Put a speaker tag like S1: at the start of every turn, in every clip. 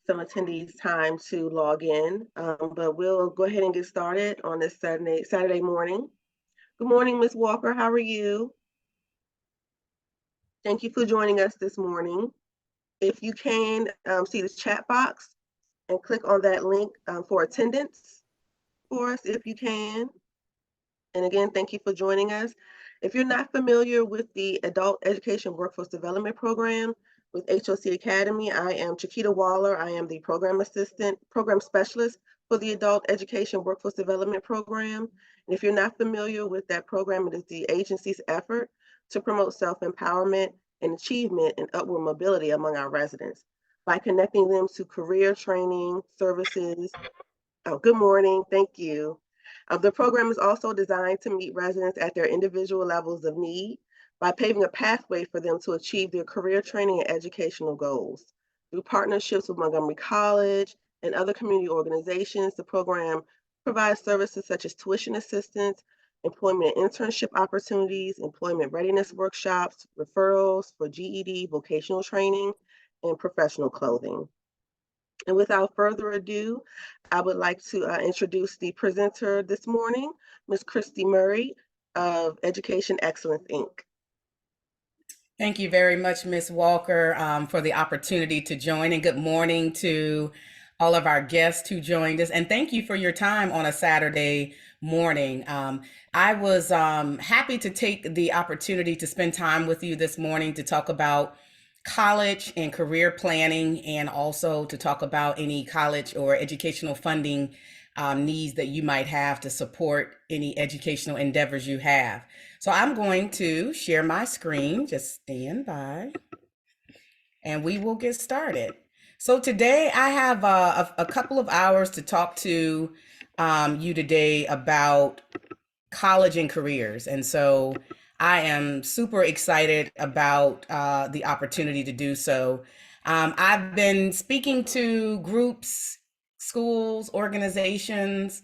S1: some attendees time to log in, but we'll go ahead and get started on this Saturday morning. Good morning, Ms. Walker. How are you? Thank you for joining us this morning. If you can see this chat box and click on that link for attendance for us, if you can. And again, thank you for joining us. If you're not familiar with the Adult Education Workforce Development Program with HOC Academy, I am Chiquita Waller. I am the program specialist for the Adult Education Workforce Development Program. And if you're not familiar with that program, it is the agency's effort to promote self-empowerment and achievement and upward mobility among our residents by connecting them to career training, services. Oh, good morning. Thank you. The program is also designed to meet residents at their individual levels of need by paving a pathway for them to achieve their career training and educational goals. Through partnerships with Montgomery College and other community organizations, the program provides services such as tuition assistance, employment and internship opportunities, employment readiness workshops, referrals for GED, vocational training, and professional clothing. And without further ado, I would like to introduce the presenter this morning, Ms. Christy Murray of Education Excellence, Inc.
S2: Thank you very much, Ms. Walker, for the opportunity to join, and good morning to all of our guests who joined us. And thank you for your time on a Saturday morning. I was happy to take the opportunity to spend time with you this morning to talk about college and career planning, and also to talk about any college or educational funding needs that you might have to support any educational endeavors you have. So I'm going to share my screen, just stand by, and we will get started. So today I have a couple of hours to talk to you today about college and careers. And so I am super excited about the opportunity to do so. I've been speaking to groups, schools, organizations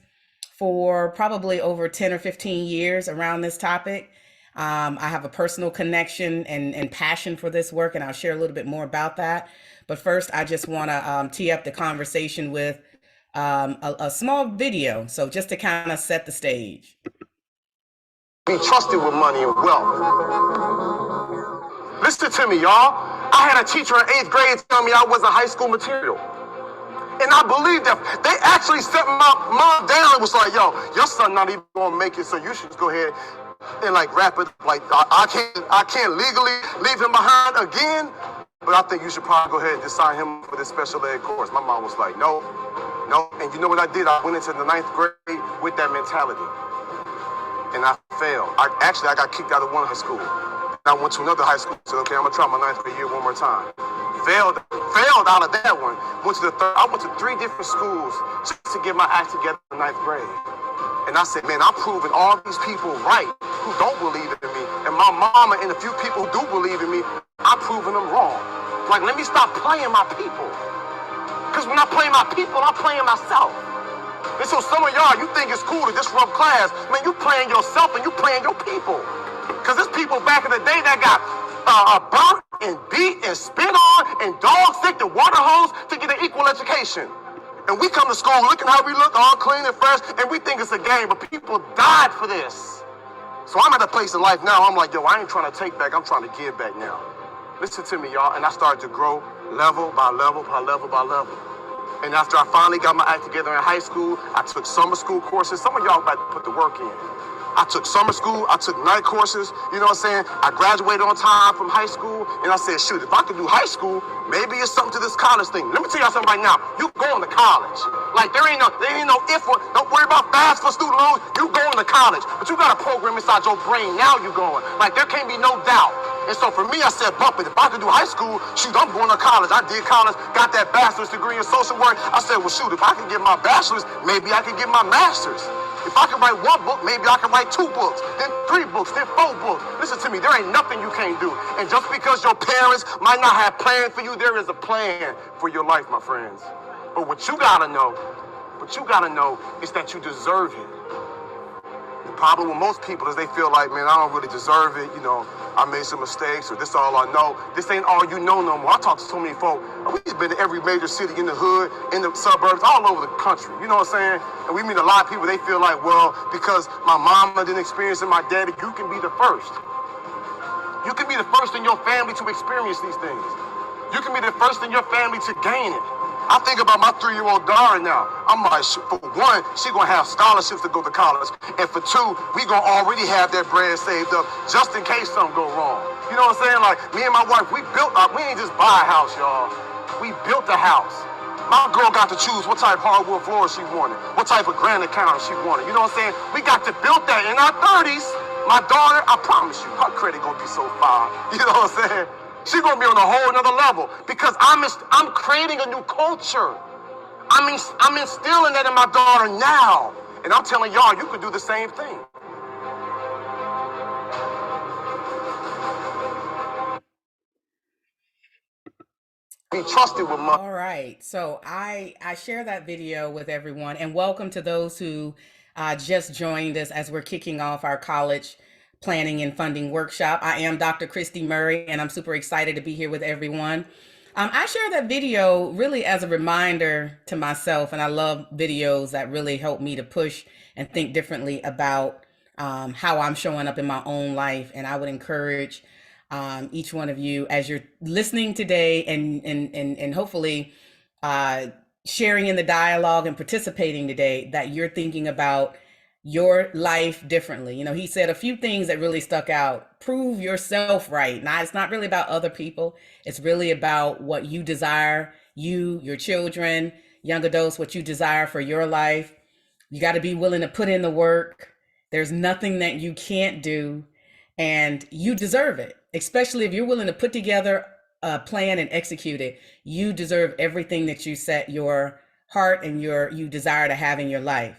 S2: for probably over 10 or 15 years around this topic. I have a personal connection and passion for this work, and I'll share a little bit more about that. But first, I just want to tee up the conversation with a small video, so just to kind of set the stage.
S3: Be trusted with money and wealth. Listen to me, y'all. I had a teacher in 8th grade tell me I wasn't high school material. And I believed that. They actually set my mom down and was like, yo, your son not even gonna make it, so you should just go ahead and like wrap it. Like I can't legally leave him behind again, but I think you should probably go ahead and decide him for this special ed course. My mom was like, no. And you know what I did? I went into the 9th grade with that mentality. And I failed. I got kicked out of one high school. I went to another high school. Said, okay, I'm gonna try my 9th grade year one more time. Failed out of that one. Went to the third. I went to 3 different schools just to get my act together in 9th grade. And I said, man, I'm proving all these people right who don't believe in me. And my mama and a few people who do believe in me, I'm proving them wrong. Like, let me stop playing my people. Because when I play my people, I'm playing myself. And so some of y'all, you think it's cool to disrupt class. Man, you playing yourself and you playing your people. Because there's people back in the day that got burnt and beat and spit on and dog sick to water hose to get an equal education. And we come to school looking how we look, all clean and fresh, and we think it's a game, but people died for this. So I'm at a place in life now, I'm like, yo, I ain't trying to take back, I'm trying to give back now. Listen to me, y'all. And I started to grow level by level by level by level. And after I finally got my act together in high school, I took summer school courses. Some of y'all about to put the work in. I took summer school, I took night courses, you know what I'm saying? I graduated on time from high school, and I said, shoot, if I could do high school, maybe it's something to this college thing. Let me tell y'all something right now. You going to college. Like, there ain't no if, don't worry about fast for student loans. You going to college. But you got a program inside your brain, now you going. Like, there can't be no doubt. And so for me, I said, bump it. If I could do high school, shoot, I'm going to college. I did college, got that bachelor's degree in social work. I said, well, shoot, if I could get my bachelor's, maybe I could get my master's. If I can write 1 book, maybe I can write 2 books, then 3 books, then 4 books. Listen to me, there ain't nothing you can't do. And just because your parents might not have planned for you, there is a plan for your life, my friends. But what you gotta know is that you deserve it. problem with most people is they feel like, man, I don't really deserve it. You know, I made some mistakes, or this is all I know. This ain't all you know no more. I talk to so many folk. We've been to every major city in the hood, in the suburbs, all over the country. You know what I'm saying? And we meet a lot of people, they feel like, well, because my mama didn't experience it, my daddy, you can be the first. You can be the first in your family to experience these things. You can be the first in your family to gain it. I think about my 3-year-old daughter now. I'm like, for one, she gonna have scholarships to go to college. And for two, we gonna already have that bread saved up just in case something go wrong. You know what I'm saying? Like, me and my wife, we built up, we ain't just buy a house, y'all. We built a house. My girl got to choose what type of hardwood floor she wanted, what type of granite counter she wanted. You know what I'm saying? We got to build that in our 30s. My daughter, I promise you, her credit gonna be so fine. You know what I'm saying? She's gonna be on a whole nother level because I'm creating a new culture. I'm instilling that in my daughter now. And I'm telling y'all, you can do the same thing. Be trusted with money.
S2: All right. So I share that video with everyone, and welcome to those who just joined us as we're kicking off our college planning and funding workshop. I am Dr. Christy Murray, and I'm super excited to be here with everyone. I share that video really as a reminder to myself, and I love videos that really help me to push and think differently about how I'm showing up in my own life. And I would encourage each one of you as you're listening today and hopefully sharing in the dialogue and participating today, that you're thinking about your life differently. You know, he said a few things that really stuck out. Prove yourself right. Now, it's not really about other people. It's really about what you desire, you, your children, young adults, what you desire for your life. You got to be willing to put in the work. There's nothing that you can't do, and you deserve it, especially if you're willing to put together a plan and execute it. You deserve everything that you set your heart and you desire to have in your life.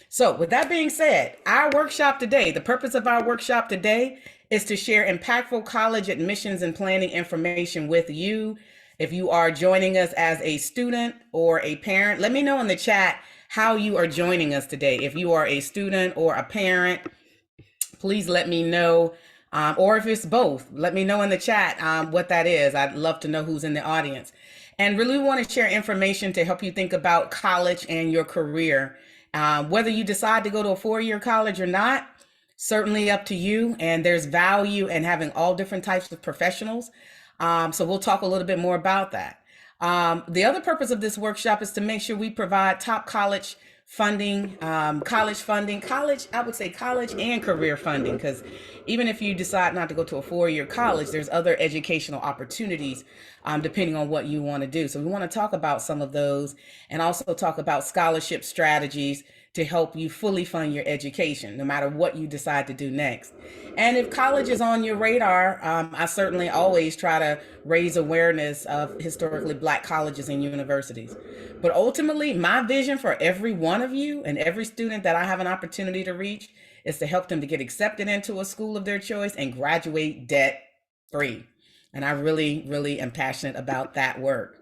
S2: So with that being said, our workshop today, the purpose of our workshop today is to share impactful college admissions and planning information with you. If you are joining us as a student or a parent, let me know in the chat how you are joining us today. If you are a student or a parent, please let me know. Or if it's both, let me know in the chat what that is. I'd love to know who's in the audience. And really want to share information to help you think about college and your career. Whether you decide to go to a 4-year college or not, certainly up to you. And there's value in having all different types of professionals. So we'll talk a little bit more about that. The other purpose of this workshop is to make sure we provide top college funding, I would say college and career funding, because even if you decide not to go to a 4-year college, there's other educational opportunities depending on what you want to do. So we want to talk about some of those and also talk about scholarship strategies to help you fully fund your education, no matter what you decide to do next. And if college is on your radar, I certainly always try to raise awareness of historically Black colleges and universities. But ultimately, my vision for every one of you and every student that I have an opportunity to reach is to help them to get accepted into a school of their choice and graduate debt-free. And I really, really am passionate about that work.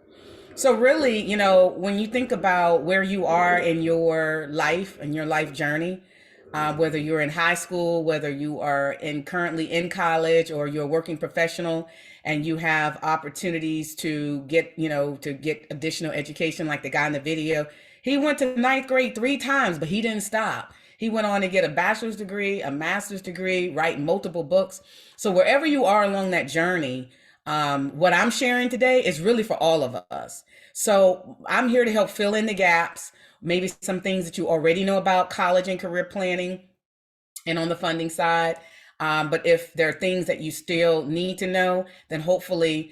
S2: So really, you know, when you think about where you are in your life and your life journey, whether you're in high school, whether you are currently in college, or you're a working professional and you have opportunities to get additional education, like the guy in the video, he went to 9th grade 3 times, but he didn't stop. He went on to get a bachelor's degree, a master's degree, write multiple books. So wherever you are along that journey, what I'm sharing today is really for all of us. So I'm here to help fill in the gaps, maybe some things that you already know about college and career planning and on the funding side. But if there are things that you still need to know, then hopefully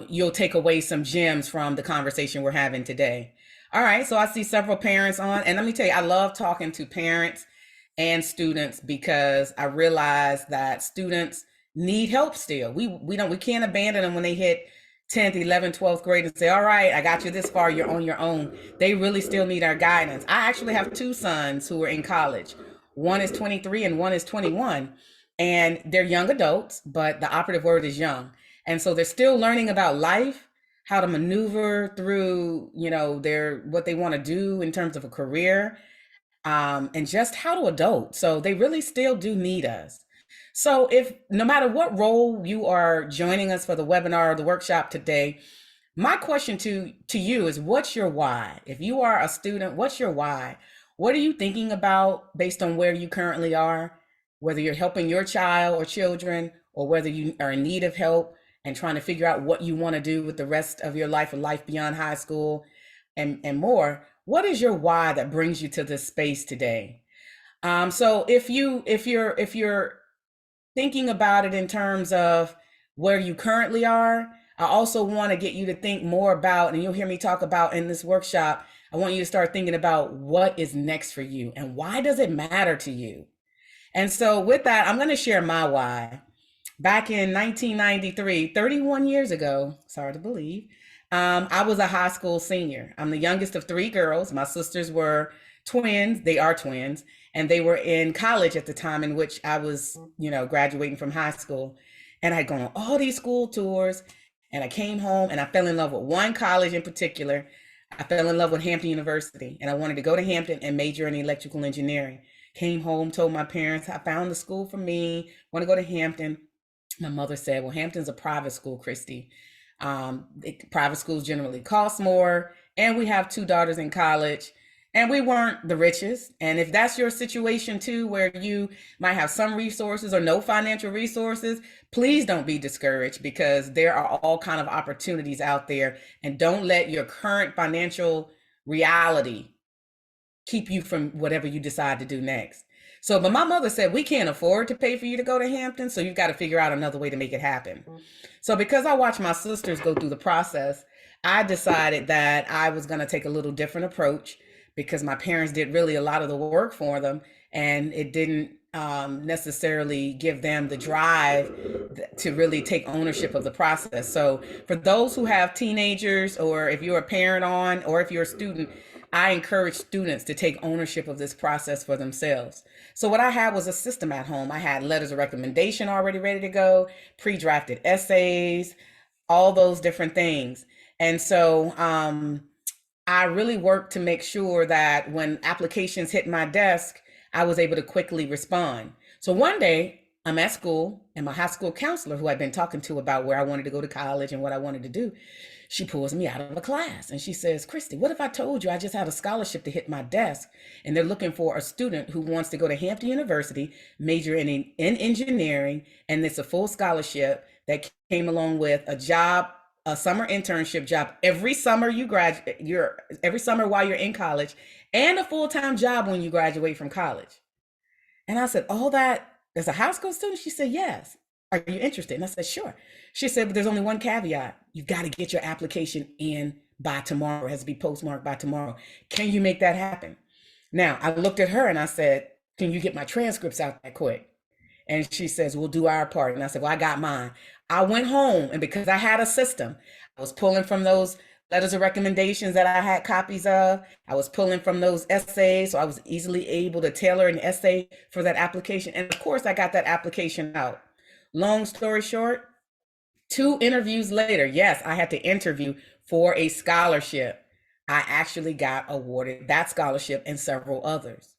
S2: you'll take away some gems from the conversation we're having today. All right, so I see several parents on, and let me tell you, I love talking to parents and students because I realize that students need help still. We can't abandon them when they hit 10th, 11th, 12th grade and say, all right, I got you this far, you're on your own. They really still need our guidance. I actually have 2 sons who are in college. One is 23 and one is 21, and they're young adults, but the operative word is young. And so they're still learning about life, how to maneuver through, what they want to do in terms of a career. and just how to adult. So they really still do need us. So if no matter what role you are joining us for the webinar or the workshop today, my question to you is, what's your why? If you are a student, what's your why? What are you thinking about based on where you currently are, whether you're helping your child or children, or whether you are in need of help and trying to figure out what you want to do with the rest of your life or life beyond high school and more. What is your why that brings you to this space today? So if you're thinking about it in terms of where you currently are, I also want to get you to think more about, and you'll hear me talk about in this workshop, I want you to start thinking about what is next for you and why does it matter to you? And so with that, I'm going to share my why. Back in 1993, 31 years ago, sorry to believe, I was a high school senior. I'm the youngest of three girls. My sisters were twins. They are twins. And they were in college at the time in which I was, graduating from high school. And I'd gone on all these school tours. And I came home and I fell in love with one college in particular. I fell in love with Hampton University. And I wanted to go to Hampton and major in electrical engineering. Came home, told my parents, I found the school for me, want to go to Hampton. My mother said, well, Hampton's a private school, Christy. Private schools generally cost more. And we have two daughters in college. And we weren't the richest. And if that's your situation too, where you might have some resources or no financial resources, please don't be discouraged, because there are all kind of opportunities out there. And don't let your current financial reality keep you from whatever you decide to do next. So, but my mother said, we can't afford to pay for you to go to Hampton, so you've got to figure out another way to make it happen. So because I watched my sisters go through the process, I decided that I was going to take a little different approach, because my parents did really a lot of the work for them, and it didn't necessarily give them the drive to really take ownership of the process. So for those who have teenagers, or if you're a parent on, or if you're a student, I encourage students to take ownership of this process for themselves. So what I had was a system at home. I had letters of recommendation already ready to go, pre-drafted essays, all those different things. And so I really worked to make sure that when applications hit my desk, I was able to quickly respond. So one day I'm at school, and my high school counselor, who I'd been talking to about where I wanted to go to college and what I wanted to do, she pulls me out of a class and she says, Christy, what if I told you I just had a scholarship to hit my desk, and they're looking for a student who wants to go to Hampton University, major in engineering, and it's a full scholarship that came along with a job, a summer internship job every summer every summer while you're in college, and a full-time job when you graduate from college. And I said, all that as a high school student? She said, yes. Are you interested? And I said, sure. She said, but there's only one caveat. You've got to get your application in by tomorrow. It has to be postmarked by tomorrow. Can you make that happen? Now, I looked at her and I said, can you get my transcripts out that quick? And she says, we'll do our part. And I said, well, I got mine. I went home, and because I had a system, I was pulling from those letters of recommendations that I had copies of. I was pulling from those essays, so I was easily able to tailor an essay for that application. And of course, I got that application out. Long story short, 2 interviews later, yes, I had to interview for a scholarship. I actually got awarded that scholarship and several others.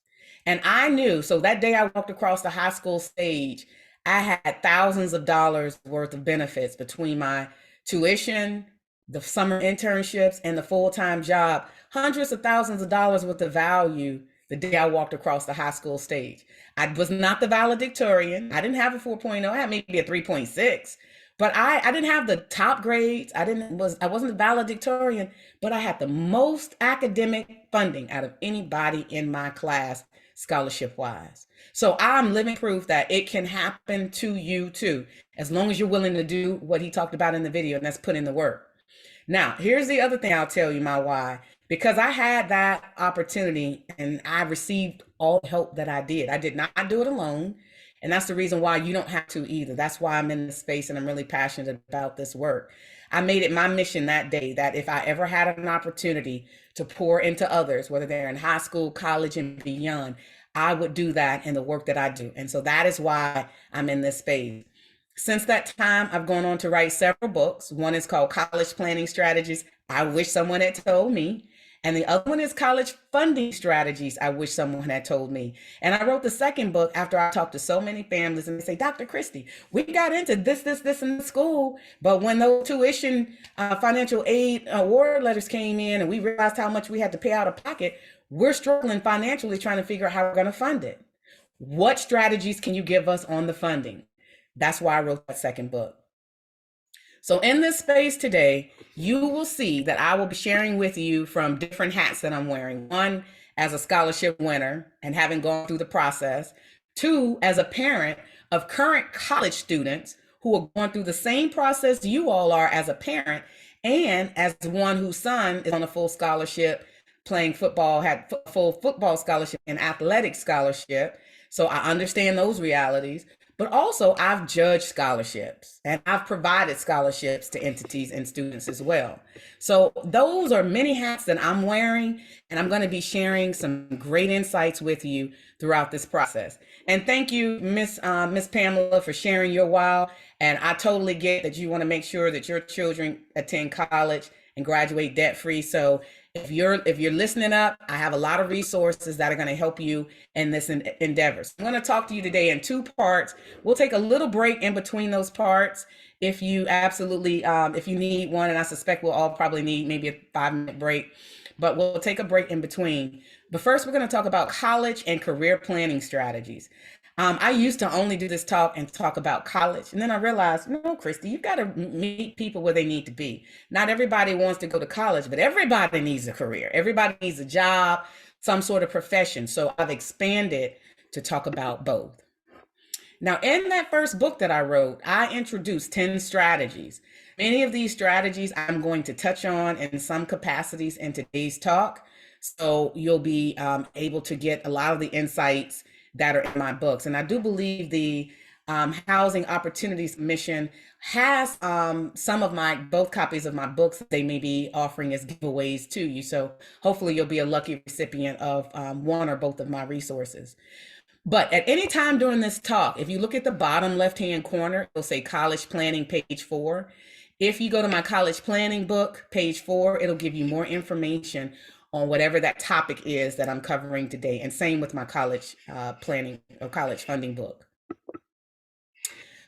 S2: And I knew, so that day I walked across the high school stage, I had thousands of dollars worth of benefits between my tuition, the summer internships, and the full-time job, hundreds of thousands of dollars worth of value the day I walked across the high school stage. I was not the valedictorian. I didn't have a 4.0. I had maybe a 3.6. But I didn't have the top grades. I wasn't the valedictorian, but I had the most academic funding out of anybody in my class, scholarship-wise. So I'm living proof that it can happen to you too, as long as you're willing to do what he talked about in the video, and that's put in the work. Now, here's the other thing I'll tell you my why. Because I had that opportunity and I received all the help that I did. I did not do it alone. And that's the reason why you don't have to either. That's why I'm in this space and I'm really passionate about this work. I made it my mission that day that if I ever had an opportunity to pour into others, whether they're in high school, college, and beyond, I would do that in the work that I do. And so that is why I'm in this space. Since that time, I've gone on to write several books. One is called College Planning Strategies. I wish someone had told me. And the other one is college funding strategies. I wish someone had told me. And I wrote the second book after I talked to so many families and they say, Dr. Christie, we got into this in school. But when those tuition financial aid award letters came in and we realized how much we had to pay out of pocket, we're struggling financially trying to figure out how we're going to fund it. What strategies can you give us on the funding? That's why I wrote that second book. So in this space today, you will see that I will be sharing with you from different hats that I'm wearing. One, as a scholarship winner and having gone through the process. Two, as a parent of current college students who are going through the same process you all are as a parent, and as one whose son is on a full scholarship, playing football, had full football scholarship and athletic scholarship. So I understand those realities. But also I've judged scholarships and I've provided scholarships to entities and students as well. So those are many hats that I'm wearing, and I'm going to be sharing some great insights with you throughout this process. And thank you, Miss Pamela, for sharing your wow. And I totally get that you want to make sure that your children attend college and graduate debt-free. So if you're listening up, I have a lot of resources that are going to help you in this endeavor. So I'm going to talk to you today in two parts. We'll take a little break in between those parts if you absolutely, if you need one, and I suspect we'll all probably need maybe a 5-minute break, but we'll take a break in between. But first, we're going to talk about college and career planning strategies. I used to only do this talk and talk about college. And then I realized, no, Christy, you've got to meet people where they need to be. Not everybody wants to go to college, but everybody needs a career. Everybody needs a job, some sort of profession. So I've expanded to talk about both. Now, in that first book that I wrote, I introduced 10 strategies. Many of these strategies I'm going to touch on in some capacities in today's talk. So you'll be able to get a lot of the insights that are in my books. And I do believe the Housing Opportunities Mission has some of both copies of my books that they may be offering as giveaways to you. So hopefully you'll be a lucky recipient of one or both of my resources. But at any time during this talk, if you look at the bottom left-hand corner, it'll say College Planning, page 4. If you go to my College Planning book, page 4, it'll give you more information on whatever that topic is that I'm covering today. And same with my college planning or college funding book.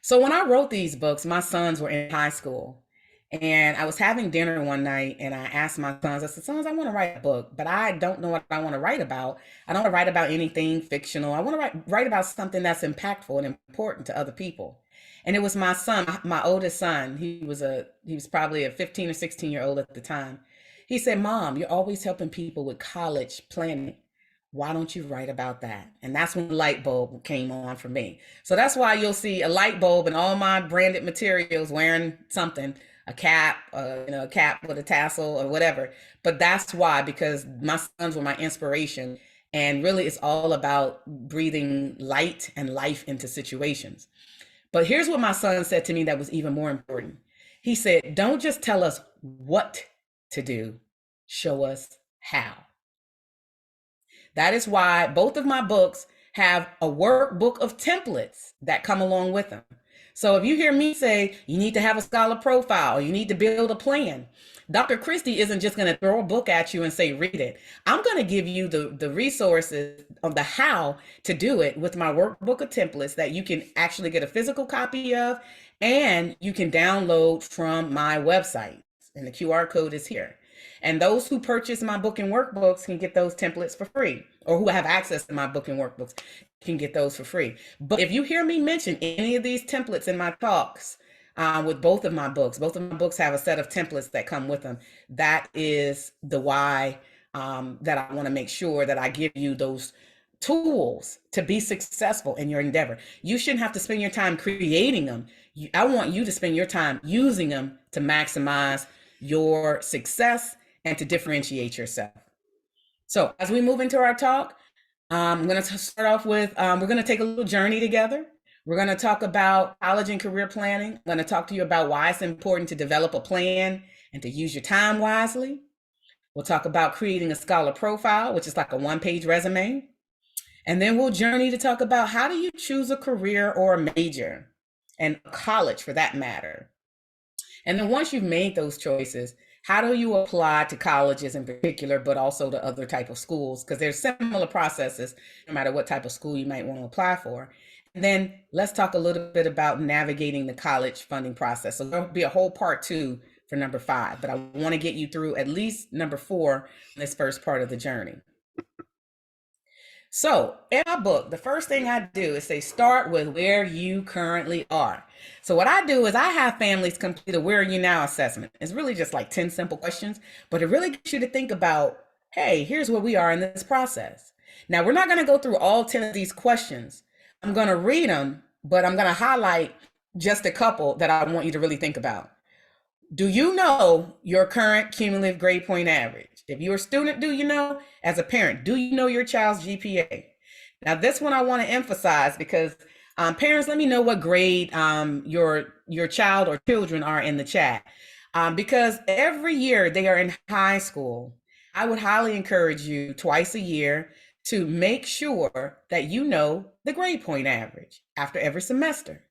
S2: So when I wrote these books, my sons were in high school, and I was having dinner one night and I asked my sons, I said, sons, I want to write a book, but I don't know what I want to write about. I don't want to write about anything fictional. I want to write about something that's impactful and important to other people. And it was my son, my oldest son. He was probably a 15 or 16-year-old at the time. He said, Mom, you're always helping people with college planning. Why don't you write about that? And that's when the light bulb came on for me. So that's why you'll see a light bulb in all my branded materials wearing something, a cap, a cap with a tassel or whatever. But that's why, because my sons were my inspiration. And really it's all about breathing light and life into situations. But here's what my son said to me that was even more important. He said, don't just tell us what to do, show us how. That is why both of my books have a workbook of templates that come along with them. So if you hear me say you need to have a scholar profile, you need to build a plan, Dr. Christie isn't just going to throw a book at you and say, read it. I'm going to give you the resources of the how to do it with my workbook of templates that you can actually get a physical copy of, and you can download from my website. And the QR code is here. And those who purchase my book and workbooks can get those templates for free, or who have access to my book and workbooks can get those for free. But if you hear me mention any of these templates in my talks with both of my books have a set of templates that come with them. That is the why that I want to make sure that I give you those tools to be successful in your endeavor. You shouldn't have to spend your time creating them. I want you to spend your time using them to maximize your success and to differentiate yourself. So as we move into our talk, I'm going to start off with, we're going to take a little journey together. We're going to talk about college and career planning. I'm going to talk to you about why it's important to develop a plan and to use your time wisely. We'll talk about creating a scholar profile, which is like a one-page resume. And then we'll journey to talk about how do you choose a career or a major, and college for that matter. And then once you've made those choices, how do you apply to colleges in particular, but also to other type of schools? Because there's similar processes no matter what type of school you might want to apply for. And then let's talk a little bit about navigating the college funding process. So there'll be a whole part 2 for number 5, but I want to get you through at least number 4 in this first part of the journey. So in my book, the first thing I do is say, start with where you currently are. So what I do is I have families complete a where are you now assessment. It's really just like 10 simple questions, but it really gets you to think about, hey, here's where we are in this process. Now, we're not going to go through all 10 of these questions. I'm going to read them, but I'm going to highlight just a couple that I want you to really think about. Do you know your current cumulative grade point average? If you're a student, do you know? As a parent, do you know your child's GPA? Now, this one I want to emphasize because parents, let me know what grade your child or children are in the chat. Because every year they are in high school, I would highly encourage you twice a year to make sure that you know the grade point average after every semester.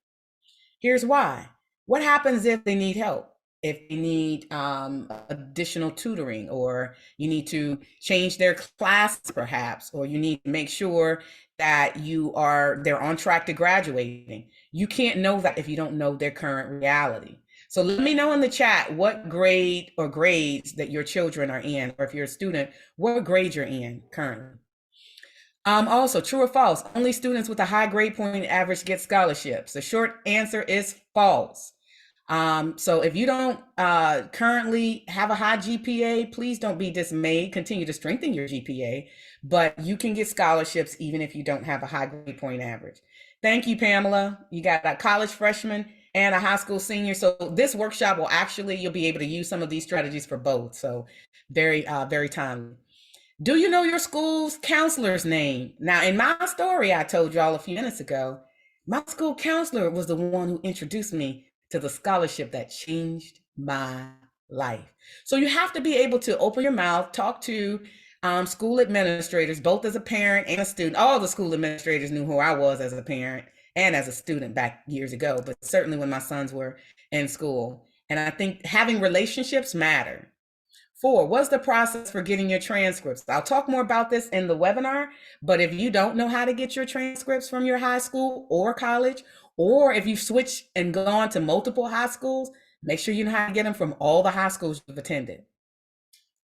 S2: Here's why. What happens if they need help? If they need additional tutoring, or you need to change their class perhaps, or you need to make sure that they're on track to graduating. You can't know that if you don't know their current reality. So let me know in the chat what grade or grades that your children are in, or if you're a student, what grade you're in currently. Also, true or false, only students with a high grade point average get scholarships. The short answer is false. So if you don't currently have a high GPA, please don't be dismayed. Continue to strengthen your GPA, but you can get scholarships even if you don't have a high grade point average. Thank you, Pamela. You got a college freshman and a high school senior. So this workshop will you'll be able to use some of these strategies for both. So very, very timely. Do you know your school's counselor's name? Now, in my story I told y'all a few minutes ago, my school counselor was the one who introduced me to the scholarship that changed my life. So you have to be able to open your mouth, talk to school administrators, both as a parent and a student. All the school administrators knew who I was as a parent and as a student back years ago, but certainly when my sons were in school. And I think having relationships matter. 4, what's the process for getting your transcripts? I'll talk more about this in the webinar, but if you don't know how to get your transcripts from your high school or college, or if you've switched and gone to multiple high schools, make sure you know how to get them from all the high schools you've attended.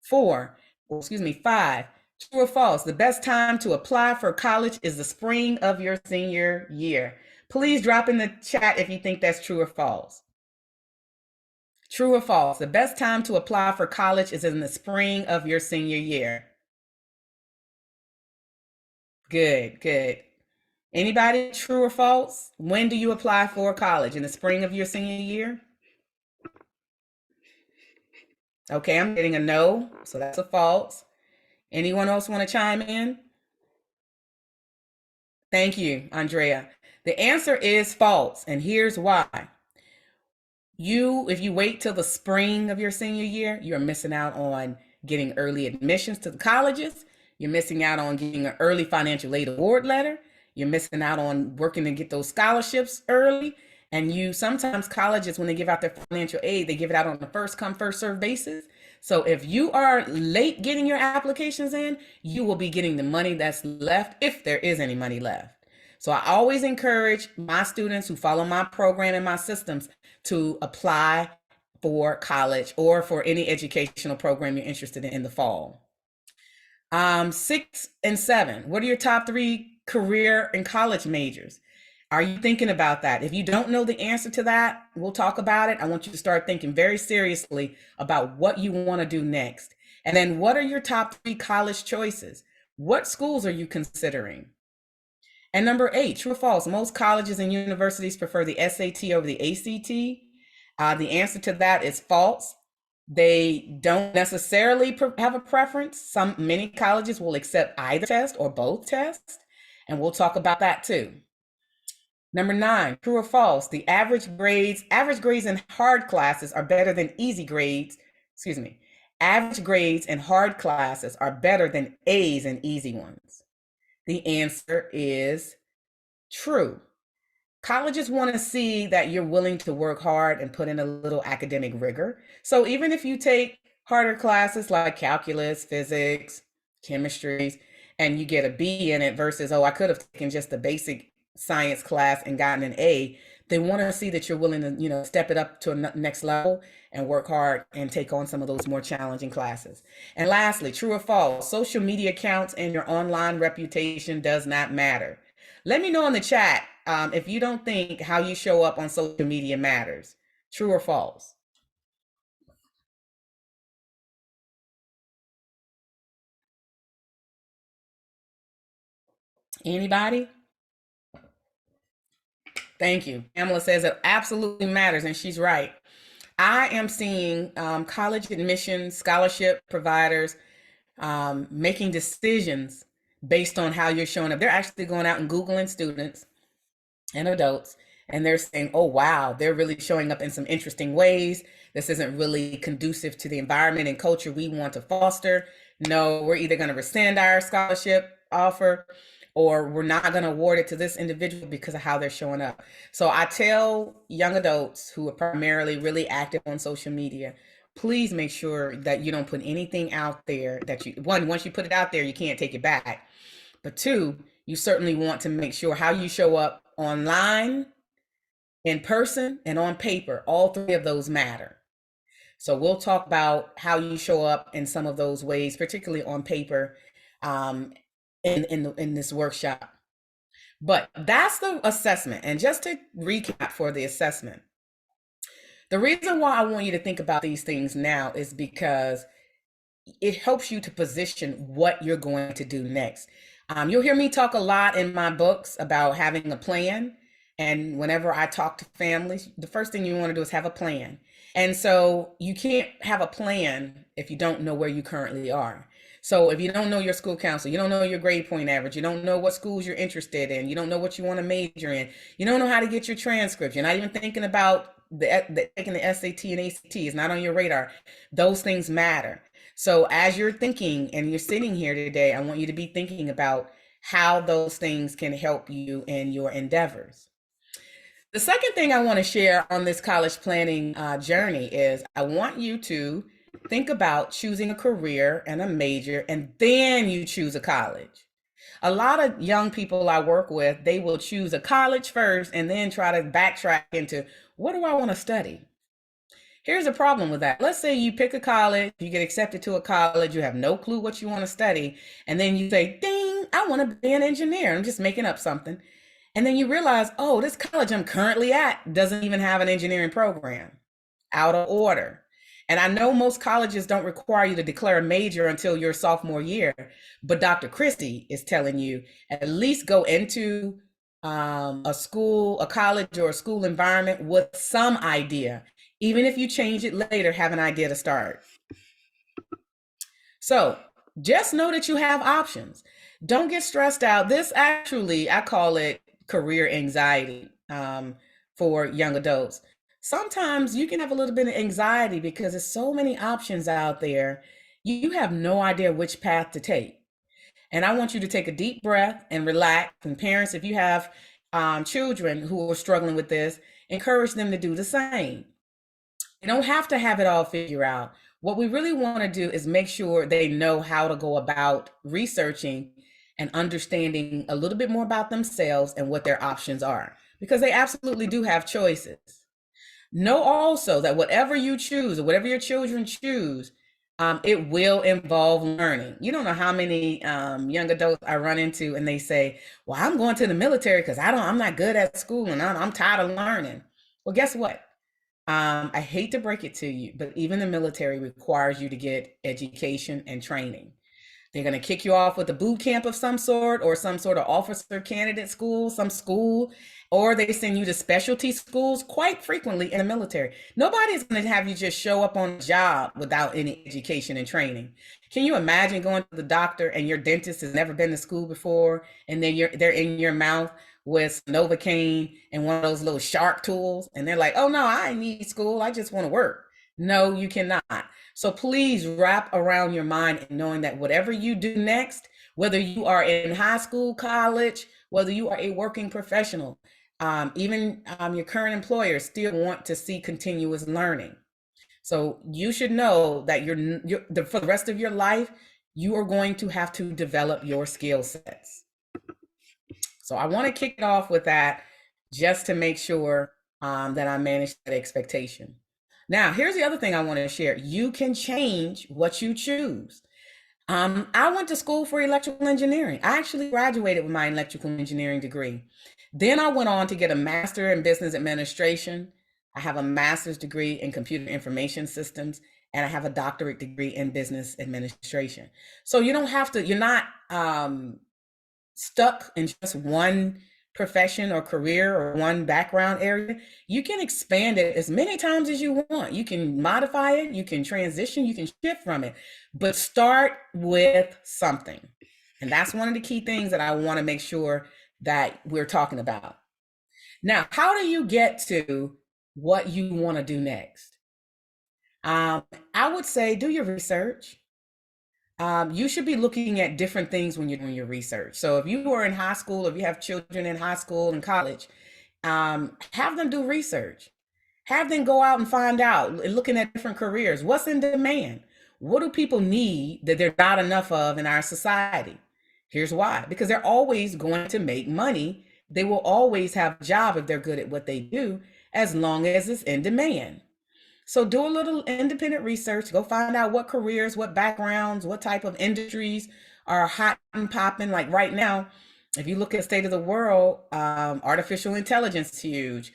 S2: 5, true or false, the best time to apply for college is the spring of your senior year. Please drop in the chat if you think that's true or false. True or false, the best time to apply for college is in the spring of your senior year. Good, good. Anybody, true or false? When do you apply for college? In the spring of your senior year? Okay, I'm getting a no, so that's a false. Anyone else want to chime in? Thank you, Andrea. The answer is false, and here's why. If you wait till the spring of your senior year, you're missing out on getting early admissions to the colleges. You're missing out on getting an early financial aid award letter. You're missing out on working to get those scholarships early. And sometimes colleges, when they give out their financial aid, they give it out on a first come, first served basis. So if you are late getting your applications in, you will be getting the money that's left, if there is any money left. So I always encourage my students who follow my program and my systems to apply for college or for any educational program you're interested in the fall. 6 and 7, what are your top 3 career and college majors? Are you thinking about that? If you don't know the answer to that, we'll talk about it. I want you to start thinking very seriously about what you want to do next. And then what are your top 3 college choices? What schools are you considering? And number 8, true or false, most colleges and universities prefer the SAT over the ACT. The answer to that is false. They don't necessarily have a preference. Many colleges will accept either test or both tests, and we'll talk about that too. Number 9, true or false, the average grades in hard classes are better than easy grades. Average grades in hard classes are better than A's in easy ones. The answer is true. Colleges want to see that you're willing to work hard and put in a little academic rigor. So even if you take harder classes like calculus, physics, chemistry, and you get a B in it versus, oh, I could have taken just the basic science class and gotten an A. They want to see that you're willing to, step it up to a next level and work hard and take on some of those more challenging classes. And lastly, true or false, social media accounts and your online reputation does not matter. Let me know in the chat if you don't think how you show up on social media matters. True or false? Anybody? Thank you. Pamela says it absolutely matters, and she's right. I am seeing college admissions, scholarship providers making decisions based on how you're showing up. They're actually going out and Googling students and adults, and they're saying, oh, wow, they're really showing up in some interesting ways. This isn't really conducive to the environment and culture we want to foster. No, we're either going to rescind our scholarship offer or we're not going to award it to this individual because of how they're showing up. So I tell young adults who are primarily really active on social media, please make sure that you don't put anything out there that once you put it out there, you can't take it back. But two, you certainly want to make sure how you show up online, in person, and on paper. All three of those matter. So we'll talk about how you show up in some of those ways, particularly on paper, in this workshop. But that's the assessment. And just to recap for the assessment, the reason why I want you to think about these things now is because it helps you to position what you're going to do next. You'll hear me talk a lot in my books about having a plan. And whenever I talk to families, the first thing you want to do is have a plan. And so you can't have a plan if you don't know where you currently are. So if you don't know your school council, you don't know your grade point average, you don't know what schools you're interested in, you don't know what you want to major in, you don't know how to get your transcripts, you're not even thinking about taking the SAT and ACT, is not on your radar. Those things matter. So as you're thinking and you're sitting here today, I want you to be thinking about how those things can help you in your endeavors. The second thing I want to share on this college planning journey is I want you to think about choosing a career and a major, and then you choose a college. A lot of young people I work with, they will choose a college first and then try to backtrack into, what do I want to study? Here's a problem with that. Let's say you pick a college, you get accepted to a college, you have no clue what you want to study, and then you say, ding, I want to be an engineer. I'm just making up something. And then you realize, oh, this college I'm currently at doesn't even have an engineering program. Out of order. And I know most colleges don't require you to declare a major until your sophomore year, but Dr. Christie is telling you at least go into a school, a college or a school environment with some idea. Even if you change it later, have an idea to start. So just know that you have options. Don't get stressed out. This actually, I call it career anxiety for young adults. Sometimes you can have a little bit of anxiety because there's so many options out there. You have no idea which path to take. And I want you to take a deep breath and relax. And parents, if you have children who are struggling with this, encourage them to do the same. You don't have to have it all figured out. What we really want to do is make sure they know how to go about researching and understanding a little bit more about themselves and what their options are, because they absolutely do have choices. Know also that whatever you choose or whatever your children choose, it will involve learning. You don't know how many young adults I run into and they say, well, I'm going to the military because I'm not good at school and I'm tired of learning. Well, guess what? I hate to break it to you, but even the military requires you to get education and training. They're going to kick you off with a boot camp of some sort or some sort of officer candidate school, some school, or they send you to specialty schools quite frequently in the military. Nobody's going to have you just show up on a job without any education and training. Can you imagine going to the doctor and your dentist has never been to school before, and then they're in your mouth with Novocaine and one of those little sharp tools, and they're like, oh no, I need school, I just want to work. No, you cannot. So please wrap around your mind in knowing that whatever you do next, whether you are in high school, college, whether you are a working professional, even your current employers still want to see continuous learning. So you should know that for the rest of your life, you are going to have to develop your skill sets. So I want to kick it off with that just to make sure that I manage that expectation. Now, here's the other thing I want to share. You can change what you choose. I went to school for electrical engineering. I actually graduated with my electrical engineering degree. Then I went on to get a master in business administration. I have a master's degree in computer information systems, and I have a doctorate degree in business administration. So you don't have to, you're not stuck in just one profession or career or one background area. You can expand it as many times as you want. You can modify it, you can transition, you can shift from it, but start with something. And that's one of the key things that I want to make sure that we're talking about. Now, how do you get to what you want to do next? I would say do your research. You should be looking at different things when you're doing your research. So if you are in high school, if you have children in high school and college, have them do research. Have them go out and find out, looking at different careers. What's in demand? What do people need that they're not enough of in our society? Here's why. Because they're always going to make money. They will always have a job if they're good at what they do, as long as it's in demand. So do a little independent research, go find out what careers, what backgrounds, what type of industries are hot and popping. Like right now, if you look at the state of the world, artificial intelligence is huge.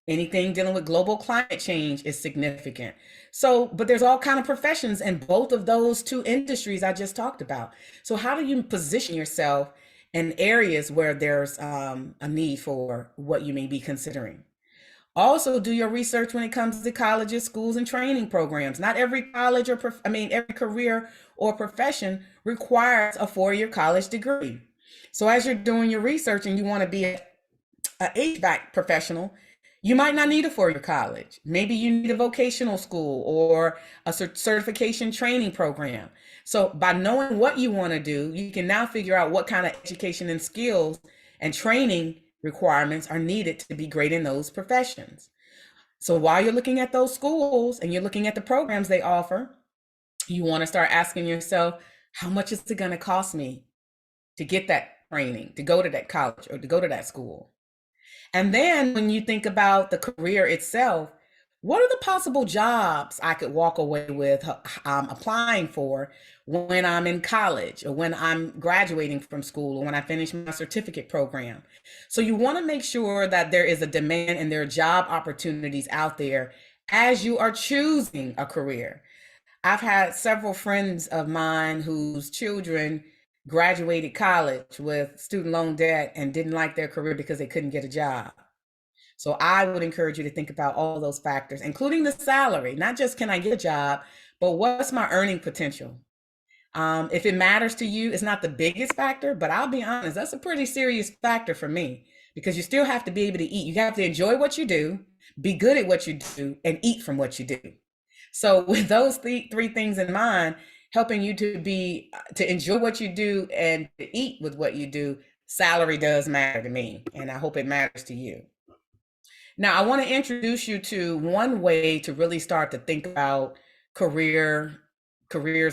S2: Anything dealing with global climate change is significant. So, but there's all kind of professions in both of those two industries I just talked about. So how do you position yourself in areas where there's a need for what you may be considering? Also, do your research when it comes to colleges, schools, and training programs. Not every college or every career or profession requires a 4-year college degree. So as you're doing your research and you want to be a HVAC professional, you might not need a 4-year college. Maybe you need a vocational school or a certification training program. So by knowing what you want to do, you can now figure out what kind of education and skills and training requirements are needed to be great in those professions. So while you're looking at those schools and you're looking at the programs they offer, you want to start asking yourself, how much is it going to cost me to get that training, to go to that college or to go to that school? And then when you think about the career itself, what are the possible jobs I could walk away with applying for when I'm in college or when I'm graduating from school or when I finish my certificate program? So you want to make sure that there is a demand and there are job opportunities out there as you are choosing a career. I've had several friends of mine whose children graduated college with student loan debt and didn't like their career because they couldn't get a job. So I would encourage you to think about all those factors, including the salary. Not just can I get a job, but what's my earning potential? If it matters to you, it's not the biggest factor, but I'll be honest, that's a pretty serious factor for me, because you still have to be able to eat. You have to enjoy what you do, be good at what you do, and eat from what you do. So with those three things in mind, helping you to enjoy what you do and to eat with what you do, salary does matter to me, and I hope it matters to you. Now, I want to introduce you to one way to really start to think about careers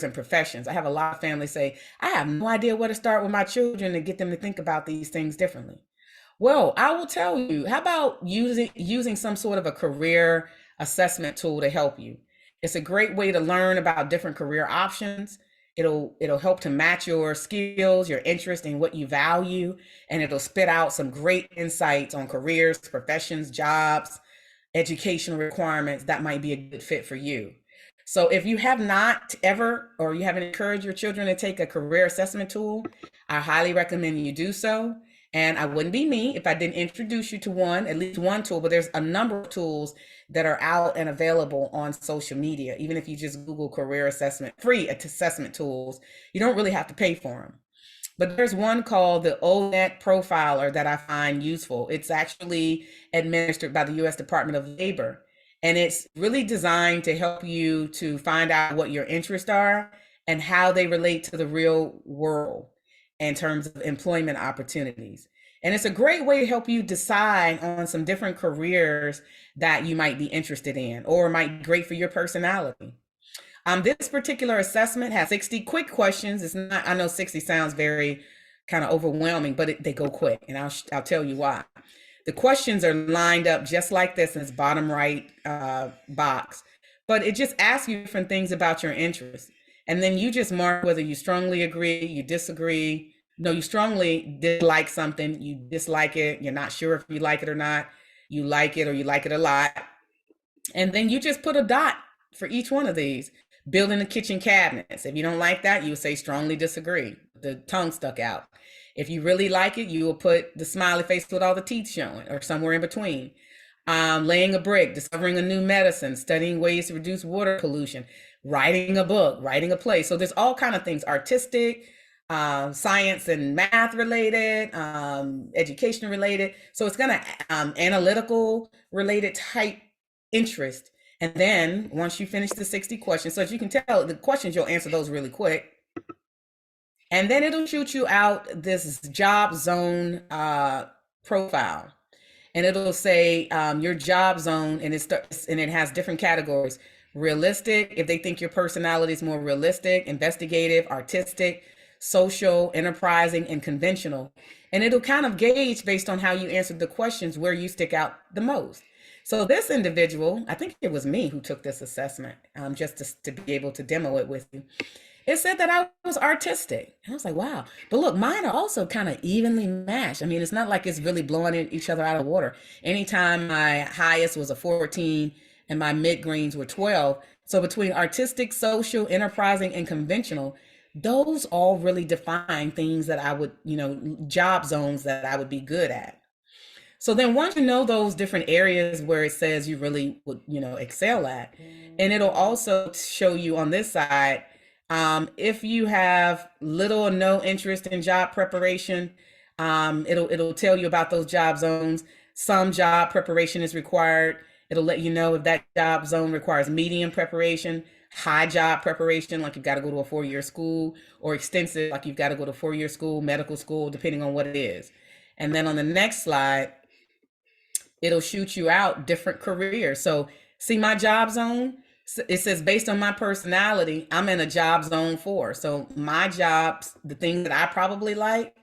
S2: and professions. I have a lot of families say, I have no idea where to start with my children to get them to think about these things differently. Well, I will tell you, how about using some sort of a career assessment tool to help you? It's a great way to learn about different career options. It'll help to match your skills, your interest, and what you value, and it'll spit out some great insights on careers, professions, jobs, educational requirements that might be a good fit for you. So if you have not ever, or you haven't encouraged your children to take a career assessment tool, I highly recommend you do so. And I wouldn't be me if I didn't introduce you to at least one tool, but there's a number of tools that are out and available on social media. Even if you just Google career assessment, free assessment tools, you don't really have to pay for them. But there's one called the O*NET Profiler that I find useful. It's actually administered by the U.S. Department of Labor, and it's really designed to help you to find out what your interests are and how they relate to the real world in terms of employment opportunities. And it's a great way to help you decide on some different careers that you might be interested in or might be great for your personality. This particular assessment has 60 quick questions. It's not, I know 60 sounds very kind of overwhelming, but they go quick, and I'll tell you why. The questions are lined up just like this in this bottom right box, but it just asks you different things about your interests. And then you just mark whether you strongly agree, you disagree. No, you strongly dislike something, you dislike it, you're not sure if you like it or not, you like it or you like it a lot. And then you just put a dot for each one of these. Building the kitchen cabinets. If you don't like that, you would say strongly disagree. The tongue stuck out. If you really like it, you will put the smiley face with all the teeth showing or somewhere in between. Laying a brick, discovering a new medicine, studying ways to reduce water pollution, writing a book, writing a play. So there's all kind of things, artistic, science and math related, education related. So it's gonna analytical related type interest. And then once you finish the 60 questions, so as you can tell, the questions, you'll answer those really quick. And then it'll shoot you out this job zone profile. And it'll say your job zone, and it has different categories. Realistic, if they think your personality is more realistic, investigative, artistic, social, enterprising, and conventional. And it'll kind of gauge based on how you answered the questions where you stick out the most. So this individual, I think it was me who took this assessment, just to be able to demo it with you. It said that I was artistic. And I was like, wow. But look, mine are also kind of evenly matched. I mean, it's not like it's really blowing each other out of the water. Anytime my highest was a 14 and my mid-greens were 12. So between artistic, social, enterprising, and conventional, those all really define things that I would, job zones that I would be good at. So then once you know those different areas where it says you really would, excel at, and it'll also show you on this side, if you have little or no interest in job preparation, it'll tell you about those job zones. Some job preparation is required. It'll let you know if that job zone requires medium preparation, high job preparation, like you've got to go to a 4-year school, or extensive, like you've got to go to 4-year school, medical school, depending on what it is. And then on the next slide, it'll shoot you out different careers. So see my job zone? It says based on my personality, I'm in a job zone 4. So my jobs, the things that I probably like,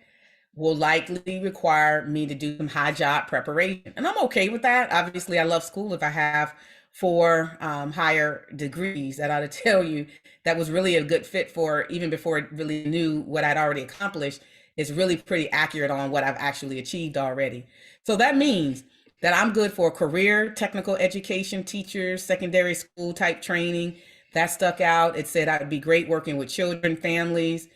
S2: will likely require me to do some high job preparation. And I'm okay with that. Obviously, I love school. If I have 4 higher degrees, that ought to tell you that was really a good fit for, even before I really knew what I'd already accomplished, is really pretty accurate on what I've actually achieved already. So that means that I'm good for career, technical education, teachers, secondary school type training. That stuck out. It said I'd be great working with children, families,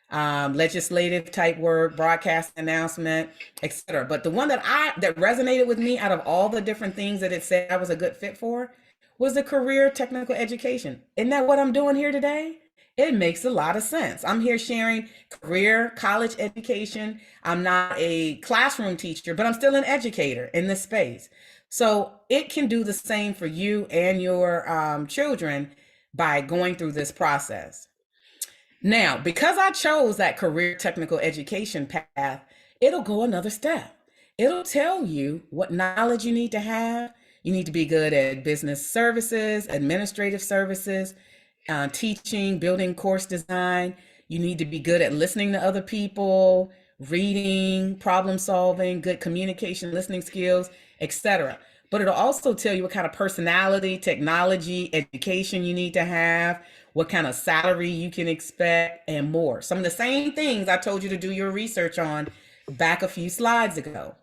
S2: legislative type work, broadcast announcement, etc. But the one that resonated with me out of all the different things that it said I was a good fit for was the career technical education. Isn't that what I'm doing here today? It makes a lot of sense. I'm here sharing career, college education. I'm not a classroom teacher, but I'm still an educator in this space. So it can do the same for you and your children by going through this process. Now, because I chose that career technical education path, it'll go another step. It'll tell you what knowledge you need to have. You need to be good at business services, administrative services, teaching, building course design. You need to be good at listening to other people, reading, problem solving, good communication, listening skills, etc. But it'll also tell you what kind of personality, technology, education you need to have, what kind of salary you can expect, and more. Some of the same things I told you to do your research on back a few slides ago.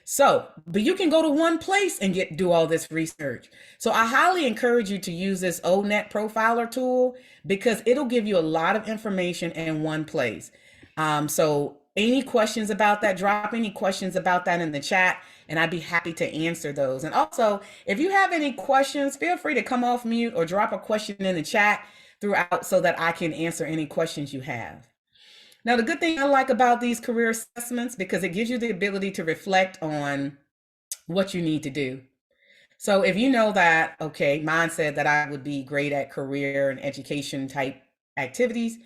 S2: So, but you can go to one place and do all this research. So I highly encourage you to use this O-Net Profiler tool because it'll give you a lot of information in one place. So any questions about that, drop any questions about that in the chat and I'd be happy to answer those. And also, if you have any questions, feel free to come off mute or drop a question in the chat throughout so that I can answer any questions you have. Now, the good thing I like about these career assessments, because it gives you the ability to reflect on what you need to do. So if you know that, okay, mine said that I would be great at career and education type activities,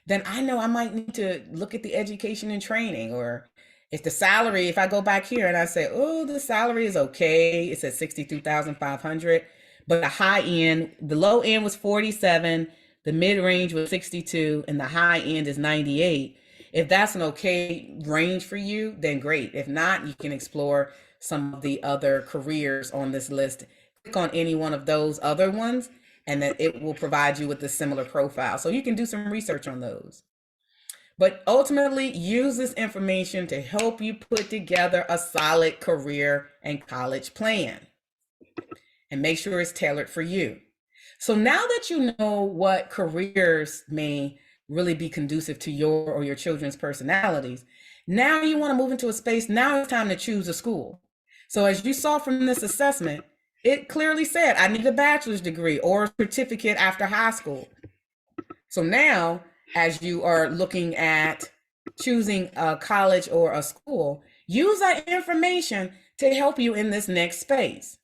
S2: then I know I might need to look at the education and training, or If the salary, if I go back here and I say, oh, the salary is okay, it's at 62,500, but the high end, the low end was 47, the mid range was 62, and the high end is 98. If that's an okay range for you, then great. If not, you can explore some of the other careers on this list. Click on any one of those other ones, and then it will provide you with a similar profile. So you can do some research on those. But ultimately, use this information to help you put together a solid career and college plan. And make sure it's tailored for you. So now that you know what careers may really be conducive to your or your children's personalities, now you want to move into a space, now it's time to choose a school. So as you saw from this assessment, it clearly said, I need a bachelor's degree or a certificate after high school. So now, as you are looking at choosing a college or a school, use that information to help you in this next space.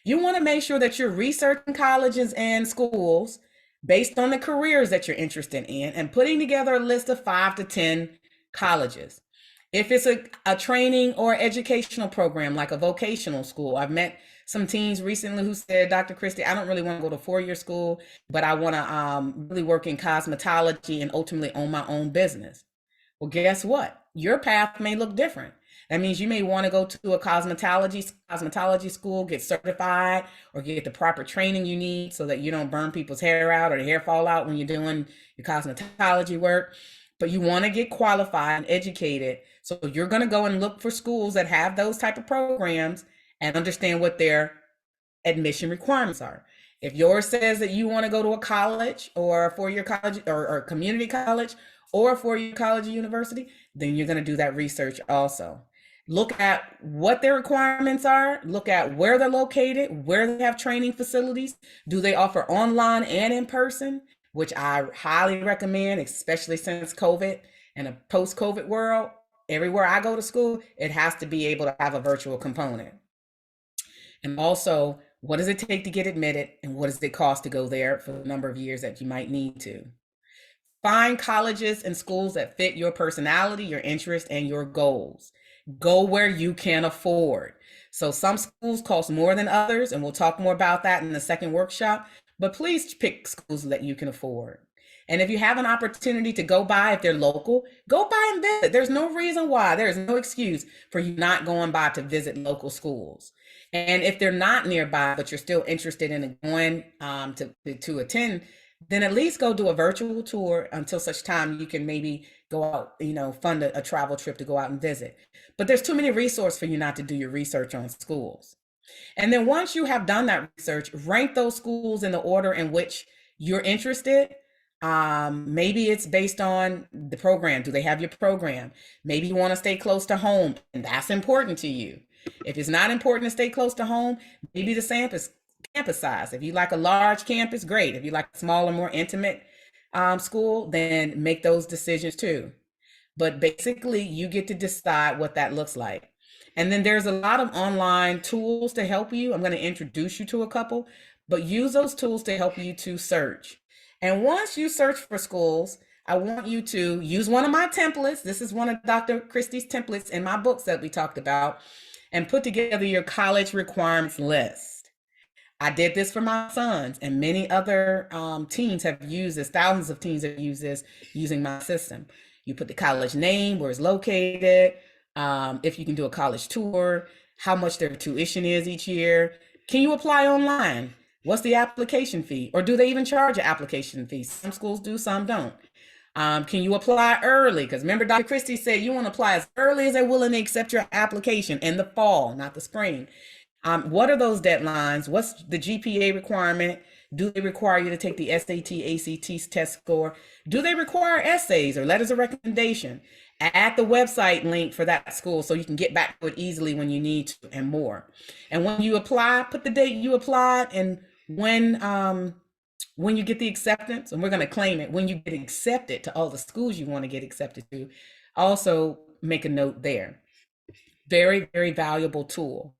S2: You want to make sure that you're researching colleges and schools based on the careers that you're interested in and putting together a list of 5 to 10 colleges. If it's a training or educational program like a vocational school, I've met some teens recently who said, Dr. Christie, I don't really want to go to 4-year school, but I want to really work in cosmetology and ultimately own my own business. Well, guess what? Your path may look different. That means you may want to go to a cosmetology school, get certified, or get the proper training you need so that you don't burn people's hair out or the hair fall out when you're doing your cosmetology work. But you want to get qualified and educated. So you're going to go and look for schools that have those type of programs and understand what their admission requirements are. If yours says that you want to go to a college or a 4-year college or community college or a 4-year college or university, then you're going to do that research also. Look at what their requirements are, look at where they're located, where they have training facilities. Do they offer online and in person, which I highly recommend, especially since COVID and a post-COVID world. Everywhere I go to school, it has to be able to have a virtual component. And also, what does it take to get admitted, and what does it cost to go there for the number of years that you might need to? Find colleges and schools that fit your personality, your interest, and your goals. Go where you can afford. So some schools cost more than others, and we'll talk more about that in the second workshop, but please pick schools that you can afford. And if you have an opportunity to go by, if they're local, go by and visit. There's no reason why. There's no excuse for you not going by to visit local schools. And if they're not nearby, but you're still interested in going to attend, then at least go do a virtual tour until such time you can maybe go out, fund a travel trip to go out and visit. But there's too many resources for you not to do your research on schools. And then once you have done that research, rank those schools in the order in which you're interested. Maybe it's based on the program. Do they have your program? Maybe you want to stay close to home, and that's important to you. If it's not important to stay close to home, maybe the campus size. If you like a large campus, great. If you like a smaller, more intimate school, then make those decisions too. But basically, you get to decide what that looks like. And then there's a lot of online tools to help you. I'm going to introduce you to a couple, but use those tools to help you to search. And once you search for schools, I want you to use one of my templates. This is one of Dr. Christie's templates in my books that we talked about, and put together your college requirements list. I did this for my sons, and many other teens have used this. Thousands of teens have used this using my system. You put the college name, where it's located, if you can do a college tour, how much their tuition is each year. Can you apply online? What's the application fee? Or do they even charge an application fee? Some schools do, some don't. Can you apply early? Because remember, Dr. Christie said you want to apply as early as they're willing to accept your application in the fall, not the spring. What are those deadlines? What's the GPA requirement? Do they require you to take the SAT, ACT test score? Do they require essays or letters of recommendation? Add the website link for that school so you can get back to it easily when you need to, and more. And when you apply, put the date you applied and when you get the acceptance, and we're going to claim it, when you get accepted to all the schools you want to get accepted to, also make a note there. Very, very valuable tool.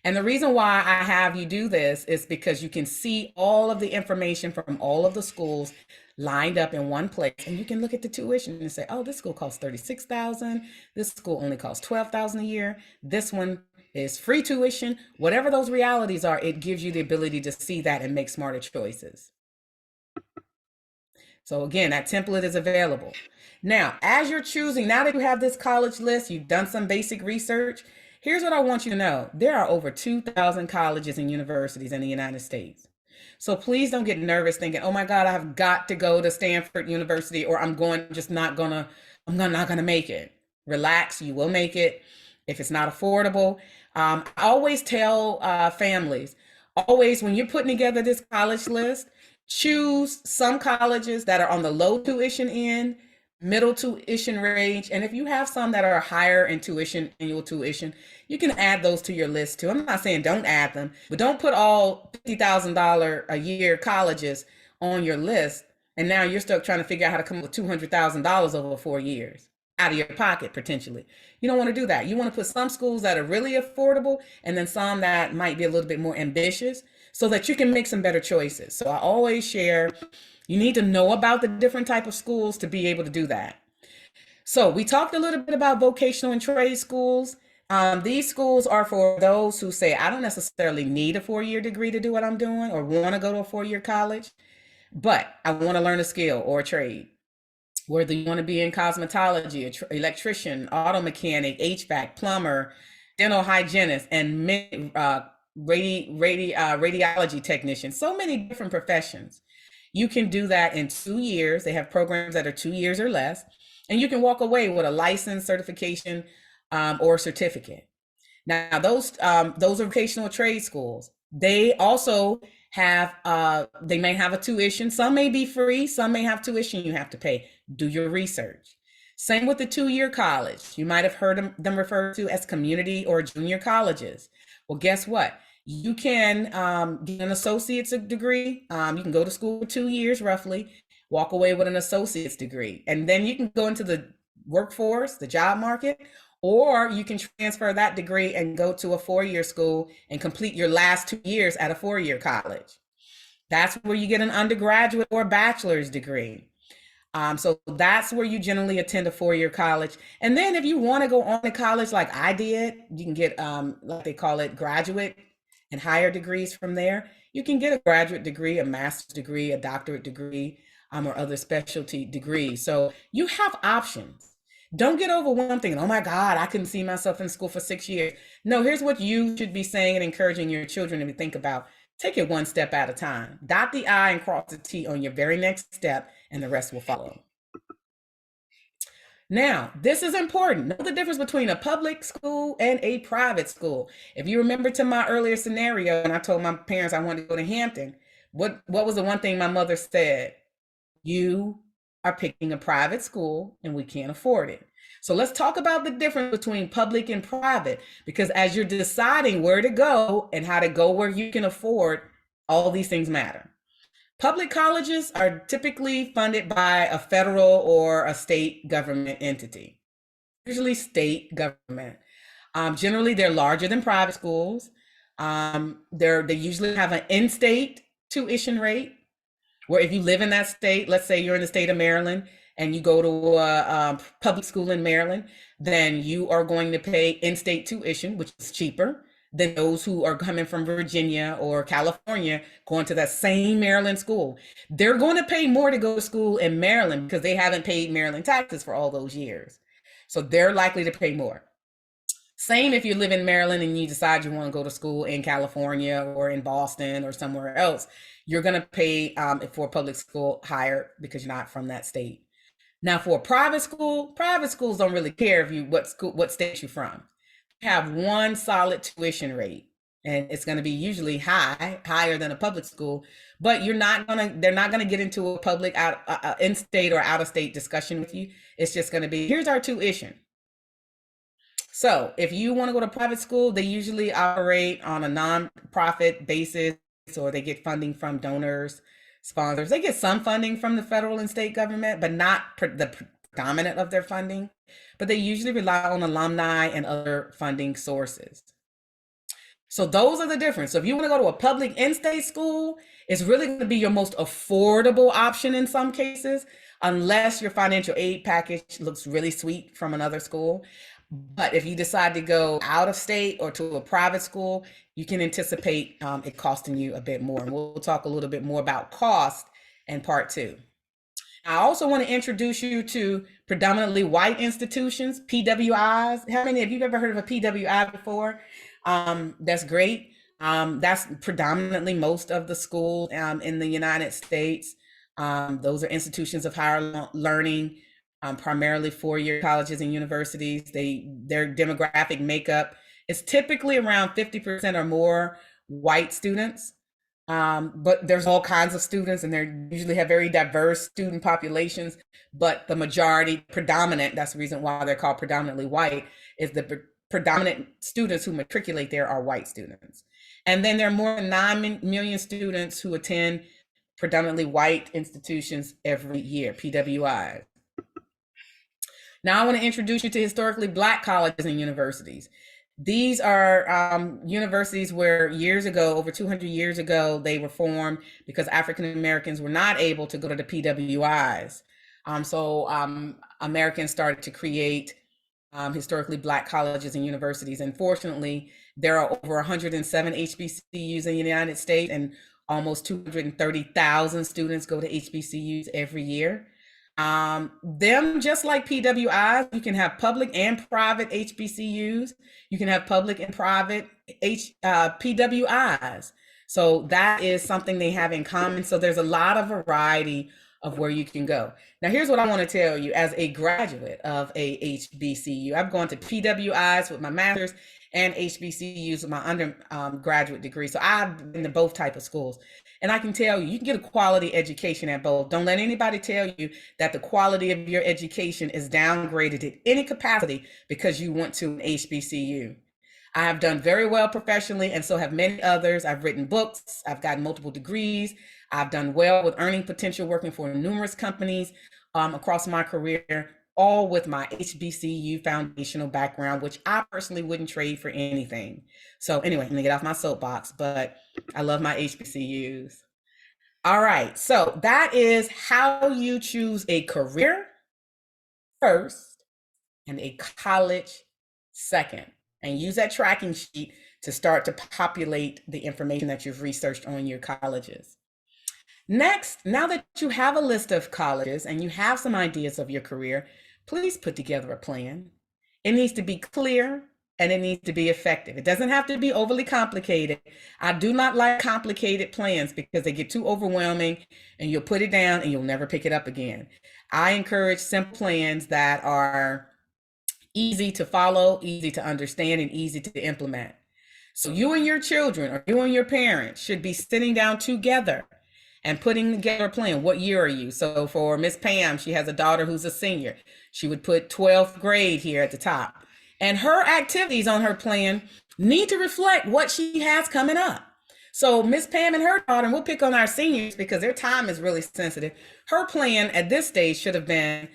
S2: And the reason why I have you do this is because you can see all of the information from all of the schools lined up in one place, and you can look at the tuition and say, oh, this school costs 36,000, this school only costs 12,000 a year, this one is free tuition. Whatever those realities are, it gives you the ability to see that and make smarter choices. So again, that template is available. Now, as you're choosing, now that you have this college list, you've done some basic research, here's what I want you to know. There are over 2,000 colleges and universities in the United States. So please don't get nervous thinking, oh my God, I've got to go to Stanford University, or I'm not gonna make it. Relax, you will make it if it's not affordable. I always tell families, always when you're putting together this college list, choose some colleges that are on the low tuition end, middle tuition range, and if you have some that are higher in tuition, annual tuition, you can add those to your list too. I'm not saying don't add them, but don't put all $50,000 a year colleges on your list, and now you're stuck trying to figure out how to come up with $200,000 over 4 years out of your pocket potentially. You don't want to do that. You want to put some schools that are really affordable and then some that might be a little bit more ambitious so that you can make some better choices. So I always share, you need to know about the different type of schools to be able to do that. So we talked a little bit about vocational and trade schools. These schools are for those who say, I don't necessarily need a 4-year degree to do what I'm doing or want to go to a 4-year college, but I want to learn a skill or a trade. Whether you want to be in cosmetology, electrician, auto mechanic, HVAC, plumber, dental hygienist, and radiology technician, so many different professions. You can do that in 2 years. They have programs that are 2 years or less, and you can walk away with a license, certification, or certificate. Now, those vocational trade schools, they also have, they may have a tuition. Some may be free. Some may have tuition you have to pay. Do your research. Same with the 2-year college. You might have heard them referred to as community or junior colleges. Well, guess what? You can get an associate's degree. You can go to school for 2 years roughly, walk away with an associate's degree, and then you can go into the workforce, the job market, or you can transfer that degree and go to a 4-year school and complete your last 2 years at a 4-year college. That's where you get an undergraduate or bachelor's degree. So that's where you generally attend a 4-year college. And then if you want to go on to college like I did, you can get, like they call it, graduate and higher degrees from there. You can get a graduate degree, a master's degree, a doctorate degree, or other specialty degrees. So you have options. Don't get overwhelmed thinking, oh my God, I couldn't see myself in school for 6 years. No, here's what you should be saying and encouraging your children to think about. Take it one step at a time. Dot the I and cross the T on your very next step, and the rest will follow. Now, this is important. Know the difference between a public school and a private school. If you remember to my earlier scenario, and I told my parents I wanted to go to Hampton, what was the one thing my mother said? You are picking a private school and we can't afford it. So let's talk about the difference between public and private, because as you're deciding where to go and how to go where you can afford, all these things matter. Public colleges are typically funded by a federal or a state government entity, usually state government. Generally, they're larger than private schools. They usually have an in-state tuition rate, where if you live in that state, let's say you're in the state of Maryland and you go to a public school in Maryland, then you are going to pay in-state tuition, which is cheaper than those who are coming from Virginia or California going to that same Maryland school. They're going to pay more to go to school in Maryland because they haven't paid Maryland taxes for all those years. So they're likely to pay more. Same if you live in Maryland and you decide you want to go to school in California or in Boston or somewhere else, you're going to pay for public school higher because you're not from that state. Now for a private schools don't really care if what state you're from. You have one solid tuition rate, and it's going to be usually higher than a public school, but they're not going to get into a public in-state or out-of-state discussion with you. It's just going to be, here's our tuition. So if you want to go to private school, they usually operate on a non-profit basis, or they get funding from donors, sponsors. They get some funding from the federal and state government, but not the predominant of their funding. But they usually rely on alumni and other funding sources. So those are the difference. So if you want to go to a public in-state school, it's really going to be your most affordable option in some cases, unless your financial aid package looks really sweet from another school. But if you decide to go out of state or to a private school, you can anticipate it costing you a bit more. And we'll talk a little bit more about cost in part 2. I also want to introduce you to predominantly white institutions, PWIs. How many of you ever heard of a PWI before? That's great. That's predominantly most of the schools in the United States. Those are institutions of higher learning, primarily four-year colleges and universities. Their demographic makeup is typically around 50% or more white students. But there's all kinds of students, and they usually have very diverse student populations. But the majority, predominant, that's the reason why they're called predominantly white, is the predominant students who matriculate there are white students. And then there are more than 9 million students who attend predominantly white institutions every year, PWIs. Now I want to introduce you to historically Black colleges and universities. These are universities where years ago, over 200 years ago, they were formed because African Americans were not able to go to the PWIs. So Americans started to create historically Black colleges and universities. And fortunately, there are over 107 HBCUs in the United States, and almost 230,000 students go to HBCUs every year. Them, just like PWIs, you can have public and private HBCUs. You can have public and private PWIs. So that is something they have in common. So there's a lot of variety of where you can go. Now, here's what I want to tell you as a graduate of a HBCU. I've gone to PWIs with my master's and HBCUs with my undergraduate degree. So I've been to both type of schools. And I can tell you, you can get a quality education at both. Don't let anybody tell you that the quality of your education is downgraded in any capacity because you went to an HBCU. I have done very well professionally, and so have many others. I've written books. I've gotten multiple degrees. I've done well with earning potential working for numerous companies across my career, all with my HBCU foundational background, which I personally wouldn't trade for anything. So anyway, I'm gonna get off my soapbox, but I love my HBCUs. All right, so that is how you choose a career first and a college second. And use that tracking sheet to start to populate the information that you've researched on your colleges. Next, now that you have a list of colleges and you have some ideas of your career, please put together a plan. It needs to be clear and it needs to be effective. It doesn't have to be overly complicated. I do not like complicated plans because they get too overwhelming and you'll put it down and you'll never pick it up again. I encourage simple plans that are easy to follow, easy to understand, and easy to implement. So you and your children or you and your parents should be sitting down together and putting together a plan. What year are you? So for Miss Pam, she has a daughter who's a senior. She would put 12th grade here at the top. And her activities on her plan need to reflect what she has coming up. So Miss Pam and her daughter, and we'll pick on our seniors because their time is really sensitive. Her plan at this stage should have been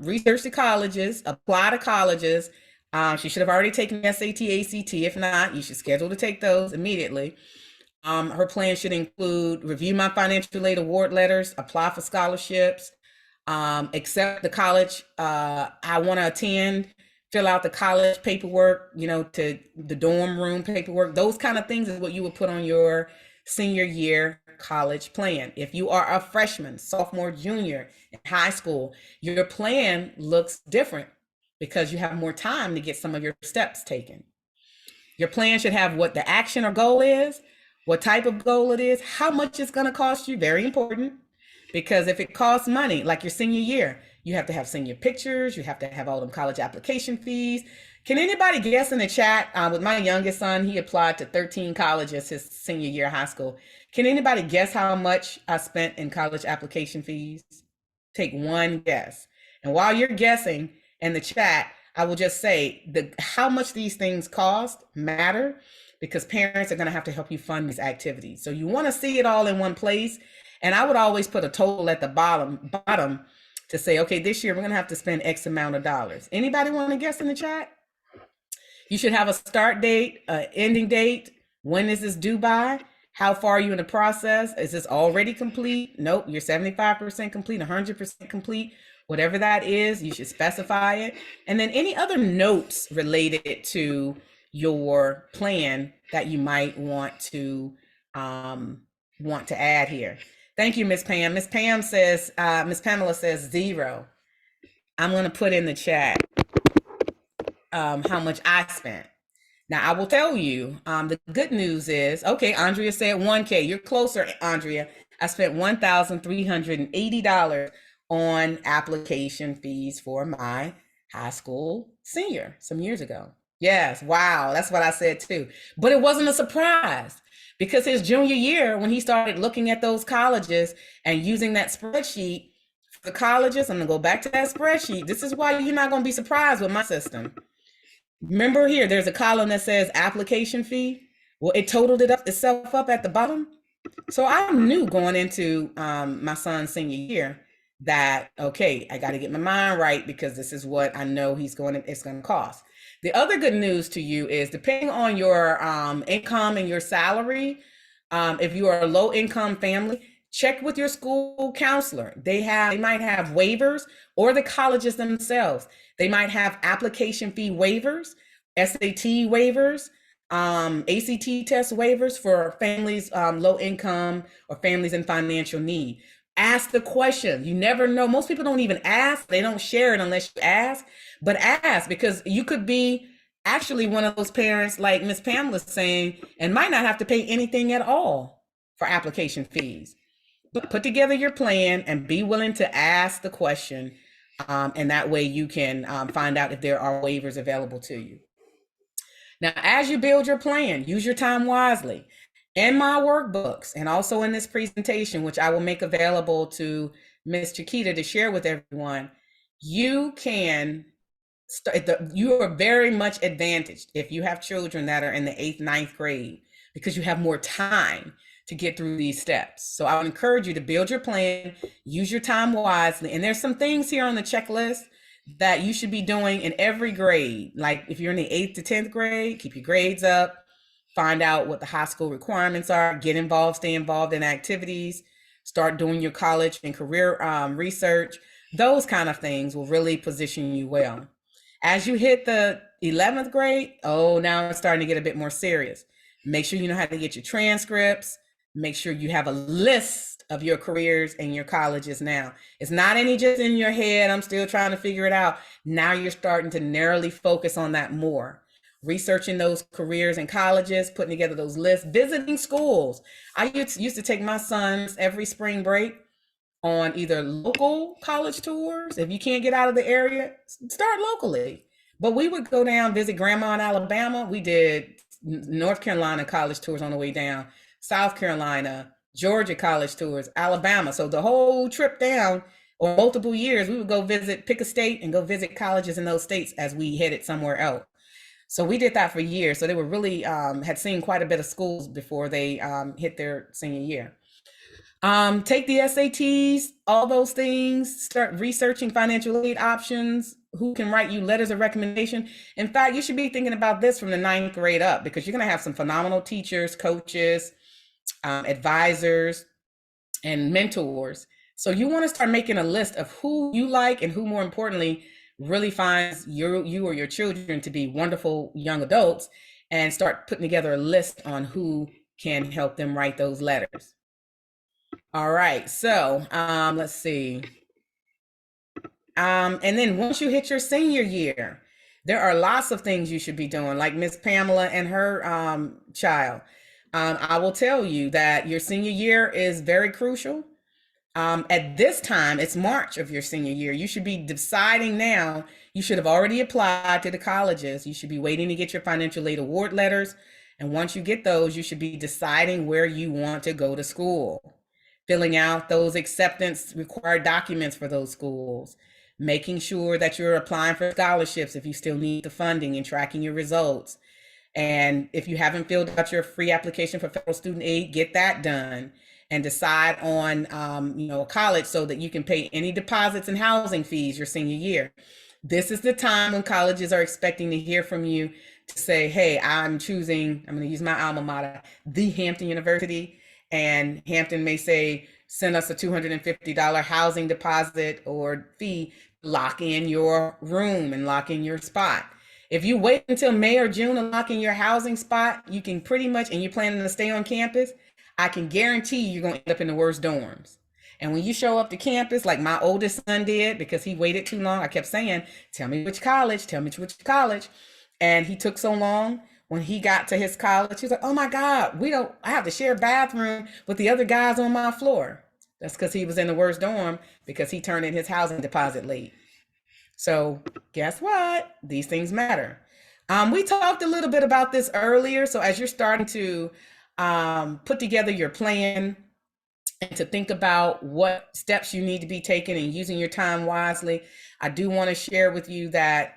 S2: research the colleges, apply to colleges. She should have already taken SAT, ACT. If not, you should schedule to take those immediately. Her plan should include review my financial aid award letters, apply for scholarships, accept the college I want to attend, fill out the college paperwork, to the dorm room paperwork. Those kind of things is what you would put on your senior year college plan. If you are a freshman, sophomore, junior in high school, your plan looks different because you have more time to get some of your steps taken. Your plan should have what the action or goal is, what type of goal it is, how much it's going to cost you. Very important, because if it costs money, like your senior year, you have to have senior pictures, you have to have all them college application fees. Can anybody guess in the chat? With my youngest son, he applied to 13 colleges his senior year of high school. Can anybody guess how much I spent in college application fees? Take one guess. And while you're guessing in the chat, I will just say how much these things cost matter, because parents are going to have to help you fund these activities. So you want to see it all in one place. And I would always put a total at the bottom to say, okay, this year we're going to have to spend X amount of dollars. Anybody want to guess in the chat? You should have a start date, ending date. When is this due by? How far are you in the process? Is this already complete? Nope, you're 75% complete, 100% complete. Whatever that is, you should specify it. And then any other notes related to your plan that you might want to add here. Thank you, Miss Pam. Miss Pam says, Miss Pamela says 0. I'm going to put in the chat how much I spent. Now I will tell you, the good news is, okay, Andrea said 1K. You're closer, Andrea. I spent $1,380 on application fees for my high school senior some years ago. Yes, wow, that's what I said too. But it wasn't a surprise because his junior year, when he started looking at those colleges and using that spreadsheet for the colleges, I'm gonna go back to that spreadsheet. This is why you're not gonna be surprised with my system. Remember here, there's a column that says application fee. Well, it totaled itself up at the bottom. So I knew going into my son's senior year that, okay, I got to get my mind right because this is what I know it's going to cost. The other good news to you is depending on your income and your salary, if you are a low income family, check with your school counselor. They might have waivers, or the colleges themselves. They might have application fee waivers, SAT waivers, ACT test waivers for families low income or families in financial need. Ask the question. You never know. Most people don't even ask. They don't share it unless you ask. But ask, because you could be actually one of those parents like Miss Pamela's saying, and might not have to pay anything at all for application fees. But put together your plan and be willing to ask the question. And that way you can find out if there are waivers available to you. Now, as you build your plan, use your time wisely. In my workbooks and also in this presentation, which I will make available to Ms. Chiquita to share with everyone, you can start, you are very much advantaged if you have children that are in the 8th, 9th grade, because you have more time to get through these steps. So I would encourage you to build your plan, use your time wisely. And there's some things here on the checklist that you should be doing in every grade. Like if you're in the 8th to 10th grade, keep your grades up, find out what the high school requirements are, get involved, stay involved in activities, start doing your college and career research. Those kind of things will really position you well. As you hit the 11th grade, now it's starting to get a bit more serious. Make sure you know how to get your transcripts. Make sure you have a list of your careers and your colleges now. It's not any just in your head, I'm still trying to figure it out. Now you're starting to narrowly focus on that more. Researching those careers and colleges, putting together those lists, visiting schools. I used to take my sons every spring break on either local college tours. If you can't get out of the area, start locally. But we would go down, visit grandma in Alabama. We did North Carolina college tours on the way down, South Carolina, Georgia college tours, Alabama. So the whole trip down, or multiple years, we would go pick a state and go visit colleges in those states as we headed somewhere else. So we did that for years. So they were really, had seen quite a bit of schools before they hit their senior year. Take the SATs, all those things, start researching financial aid options, who can write you letters of recommendation. In fact, you should be thinking about this from the 9th grade up, because you're going to have some phenomenal teachers, coaches, advisors, and mentors. So you want to start making a list of who you like and who, more importantly, really finds you or your children to be wonderful young adults, and start putting together a list on who can help them write those letters. All right, so let's see. And then once you hit your senior year, there are lots of things you should be doing, like Miss Pamela and her child. I will tell you that your senior year is very crucial. At this time, it's March of your senior year. You should be deciding now. You should have already applied to the colleges. You should be waiting to get your financial aid award letters. And once you get those, you should be deciding where you want to go to school, filling out those acceptance required documents for those schools, making sure that you're applying for scholarships if you still need the funding, and tracking your results. And if you haven't filled out your free application for federal student aid, get that done. And decide on a college so that you can pay any deposits and housing fees your senior year. This is the time when colleges are expecting to hear from you to say, hey, I'm going to use my alma mater, the Hampton University, and Hampton may say, send us a $250 housing deposit or fee, lock in your room and lock in your spot. If you wait until May or June to lock in your housing spot, you can pretty much, and you're planning to stay on campus, I can guarantee you're going to end up in the worst dorms. And when you show up to campus, like my oldest son did, because he waited too long, I kept saying, tell me which college, tell me which college. And he took so long. When he got to his college, he was like, oh my God, I have to share a bathroom with the other guys on my floor. That's because he was in the worst dorm because he turned in his housing deposit late. So guess what? These things matter. We talked a little bit about this earlier. So as you're starting to put together your plan and to think about what steps you need to be taking and using your time wisely, I do want to share with you that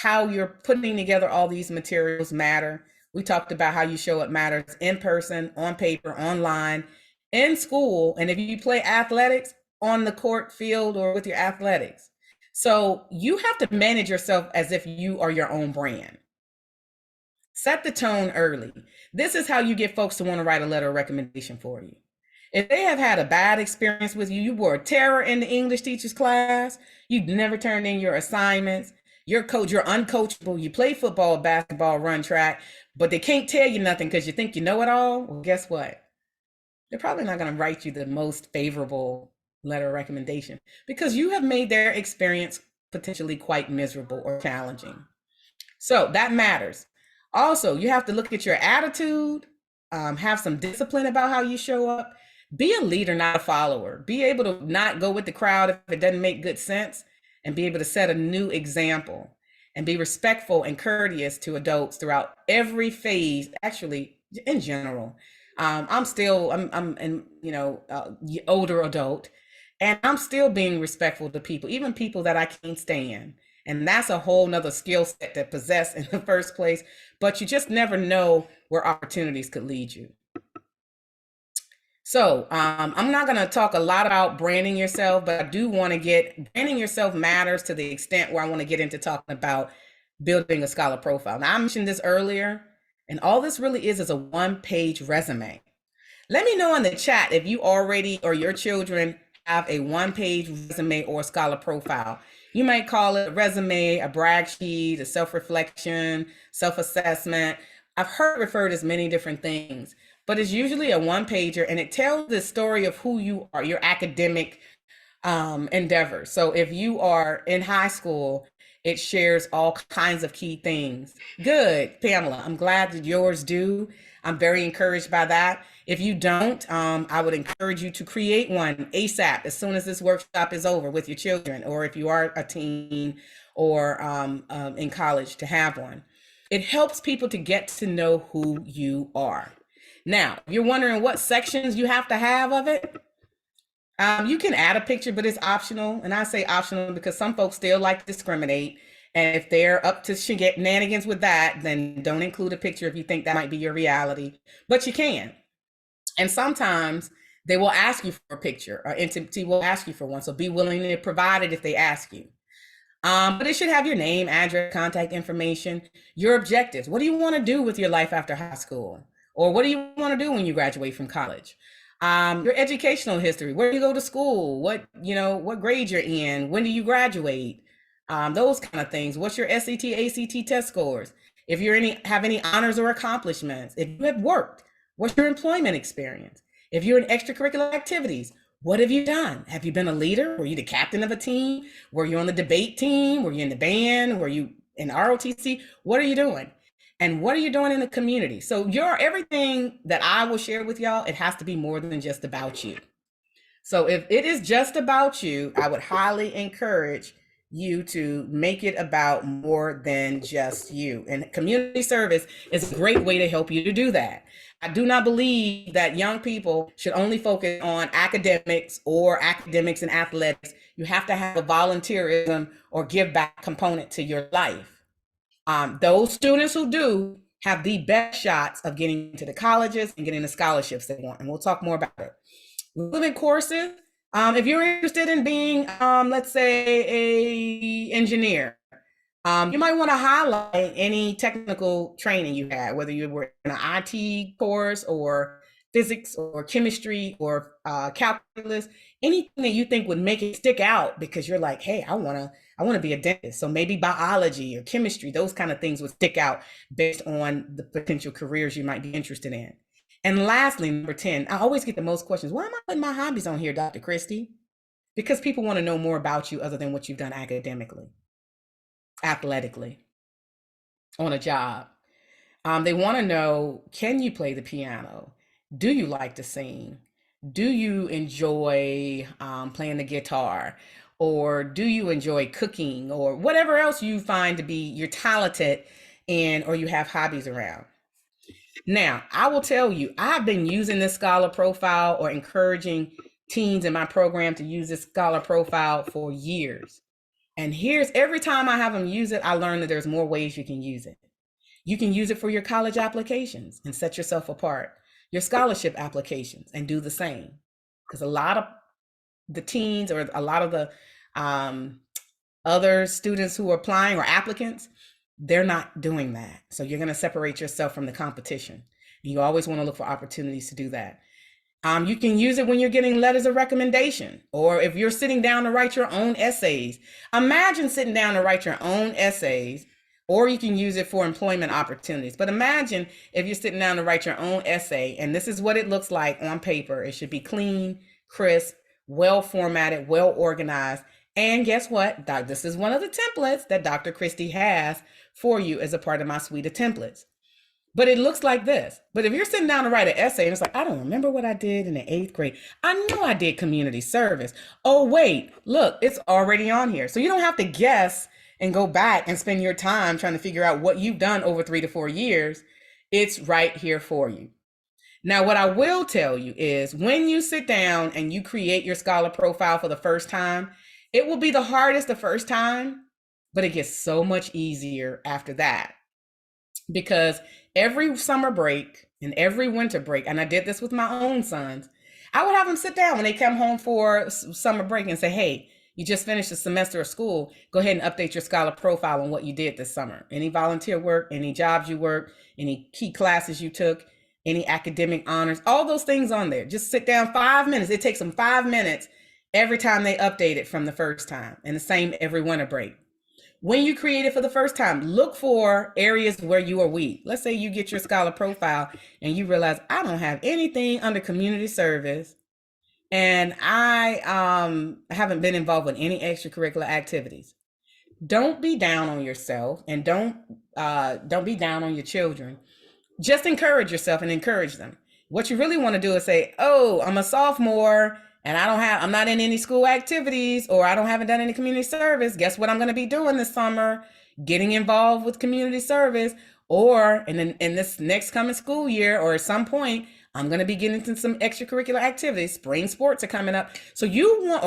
S2: how you're putting together all these materials matter. We talked about how you show up matters in person, on paper, online, in school, and if you play athletics, on the court, field, or with your athletics. So you have to manage yourself as if you are your own brand. Set the tone early. This is how you get folks to want to write a letter of recommendation for you. If they have had a bad experience with you, you were a terror in the English teacher's class, you never turned in your assignments, you're uncoachable, you play football, basketball, run track, but they can't tell you nothing because you think you know it all, well, guess what? They're probably not going to write you the most favorable letter of recommendation because you have made their experience potentially quite miserable or challenging. So that matters. Also, you have to look at your attitude, have some discipline about how you show up. Be a leader, not a follower. Be able to not go with the crowd if it doesn't make good sense, and be able to set a new example and be respectful and courteous to adults throughout every phase, actually, in general. I'm an older adult, and I'm still being respectful to people, even people that I can't stand. And that's a whole nother skill set to possess in the first place, but you just never know where opportunities could lead you. So I'm not going to talk a lot about branding yourself, but I do want to branding yourself matters to the extent where I want to get into talking about building a scholar profile. Now, I mentioned this earlier, and all this really is a one-page resume. Let me know in the chat if you already or your children have a one-page resume or scholar profile. You might call it a resume, a brag sheet, a self-reflection, self-assessment. I've heard referred as many different things, but it's usually a one-pager, and it tells the story of who you are, your academic endeavors. So if you are in high school, it shares all kinds of key things. Good, Pamela, I'm glad that yours do. I'm very encouraged by that. If you don't, I would encourage you to create one ASAP as soon as this workshop is over with your children, or if you are a teen or in college, to have one. It helps people to get to know who you are. Now, if you're wondering what sections you have to have of it, you can add a picture, but it's optional. And I say optional because some folks still like to discriminate. And if they're up to shenanigans with that, then don't include a picture if you think that might be your reality. But you can. And sometimes they will ask you for a picture, or entity will ask you for one. So be willing to provide it if they ask you. But it should have your name, address, contact information, your objectives. What do you want to do with your life after high school? Or what do you want to do when you graduate from college? Your educational history, where you go to school, what grade you're in, when do you graduate? Those kind of things. What's your SAT, ACT test scores? If you have any honors or accomplishments, if you have worked, what's your employment experience? If you're in extracurricular activities, what have you done? Have you been a leader? Were you the captain of a team? Were you on the debate team? Were you in the band? Were you in ROTC? What are you doing? And what are you doing in the community? So everything that I will share with y'all, it has to be more than just about you. So if it is just about you, I would highly encourage you to make it about more than just you. And community service is a great way to help you to do that. I do not believe that young people should only focus on academics and athletics. You have to have a volunteerism or give back component to your life. Those students who do have the best shots of getting into the colleges and getting the scholarships they want. And we'll talk more about it. Relevant courses. If you're interested in being, let's say, an engineer, You might want to highlight any technical training you had, whether you were in an IT course or physics or chemistry or calculus, anything that you think would make it stick out because you're like, hey, I want to be a dentist. So maybe biology or chemistry, those kind of things would stick out based on the potential careers you might be interested in. And lastly, number 10, I always get the most questions. Why am I putting my hobbies on here, Dr. Christie? Because people want to know more about you other than what you've done academically, athletically, on a job. They want to know, can you play the piano? Do you like to sing? Do you enjoy playing the guitar? Or do you enjoy cooking or whatever else you find to be you're talented in or you have hobbies around? Now, I will tell you, I've been using this scholar profile or encouraging teens in my program to use this scholar profile for years. And here's every time I have them use it, I learn that there's more ways you can use it. You can use it for your college applications and set yourself apart, your scholarship applications and do the same. Because a lot of the teens or a lot of the other students who are applying or applicants, they're not doing that. So you're going to separate yourself from the competition. You always want to look for opportunities to do that. You can use it when you're getting letters of recommendation, or if you're sitting down to write your own essays. Imagine sitting down to write your own essays, or you can use it for employment opportunities. But imagine if you're sitting down to write your own essay, and this is what it looks like on paper. It should be clean, crisp, well formatted, well organized. And guess what? This is one of the templates that Dr. Christie has for you as a part of my suite of templates. But it looks like this. But if you're sitting down to write an essay and it's like, I don't remember what I did in the 8th grade. I know I did community service. Oh, wait, look, it's already on here. So you don't have to guess and go back and spend your time trying to figure out what you've done over 3 to 4 years. It's right here for you. Now, what I will tell you is when you sit down and you create your scholar profile for the first time, it will be the hardest the first time, but it gets so much easier after that. Because every summer break and every winter break, and I did this with my own sons, I would have them sit down when they come home for summer break and say, hey, you just finished a semester of school. Go ahead and update your scholar profile on what you did this summer. Any volunteer work, any jobs you worked, any key classes you took, any academic honors, all those things on there. Just sit down 5 minutes. It takes them 5 minutes every time they update it from the first time, and the same every winter break. When you create it for the first time, look for areas where you are weak. Let's say you get your scholar profile and you realize I don't have anything under community service and I haven't been involved in any extracurricular activities. Don't be down on yourself and don't be down on your children. Just encourage yourself and encourage them. What you really want to do is say, oh, I'm a sophomore and I'm not in any school activities, or haven't done any community service. Guess what I'm going to be doing this summer? Getting involved with community service, or in this next coming school year, or at some point, I'm going to be getting into some extracurricular activities. Spring sports are coming up. So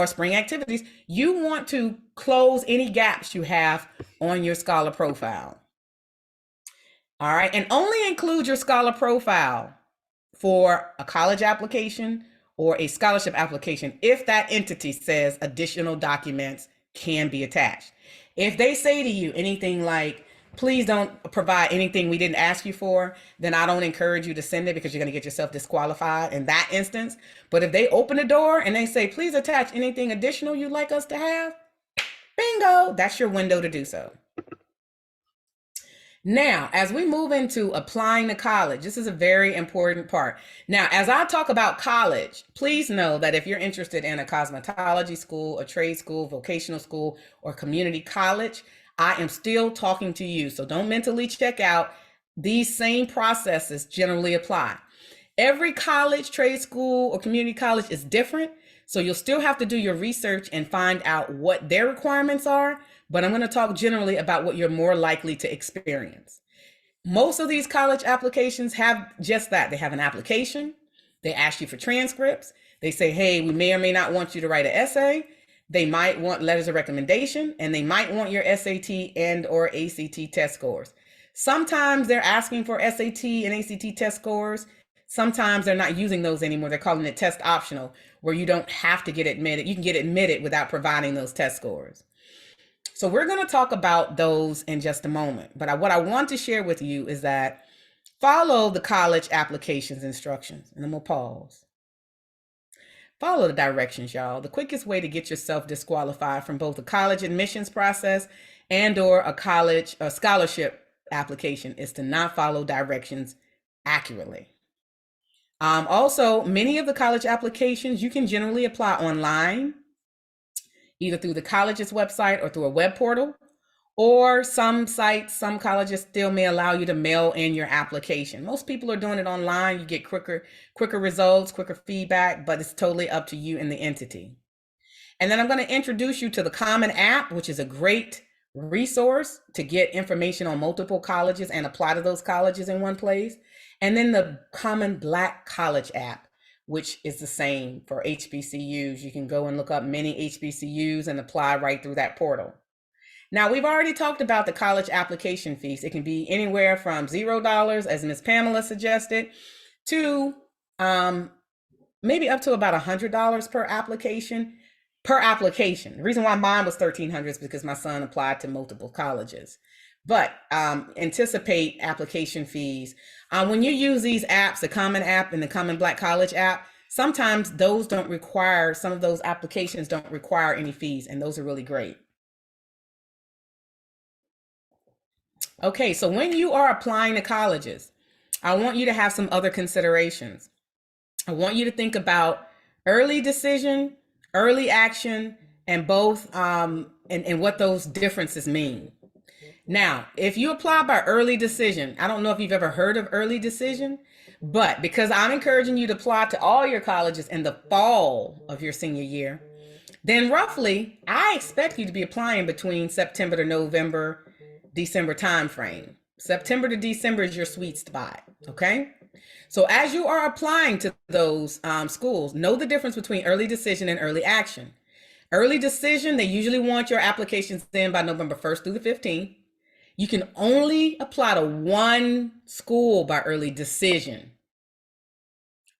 S2: spring activities, you want to close any gaps you have on your scholar profile. All right. And only include your scholar profile for a college application or a scholarship application if that entity says additional documents can be attached. If they say to you anything like, please don't provide anything we didn't ask you for, then I don't encourage you to send it because you're going to get yourself disqualified in that instance. But if they open the door and they say, please attach anything additional you'd like us to have, bingo, that's your window to do so. Now, as we move into applying to college, this is a very important part. Now, as I talk about college, please know that if you're interested in a cosmetology school, a trade school, vocational school, or community college, I am still talking to you. So don't mentally check out. These same processes generally apply. Every college, trade school, or community college is different. So you'll still have to do your research and find out what their requirements are. But I'm going to talk generally about what you're more likely to experience. Most of these college applications have just that. They have an application. They ask you for transcripts. They say, hey, we may or may not want you to write an essay. They might want letters of recommendation, and they might want your SAT and or ACT test scores. Sometimes they're asking for SAT and ACT test scores. Sometimes they're not using those anymore. They're calling it test optional, where you don't have to get admitted. You can get admitted without providing those test scores. So we're going to talk about those in just a moment. But what I want to share with you is that follow the college applications instructions. And I'm going to pause. Follow the directions, y'all. The quickest way to get yourself disqualified from both the college admissions process and or a scholarship application is to not follow directions accurately. Also, many of the college applications you can generally apply online, either through the college's website or through a web portal, or some sites, some colleges still may allow you to mail in your application. Most people are doing it online. You get quicker results, quicker feedback, but it's totally up to you and the entity. And then I'm going to introduce you to the Common App, which is a great resource to get information on multiple colleges and apply to those colleges in one place. And then the Common Black College App, which is the same for HBCUs. You can go and look up many HBCUs and apply right through that portal. Now, we've already talked about the college application fees. It can be anywhere from $0, as Ms. Pamela suggested, to maybe up to about $100 per application. The reason why mine was $1,300 is because my son applied to multiple colleges. But anticipate application fees. When you use these apps, the Common App and the Common Black College App, sometimes some of those applications don't require any fees, and those are really great. Okay, so when you are applying to colleges, I want you to have some other considerations. I want you to think about early decision, early action, and both, and what those differences mean. Now, if you apply by early decision, I don't know if you've ever heard of early decision, but because I'm encouraging you to apply to all your colleges in the fall of your senior year, then roughly, I expect you to be applying between September to November, December timeframe. September to December is your sweet spot, okay? So as you are applying to those schools, know the difference between early decision and early action. Early decision, they usually want your applications in by November 1st through the 15th. You can only apply to one school by early decision.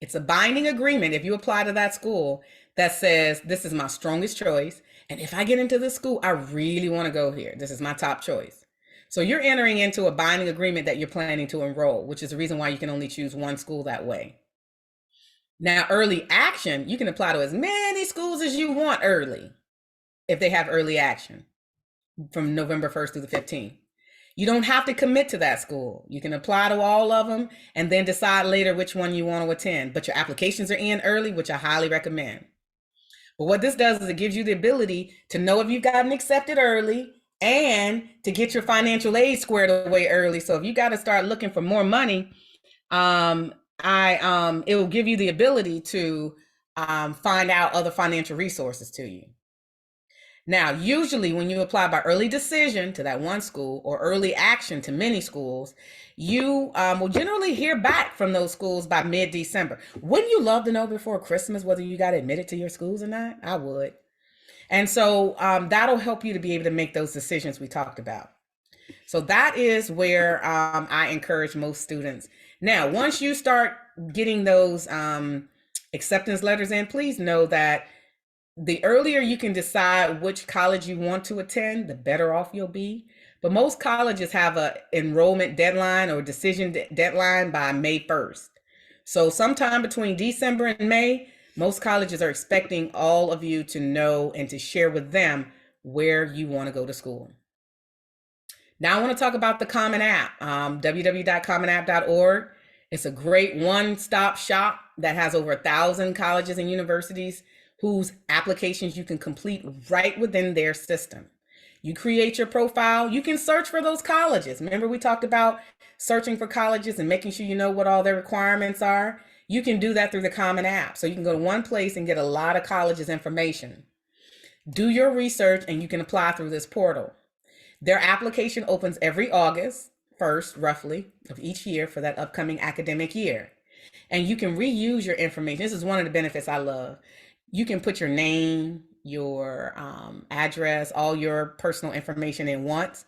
S2: It's a binding agreement if you apply to that school that says, this is my strongest choice. And if I get into this school, I really want to go here. This is my top choice. So you're entering into a binding agreement that you're planning to enroll, which is the reason why you can only choose one school that way. Now, early action, you can apply to as many schools as you want early if they have early action from November 1st through the 15th. You don't have to commit to that school. You can apply to all of them and then decide later which one you want to attend. But your applications are in early, which I highly recommend. But what this does is it gives you the ability to know if you've gotten accepted early and to get your financial aid squared away early. So if you got to start looking for more money, it will give you the ability to find out other financial resources to you. Now, usually when you apply by early decision to that one school or early action to many schools, you will generally hear back from those schools by mid-December. Wouldn't you love to know before Christmas whether you got admitted to your schools or not? I would. And so that'll help you to be able to make those decisions we talked about. So that is where I encourage most students. Now, once you start getting those acceptance letters in, please know that the earlier you can decide which college you want to attend, the better off you'll be. But most colleges have an enrollment deadline or decision deadline by May 1st. So sometime between December and May, most colleges are expecting all of you to know and to share with them where you want to go to school. Now I want to talk about the Common App, www.commonapp.org. It's a great one-stop shop that has over 1,000 colleges and universities whose applications you can complete right within their system. You create your profile, you can search for those colleges. Remember we talked about searching for colleges and making sure you know what all their requirements are? You can do that through the Common App. So you can go to one place and get a lot of colleges information. Do your research and you can apply through this portal. Their application opens every August 1st, roughly, of each year for that upcoming academic year. And you can reuse your information. This is one of the benefits I love. You can put your name, your address, all your personal information in once.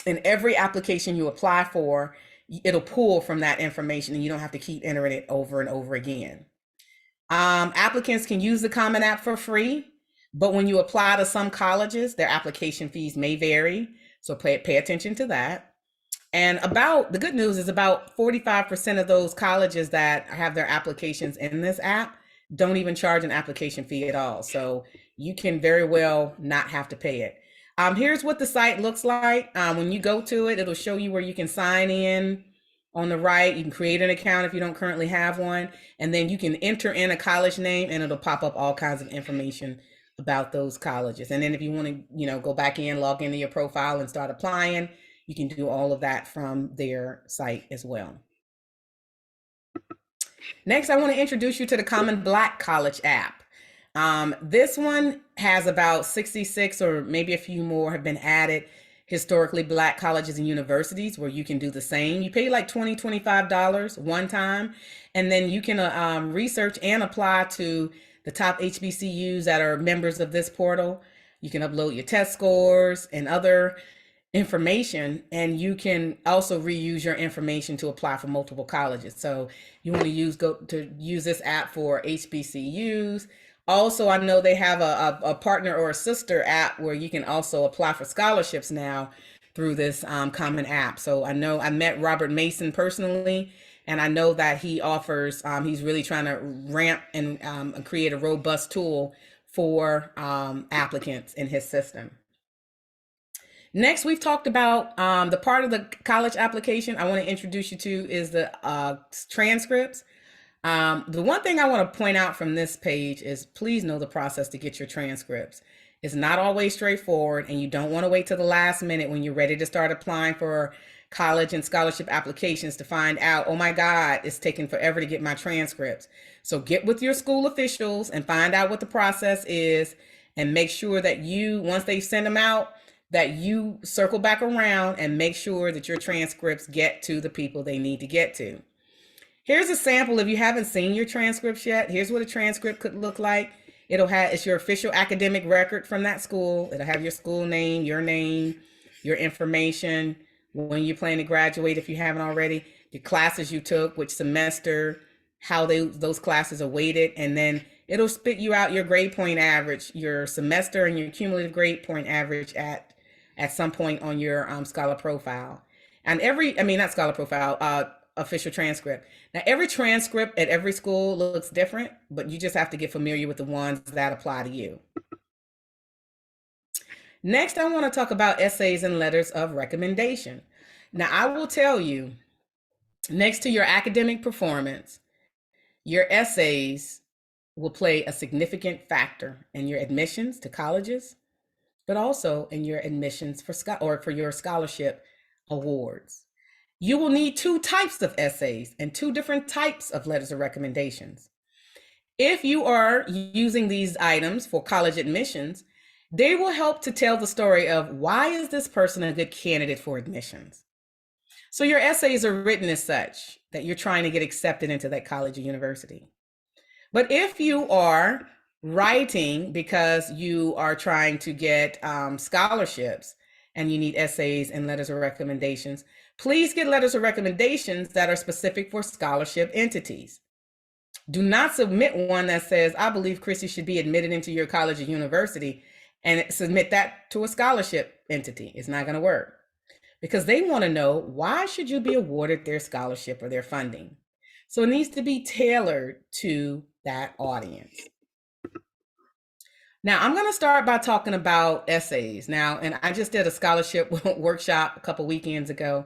S2: In every application you apply for, it'll pull from that information and you don't have to keep entering it over and over again. Applicants can use the Common App for free, But when you apply to some colleges, their application fees may vary. So pay attention to that. And the good news is about 45% of those colleges that have their applications in this app don't even charge an application fee at all. So you can very well not have to pay it. Here's what the site looks like. When you go to it, it'll show you where you can sign in on the right. You can create an account if you don't currently have one. And then you can enter in a college name and it'll pop up all kinds of information about those colleges. And then if you want to, go back in, log into your profile and start applying, you can do all of that from their site as well. Next, I want to introduce you to the Common Black College app. This one has about 66 or maybe a few more have been added historically Black colleges and universities where you can do the same. You pay like $20, $25 one time, and then you can research and apply to the top HBCUs that are members of this portal. You can upload your test scores and other information, and you can also reuse your information to apply for multiple colleges. So you want to use this app for HBCUs. Also, I know they have a partner or a sister app where you can also apply for scholarships now through this common app. So I know I met Robert Mason personally, and I know that he offers, he's really trying to ramp and create a robust tool for applicants in his system. Next, we've talked about the part of the college application I want to introduce you to is the transcripts. The one thing I want to point out from this page is please know the process to get your transcripts. It's not always straightforward, and you don't want to wait till the last minute when you're ready to start applying for college and scholarship applications to find out, oh my God, it's taking forever to get my transcripts. So get with your school officials and find out what the process is, and make sure that once they send them out, that you circle back around and make sure that your transcripts get to the people they need to get to. Here's a sample. If you haven't seen your transcripts yet, here's what a transcript could look like. It's your official academic record from that school. It'll have your school name, your information, when you plan to graduate if you haven't already, the classes you took, which semester, how those classes are weighted, and then it'll spit you out your grade point average, your semester and your cumulative grade point average at some point on your scholar profile. And official transcript. Now, every transcript at every school looks different, but you just have to get familiar with the ones that apply to you. Next, I want to talk about essays and letters of recommendation. Now, I will tell you, next to your academic performance, your essays will play a significant factor in your admissions to colleges, but also in your admissions for your scholarship awards. You will need 2 types of essays and 2 different types of letters of recommendations. If you are using these items for college admissions, they will help to tell the story of why is this person a good candidate for admissions. So your essays are written as such that you're trying to get accepted into that college or university. But if you are writing because you are trying to get scholarships and you need essays and letters of recommendations, please get letters of recommendations that are specific for scholarship entities. Do not submit one that says, I believe Chrissy should be admitted into your college or university, and submit that to a scholarship entity. It's not going to work, because they want to know, why should you be awarded their scholarship or their funding? So it needs to be tailored to that audience. Now, I'm going to start by talking about essays now, and I just did a scholarship workshop a couple weekends ago,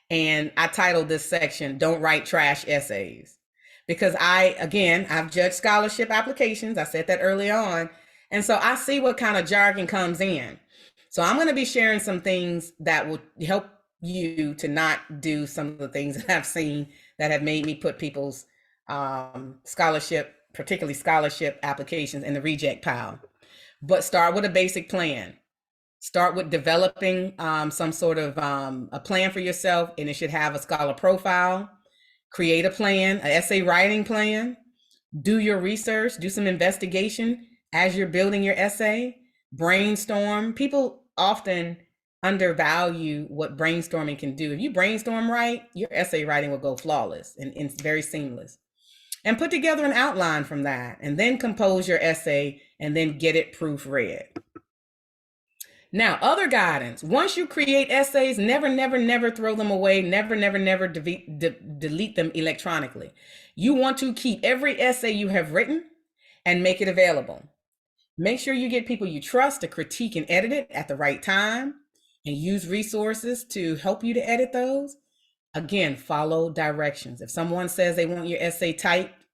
S2: and I titled this section, Don't Write Trash Essays, because I've judged scholarship applications. I said that early on, and so I see what kind of jargon comes in. So I'm going to be sharing some things that will help you to not do some of the things that I've seen that have made me put people's particularly scholarship applications in the reject pile. But start with a basic plan. Start with developing some sort of a plan for yourself, and it should have a scholar profile. Create a plan, an essay writing plan. Do your research, do some investigation as you're building your essay. Brainstorm. People often undervalue what brainstorming can do. If you brainstorm right, your essay writing will go flawless and it's very seamless. And put together an outline from that, and then compose your essay and then get it proofread. Now, other guidance. Once you create essays, never throw them away. Never delete them electronically. You want to keep every essay you have written and make it available. Make sure you get people you trust to critique and edit it at the right time, and use resources to help you to edit those. Again, follow directions. If someone says they want your essay typed,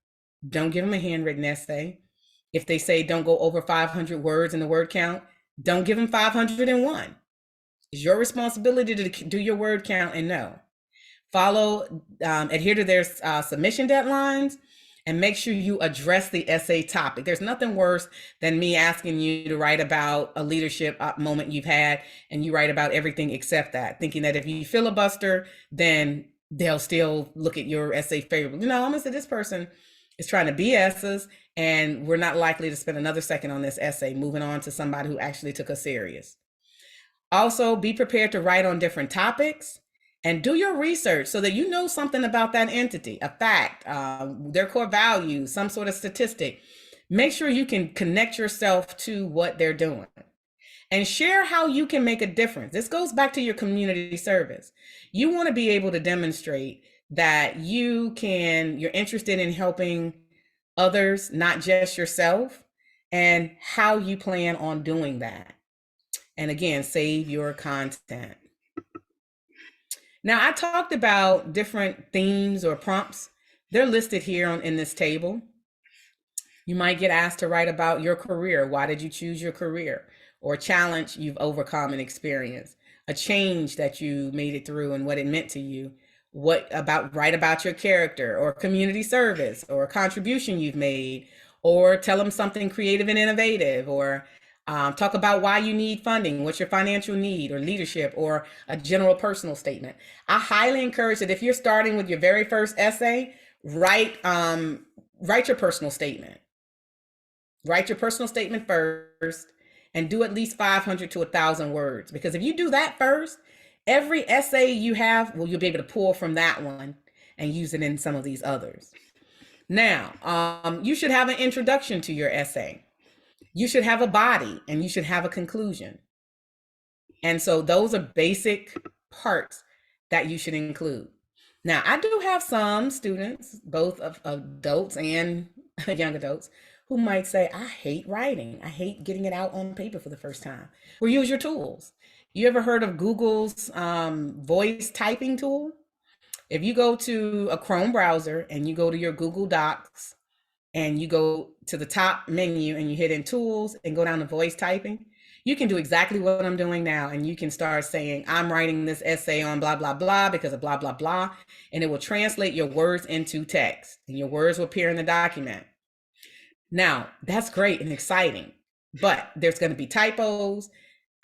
S2: don't give them a handwritten essay. If they say don't go over 500 words in the word count, don't give them 501. It's your responsibility to do your word count and know. Follow, adhere to their submission deadlines, and make sure you address the essay topic. There's nothing worse than me asking you to write about a leadership moment you've had, and you write about everything except that, thinking that if you filibuster, then they'll still look at your essay favorably. No, I'm gonna say this person is trying to BS us, and we're not likely to spend another second on this essay, moving on to somebody who actually took us serious. Also, be prepared to write on different topics. And do your research so that you know something about that entity, a fact, their core values, some sort of statistic. Make sure you can connect yourself to what they're doing and share how you can make a difference. This goes back to your community service. You want to be able to demonstrate that you're interested in helping others, not just yourself, and how you plan on doing that. And again, save your content. Now, I talked about different themes or prompts. They're listed here in this table. You might get asked to write about your career. Why did you choose your career? Or a challenge you've overcome and experienced, a change that you made it through and what it meant to you. Write about your character or community service or a contribution you've made, or tell them something creative and innovative, or talk about why you need funding, what's your financial need or leadership, or a general personal statement. I highly encourage that if you're starting with your very first essay, write your personal statement. Write your personal statement first and do at least 500 to 1,000 words. Because if you do that first, every essay you have, you'll be able to pull from that one and use it in some of these others. Now, you should have an introduction to your essay. You should have a body, and you should have a conclusion. And so those are basic parts that you should include. Now, I do have some students, both of adults and young adults, who might say, I hate writing. I hate getting it out on paper for the first time. Well, use your tools. You ever heard of Google's voice typing tool? If you go to a Chrome browser and you go to your Google Docs and you go to the top menu and you hit in tools and go down to voice typing, you can do exactly what I'm doing now. And you can start saying, I'm writing this essay on blah, blah, blah because of blah, blah, blah. And it will translate your words into text and your words will appear in the document. Now, that's great and exciting, but there's going to be typos.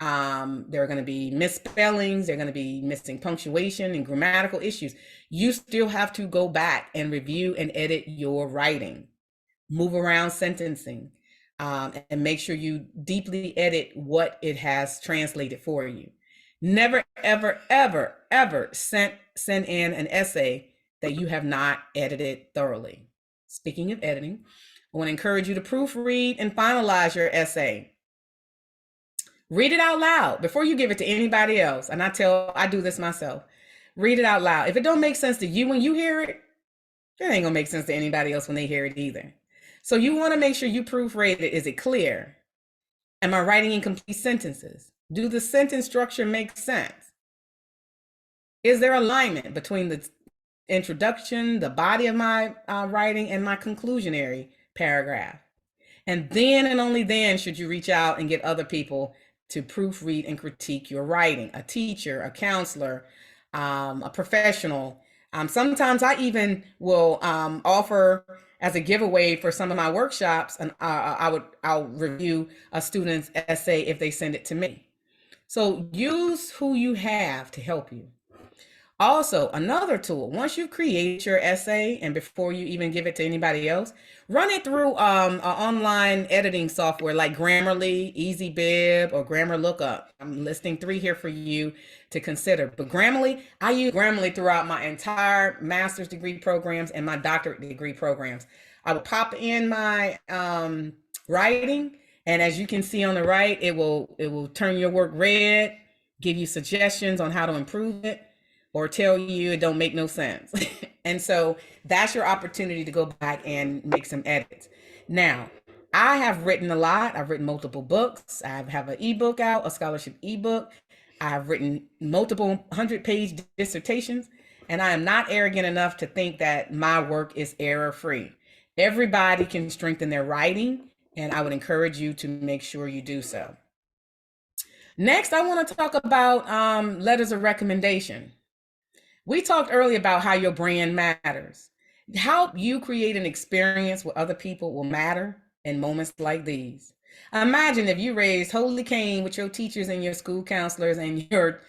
S2: There are going to be misspellings. There are going to be missing punctuation and grammatical issues. You still have to go back and review and edit your writing. Move around sentencing, and make sure you deeply edit what it has translated for you. Never, ever, ever, ever send in an essay that you have not edited thoroughly. Speaking of editing, I want to encourage you to proofread and finalize your essay. Read it out loud before you give it to anybody else. And I do this myself. Read it out loud. If it don't make sense to you when you hear it, it ain't gonna make sense to anybody else when they hear it either. So you want to make sure you proofread it. Is it clear? Am I writing in complete sentences? Do the sentence structure make sense? Is there alignment between the introduction, the body of my writing, and my conclusionary paragraph? And then and only then should you reach out and get other people to proofread and critique your writing, a teacher, a counselor, a professional. Sometimes I even will offer as a giveaway for some of my workshops, and I'll review a student's essay if they send it to me. So use who you have to help you. Also, another tool, once you create your essay and before you even give it to anybody else, run it through an online editing software like Grammarly, EasyBib, or Grammar Lookup. I'm listing 3 here for you to consider. But Grammarly, I use Grammarly throughout my entire master's degree programs and my doctorate degree programs. I would pop in my writing And as you can see on the right, it will turn your work red, give you suggestions on how to improve it, or tell you it don't make no sense. And so that's your opportunity to go back and make some edits. Now, I have written a lot. I've written multiple books. I have an ebook out, a scholarship ebook. I've written multiple 100-page dissertations, and I am not arrogant enough to think that my work is error-free. Everybody can strengthen their writing, and I would encourage you to make sure you do so. Next, I want to talk about letters of recommendation. We talked earlier about how your brand matters. How you create an experience with other people will matter in moments like these. Imagine if you raised holy Cain with your teachers and your school counselors and your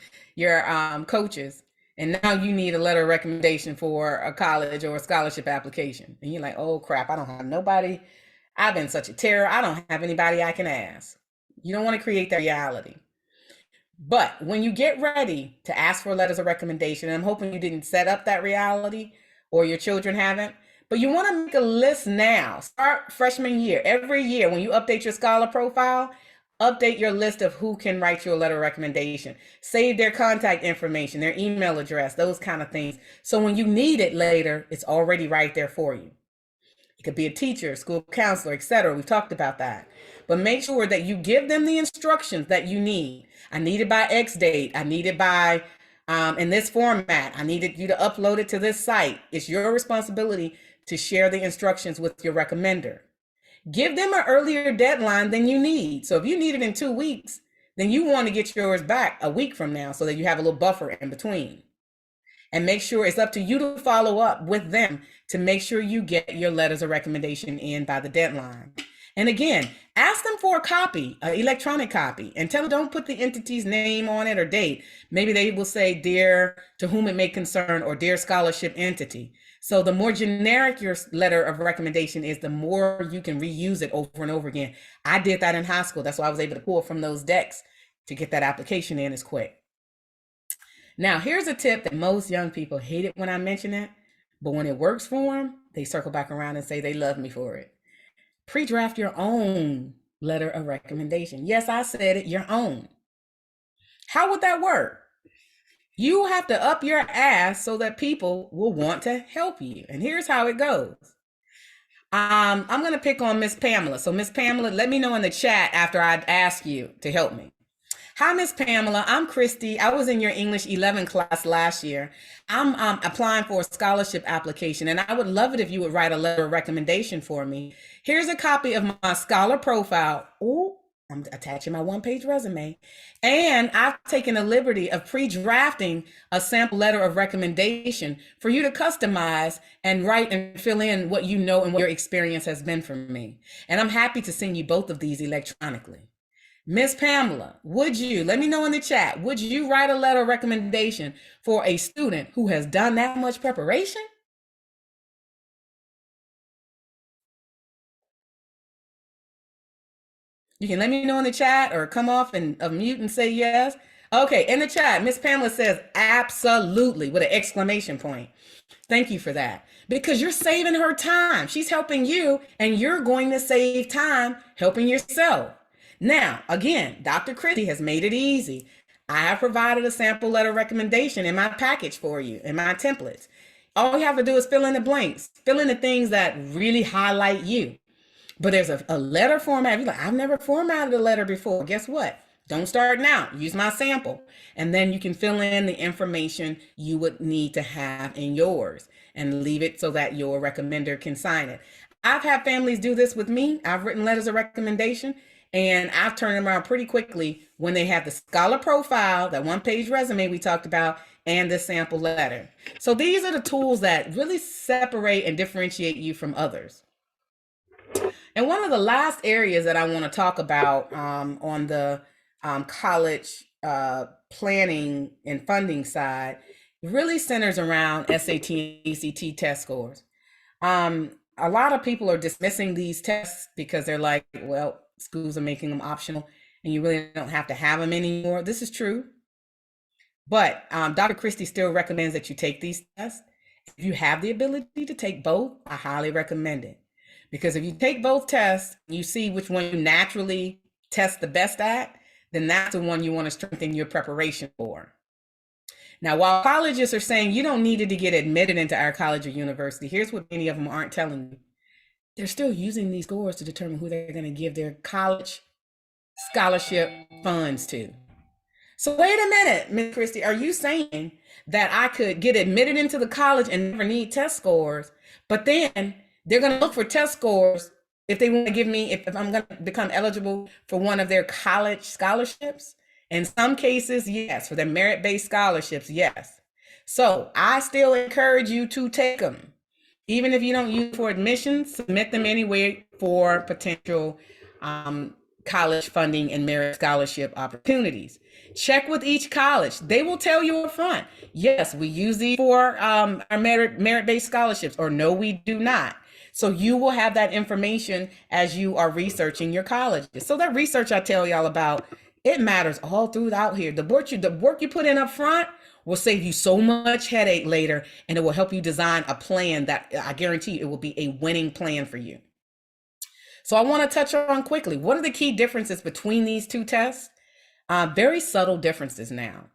S2: coaches, and now you need a letter of recommendation for a college or a scholarship application. And you're like, oh crap, I don't have nobody. I've been such a terror. I don't have anybody I can ask. You don't want to create that reality. But when you get ready to ask for letters of recommendation, and I'm hoping you didn't set up that reality or your children haven't, but you want to make a list now. Start freshman year. Every year when you update your scholar profile, update your list of who can write you a letter of recommendation. Save their contact information, their email address, those kind of things. So when you need it later, it's already right there for you. It could be a teacher, school counselor, etc. We've talked about that. But make sure that you give them the instructions that you need. I need it by X date. I need it by in this format. I needed you to upload it to this site. It's your responsibility to share the instructions with your recommender. Give them an earlier deadline than you need. So if you need it in 2 weeks, then you want to get yours back a week from now so that you have a little buffer in between. And make sure it's up to you to follow up with them to make sure you get your letters of recommendation in by the deadline. And again, ask them for a copy, an electronic copy, and tell them don't put the entity's name on it or date. Maybe they will say, dear to whom it may concern, or dear scholarship entity. So the more generic your letter of recommendation is, the more you can reuse it over and over again. I did that in high school. That's why I was able to pull from those decks to get that application in as quick. Now, here's a tip that most young people hate it when I mention it, but when it works for them, they circle back around and say they love me for it. Pre-draft your own letter of recommendation. Yes, I said it, your own. How would that work? You have to up your ass so that people will want to help you. And here's how it goes. I'm going to pick on Miss Pamela. So Miss Pamela, let me know in the chat after I ask you to help me. Hi, Miss Pamela. I'm Christy. I was in your English 11 class last year. I'm applying for a scholarship application, and I would love it if you would write a letter of recommendation for me. Here's a copy of my scholar profile. Oh, I'm attaching my one-page resume. And I've taken the liberty of pre-drafting a sample letter of recommendation for you to customize and write and fill in what you know and what your experience has been for me. And I'm happy to send you both of these electronically. Miss Pamela, would you, let me know in the chat, would you write a letter of recommendation for a student who has done that much preparation? You can let me know in the chat or come off and mute and say yes. Okay, in the chat, Miss Pamela says absolutely with an exclamation point. Thank you for that, because you're saving her time. She's helping you, and you're going to save time helping yourself. Now, again, Dr. Christie has made it easy. I have provided a sample letter recommendation in my package for you, in my templates. All you have to do is fill in the blanks, fill in the things that really highlight you. But there's a letter format. You're like, I've never formatted a letter before. Guess what? Don't start now. Use my sample. And then you can fill in the information you would need to have in yours and leave it so that your recommender can sign it. I've had families do this with me. I've written letters of recommendation, and I've turned them around pretty quickly when they have the scholar profile, that one-page resume we talked about, and the sample letter. So these are the tools that really separate and differentiate you from others. And one of the last areas that I want to talk about on the college planning and funding side really centers around SAT and ACT test scores. A lot of people are dismissing these tests because they're like, well, schools are making them optional and you really don't have to have them anymore. This is true. But Dr. Christie still recommends that you take these tests. If you have the ability to take both, I highly recommend it. Because if you take both tests, you see which one you naturally test the best at, then that's the one you want to strengthen your preparation for. Now, while colleges are saying you don't need it to get admitted into our college or university, here's what many of them aren't telling you. They're still using these scores to determine who they're going to give their college scholarship funds to. So wait a minute, Ms. Christie, are you saying that I could get admitted into the college and never need test scores, but then they're going to look for test scores if they want to give me, if I'm going to become eligible for one of their college scholarships? In some cases, yes. For their merit-based scholarships, yes. So I still encourage you to take them. Even if you don't use for admissions, submit them anyway for potential college funding and merit scholarship opportunities. Check with each college. They will tell you up front, yes, we use these for our merit-based scholarships, or no, we do not. So you will have that information as you are researching your colleges. So that research I tell y'all about, it matters all throughout here. The work you put in up front will save you so much headache later, and it will help you design a plan that I guarantee you it will be a winning plan for you. So I want to touch on quickly, what are the key differences between these two tests? Very subtle differences now.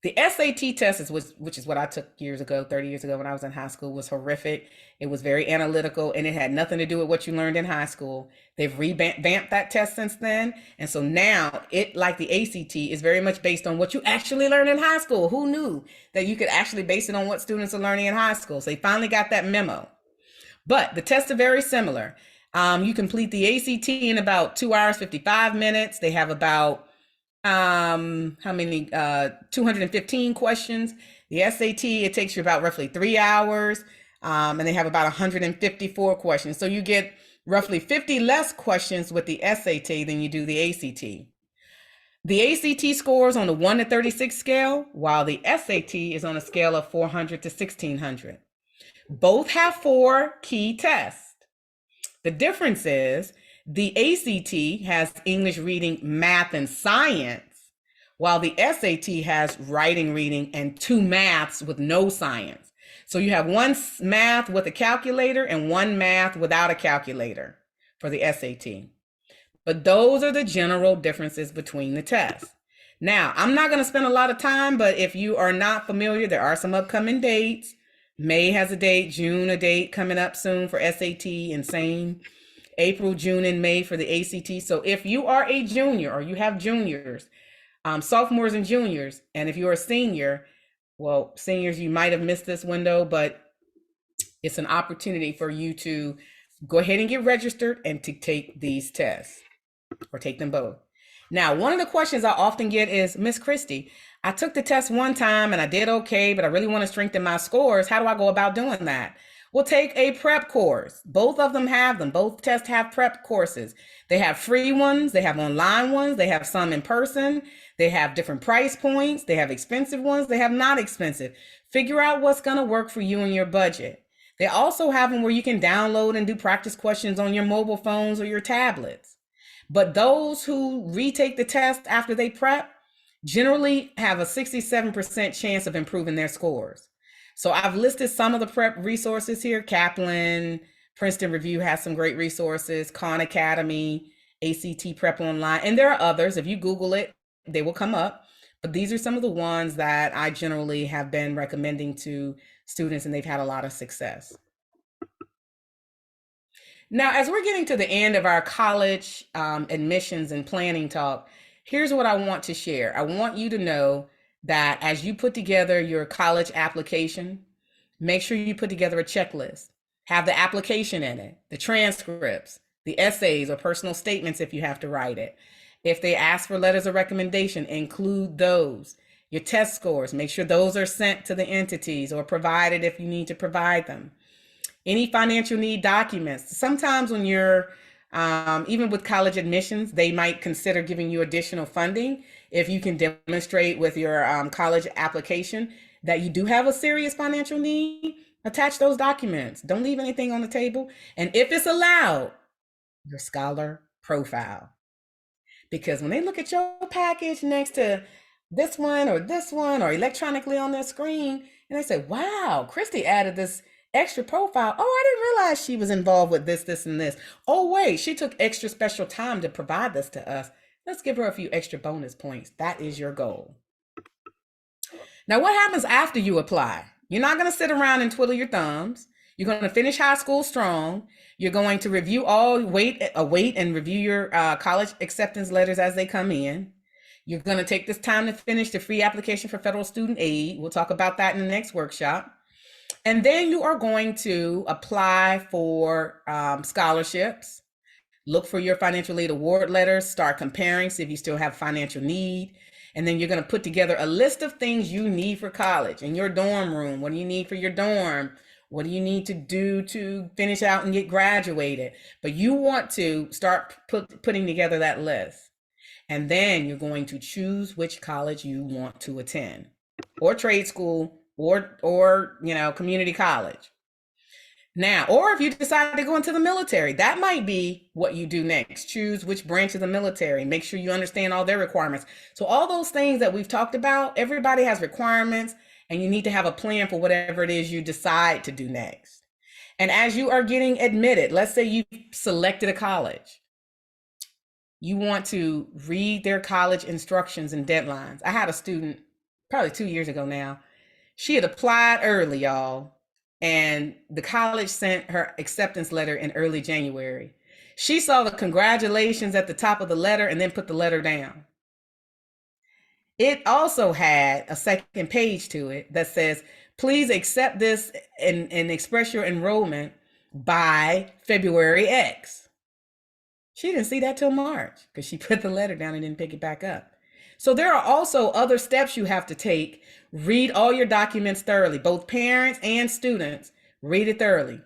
S2: The SAT test, which is what I took years ago, 30 years ago when I was in high school, was horrific. It was very analytical, and it had nothing to do with what you learned in high school. They've revamped that test since then. And so now it, like the ACT, is very much based on what you actually learned in high school. Who knew that you could actually base it on what students are learning in high school? So they finally got that memo. But the tests are very similar. You complete the ACT in about 2 hours, 55 minutes. They have about 215 questions. The SAT, it takes you about roughly 3 hours, and they have about 154 questions. So you get roughly 50 less questions with the SAT than you do the ACT. The ACT scores on the 1 to 36 scale, while the SAT is on a scale of 400 to 1600. Both have 4 key tests. The difference is the ACT has English, reading, math, and science, while the SAT has writing, reading, and 2 maths with no science. So you have 1 math with a calculator and 1 math without a calculator for the SAT. But those are the general differences between the tests. Now, I'm not going to spend a lot of time, but if you are not familiar, there are some upcoming dates. May has a date, June a date coming up soon for SAT, and same April, June, and May for the ACT. So if you are a junior or you have juniors, sophomores and juniors, and if you're a senior, well, seniors, you might have missed this window, but it's an opportunity for you to go ahead and get registered and to take these tests, or take them both. Now, one of the questions I often get is, Miss Christie, I took the test one time and I did okay, but I really want to strengthen my scores. How do I go about doing that? Well, take a prep course. Both of them have them. Both tests have prep courses. They have free ones. They have online ones. They have some in person. They have different price points. They have expensive ones. They have not expensive. Figure out what's going to work for you and your budget. They also have them where you can download and do practice questions on your mobile phones or your tablets. But those who retake the test after they prep generally have a 67% chance of improving their scores. So I've listed some of the prep resources here. Kaplan, Princeton Review has some great resources, Khan Academy, ACT Prep Online, and there are others. If you Google it, they will come up. But these are some of the ones that I generally have been recommending to students, and they've had a lot of success. Now, as we're getting to the end of our college admissions and planning talk, here's what I want to share. I want you to know that as you put together your college application, make sure you put together a checklist. Have the application in it, the transcripts, the essays or personal statements if you have to write it. If they ask for letters of recommendation, include those. Your test scores, make sure those are sent to the entities or provided if you need to provide them. Any financial need documents. Sometimes when you're even with college admissions, they might consider giving you additional funding if you can demonstrate with your college application that you do have a serious financial need. Attach those documents. Don't leave anything on the table. And if it's allowed, your scholar profile. Because when they look at your package next to this one or electronically on their screen, and they say, wow, Christie added this extra profile. Oh, I didn't realize she was involved with this, this, and this. Oh, wait, she took extra special time to provide this to us. Let's give her a few extra bonus points. That is your goal. Now, what happens after you apply? You're not going to sit around and twiddle your thumbs. You're going to finish high school strong. You're going to review await and review your college acceptance letters as they come in. You're going to take this time to finish the free application for federal student aid. We'll talk about that in the next workshop. And then you are going to apply for scholarships. Look for your financial aid award letters. Start comparing, see if you still have financial need. And then you're going to put together a list of things you need for college in your dorm room. What do you need for your dorm? What do you need to do to finish out and get graduated? But you want to start putting together that list. And then you're going to choose which college you want to attend, or trade school, or community college. Now, or if you decide to go into the military, that might be what you do next. Choose which branch of the military. Make sure you understand all their requirements. So all those things that we've talked about, everybody has requirements, and you need to have a plan for whatever it is you decide to do next. And as you are getting admitted, let's say you selected a college, you want to read their college instructions and deadlines. I had a student probably 2 years ago now. She had applied early, y'all. And the college sent her acceptance letter in early January. She saw the congratulations at the top of the letter and then put the letter down. It also had a second page to it that says, please accept this and express your enrollment by February X. She didn't see that till March because she put the letter down and didn't pick it back up. So there are also other steps you have to take. Read all your documents thoroughly, both parents and students. Read it thoroughly.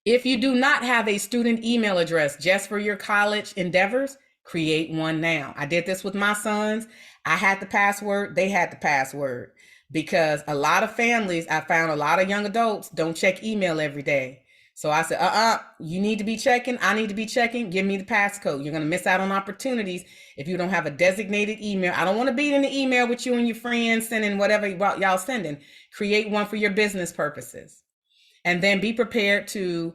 S2: If you do not have a student email address just for your college endeavors, create one now. I did this with my sons. I had the password, they had the password, because a lot of families, I found a lot of young adults don't check email every day. So I said, you need to be checking. I need to be checking. Give me the passcode. You're going to miss out on opportunities if you don't have a designated email. I don't want to be in the email with you and your friends sending whatever y'all sending. Create one for your business purposes. And then be prepared to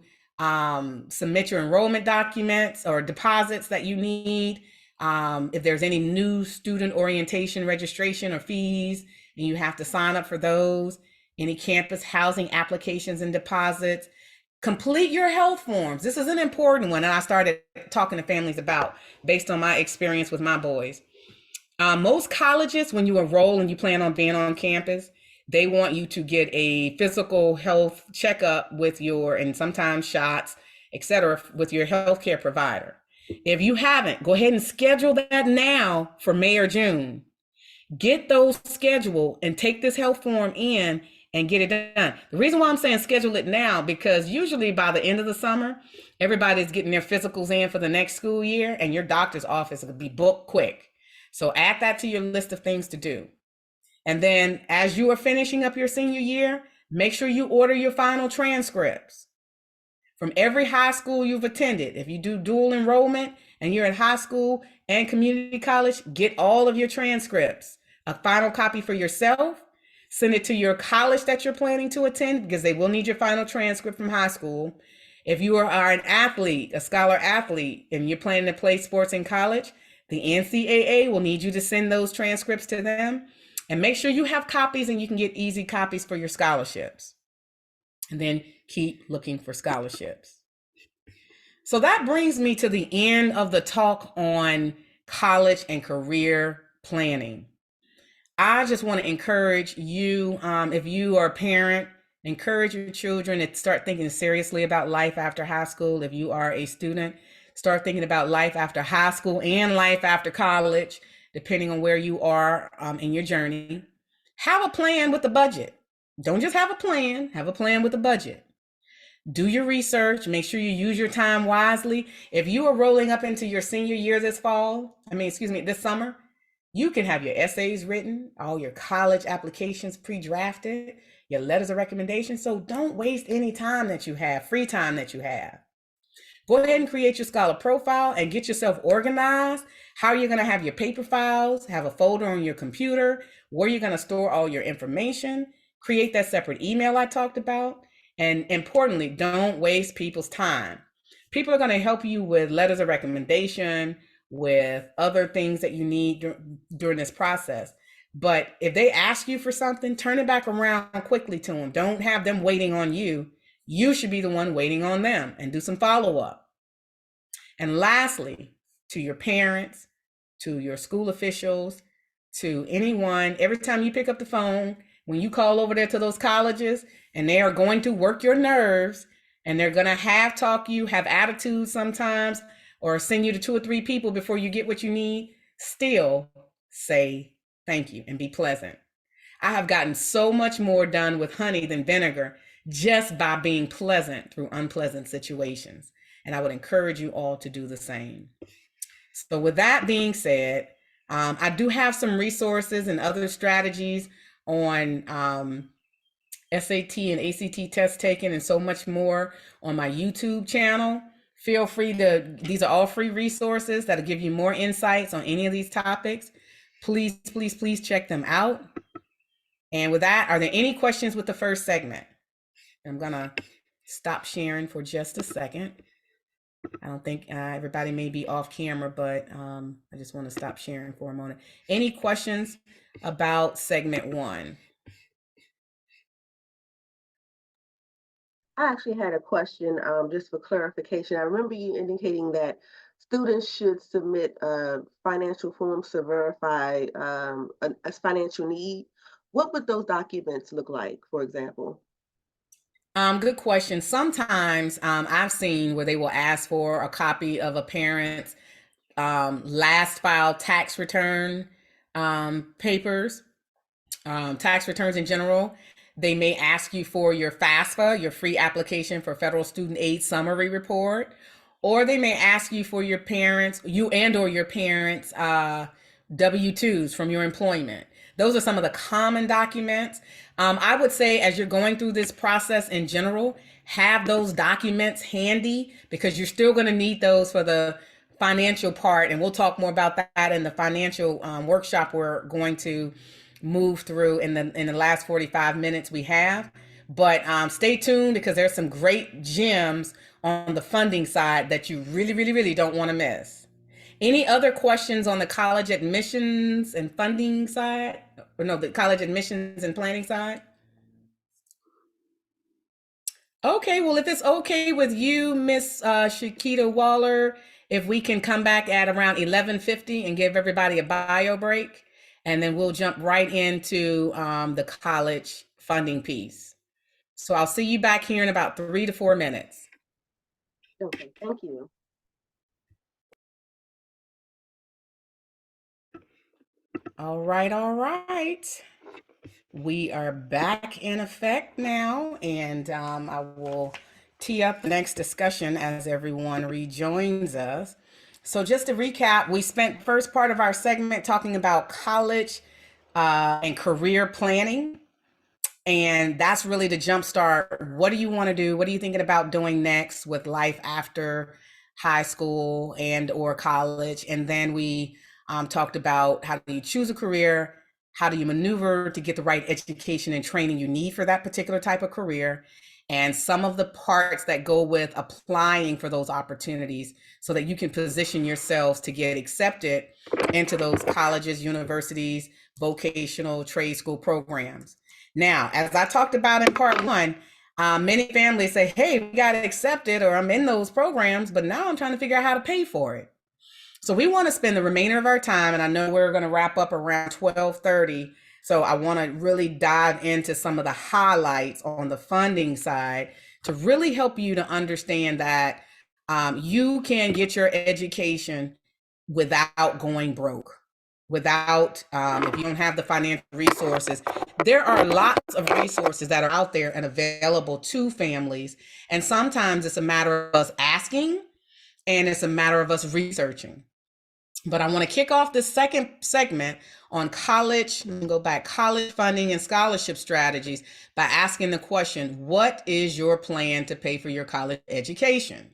S2: submit your enrollment documents or deposits that you need. If there's any new student orientation registration or fees, and you have to sign up for those. Any campus housing applications and deposits. Complete your health forms. This is an important one, and I started talking to families about based on my experience with my boys. Most colleges, when you enroll and you plan on being on campus, they want you to get a physical health checkup with and sometimes shots, etc., with your healthcare provider. If you haven't, go ahead and schedule that now for May or June. Get those scheduled and take this health form in and get it done. The reason why I'm saying schedule it now, because usually by the end of the summer, everybody's getting their physicals in for the next school year, and your doctor's office will be booked quick. So add that to your list of things to do. And then as you are finishing up your senior year, make sure you order your final transcripts from every high school you've attended. If you do dual enrollment and you're in high school and community college, get all of your transcripts, a final copy for yourself. Send it to your college that you're planning to attend, because they will need your final transcript from high school. If you are an athlete, a scholar athlete, and you're planning to play sports in college, the NCAA will need you to send those transcripts to them. And make sure you have copies, and you can get easy copies for your scholarships. And then keep looking for scholarships. So that brings me to the end of the talk on college and career planning. I just want to encourage you, if you are a parent, encourage your children to start thinking seriously about life after high school. If you are a student, start thinking about life after high school and life after college, depending on where you are in your journey. Have a plan with the budget. Don't just have a plan with a budget. Do your research, make sure you use your time wisely. If you are rolling up into your senior year this summer, you can have your essays written, all your college applications pre-drafted, your letters of recommendation. So don't waste any time that you have, free time that you have. Go ahead and create your scholar profile and get yourself organized. How you're going to have your paper files, have a folder on your computer, where you're going to store all your information, create that separate email I talked about, And importantly, don't waste people's time. People are going to help you with letters of recommendation, with other things that you need during this process. But if they ask you for something, turn it back around quickly to them. Don't have them waiting on you. You should be the one waiting on them, and do some follow up. And lastly, to your parents, to your school officials, to anyone, every time you pick up the phone, when you call over there to those colleges, and they are going to work your nerves, and they're going to talk you, have attitudes sometimes, or send you to 2 or 3 people before you get what you need, still say thank you and be pleasant. I have gotten so much more done with honey than vinegar just by being pleasant through unpleasant situations. And I would encourage you all to do the same. So with that being said, I do have some resources and other strategies on SAT and ACT test taking and so much more on my YouTube channel. Feel free these are all free resources that'll give you more insights on any of these topics. Please, please, please check them out. And with that, are there any questions with the first segment? I'm gonna stop sharing for just a second. I don't think everybody may be off camera, but I just want to stop sharing for a moment. Any questions about segment 1?
S1: I actually had a question just for clarification. I remember you indicating that students should submit financial forms to verify a financial need. What would those documents look like, for example?
S2: Good question. Sometimes I've seen where they will ask for a copy of a parent's last filed tax return papers, tax returns in general. They may ask you for your FAFSA, your free application for federal student aid summary report, or they may ask you for your parents, you and or your parents' W-2s from your employment. Those are some of the common documents. I would say as you're going through this process in general, have those documents handy because you're still going to need those for the financial part. And we'll talk more about that in the financial workshop we're going to move through in the last 45 minutes we have. But stay tuned because there's some great gems on the funding side that you really, really, really don't want to miss. Any other questions on the college admissions and funding side? Or no, the college admissions and planning side? Okay, well, if it's okay with you, Miss Shakita Waller, if we can come back at around 11:50 and give everybody a bio break, and then we'll jump right into the college funding piece. So I'll see you back here in about 3 to 4 minutes.
S1: Okay, thank you.
S2: All right, all right. We are back in effect now, and I will tee up the next discussion as everyone rejoins us. So just to recap, we spent first part of our segment talking about college and career planning. And that's really to jumpstart. What do you want to do? What are you thinking about doing next with life after high school and or college? And then we talked about how do you choose a career? How do you maneuver to get the right education and training you need for that particular type of career? And some of the parts that go with applying for those opportunities so that you can position yourselves to get accepted into those colleges, universities, vocational, trade school programs. Now, as I talked about in part 1, many families say, hey, we got accepted or I'm in those programs, but now I'm trying to figure out how to pay for it. So we want to spend the remainder of our time, and I know we're going to wrap up around 12:30. So I want to really dive into some of the highlights on the funding side to really help you to understand that you can get your education without going broke, without, if you don't have the financial resources. There are lots of resources that are out there and available to families. And sometimes it's a matter of us asking and it's a matter of us researching. But I want to kick off this second segment on college, go back, college funding and scholarship strategies by asking the question, what is your plan to pay for your college education?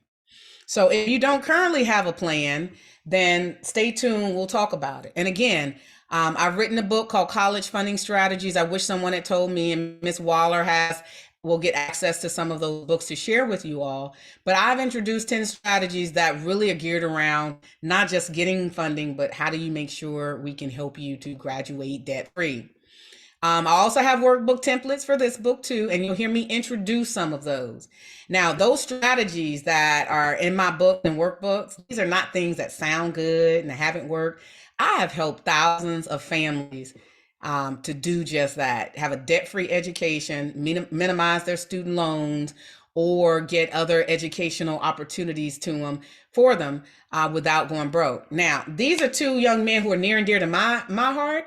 S2: So if you don't currently have a plan, then stay tuned, we'll talk about it. And again, I've written a book called College Funding Strategies. I wish someone had told me, and Ms. Waller has will get access to some of those books to share with you all. But I've introduced 10 strategies that really are geared around not just getting funding, but how do you make sure we can help you to graduate debt free. I also have workbook templates for this book too, and you'll hear me introduce some of those. Now, those strategies that are in my book and workbooks, these are not things that sound good and that haven't worked. I have helped thousands of families to do just that, have a debt-free education, minimize their student loans, or get other educational opportunities to them for them without going broke. Now, these are two young men who are near and dear to my heart,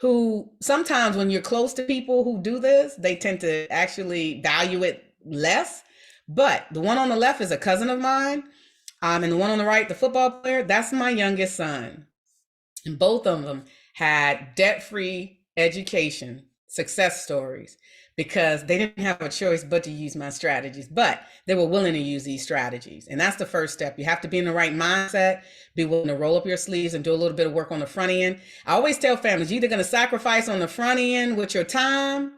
S2: who sometimes when you're close to people who do this, they tend to actually value it less. But the one on the left is a cousin of mine, and the one on the right, the football player, that's my youngest son. And both of them had debt-free education success stories because they didn't have a choice but to use my strategies, but they were willing to use these strategies. And that's the first step. You have to be in the right mindset, be willing to roll up your sleeves and do a little bit of work on the front end. I always tell families, you're either going to sacrifice on the front end with your time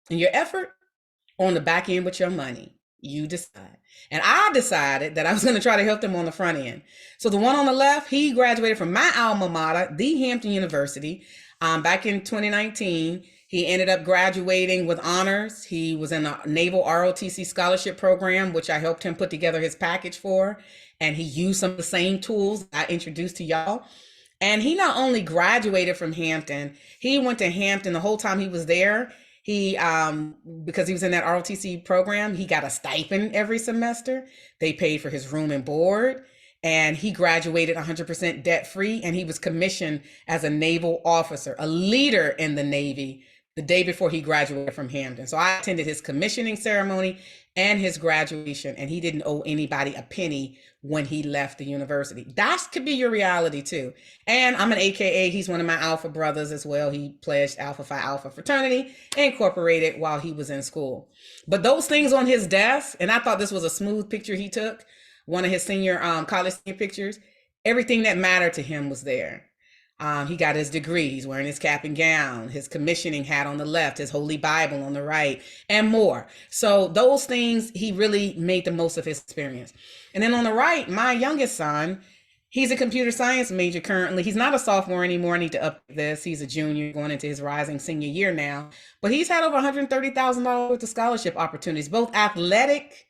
S2: and your effort, or on the back end with your money. You decide. And I decided that I was going to try to help them on the front end. So the one on the left, he graduated from my alma mater, the Hampton University, back in 2019. He ended up graduating with honors. He was in a Naval ROTC scholarship program, which I helped him put together his package for. And he used some of the same tools I introduced to y'all. And he not only graduated from Hampton, he went to Hampton the whole time he was there. He, because he was in that ROTC program, he got a stipend every semester. They paid for his room and board. And he graduated 100% debt free. And he was commissioned as a naval officer, a leader in the Navy, the day before he graduated from Hampton. So I attended his commissioning ceremony and his graduation, and he didn't owe anybody a penny when he left the university. That could be your reality too. And I'm an AKA, he's one of my Alpha brothers as well. He pledged Alpha Phi Alpha Fraternity Incorporated while he was in school. But those things on his desk, and I thought this was a smooth picture he took, one of his senior college senior pictures, everything that mattered to him was there. He got his degree, he's wearing his cap and gown, his commissioning hat on the left, his Holy Bible on the right, and more. So those things, he really made the most of his experience. And then on the right, my youngest son, he's a computer science major currently. He's not a sophomore anymore. I need to up this. He's a junior going into his rising senior year now. But he's had over $130,000 worth of scholarship opportunities, both athletic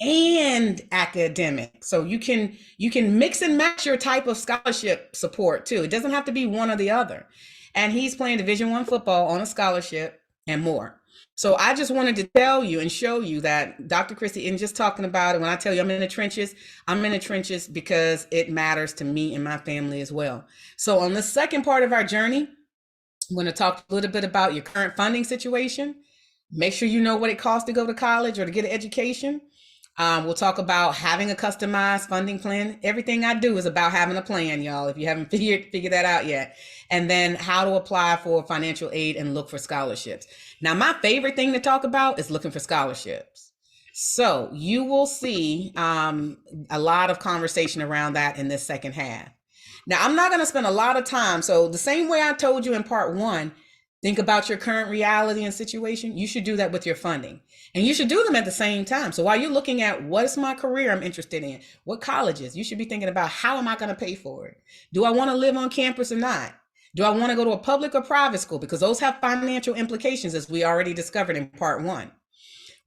S2: and academic. So you can mix and match your type of scholarship support too. It doesn't have to be one or the other. And he's playing Division I football on a scholarship and more. So I just wanted to tell you and show you that Dr. Christy isn't just talking about it. When I tell you I'm in the trenches because it matters to me and my family as well. So on the second part of our journey, I'm going to talk a little bit about your current funding situation. Make sure you know what it costs to go to college or to get an education. We'll talk about having a customized funding plan. Everything I do is about having a plan, y'all, if you haven't figured that out yet. And then how to apply for financial aid and look for scholarships. Now, my favorite thing to talk about is looking for scholarships. So you will see a lot of conversation around that in this second half. Now, I'm not going to spend a lot of time. So the same way I told you in part one, think about your current reality and situation. You should do that with your funding. And you should do them at the same time. So while you're looking at what is my career I'm interested in, what colleges, you should be thinking about how am I going to pay for it? Do I want to live on campus or not? Do I want to go to a public or private school? Because those have financial implications, as we already discovered in part one.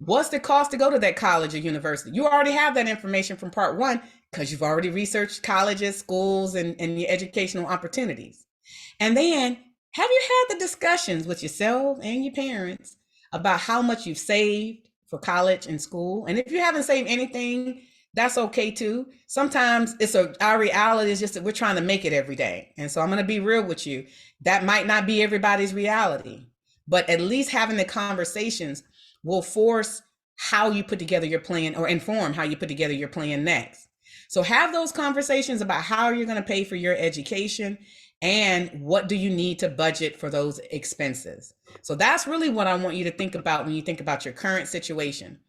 S2: What's the cost to go to that college or university? You already have that information from part one because you've already researched colleges, schools, and your educational opportunities. And then have you had the discussions with yourself and your parents about how much you've saved for college and school? And if you haven't saved anything, that's okay too. Sometimes our reality is just that we're trying to make it every day. And so I'm going to be real with you. That might not be everybody's reality, but at least having the conversations will force how you put together your plan or inform how you put together your plan next. So have those conversations about how you're going to pay for your education and what do you need to budget for those expenses. So that's really what I want you to think about when you think about your current situation.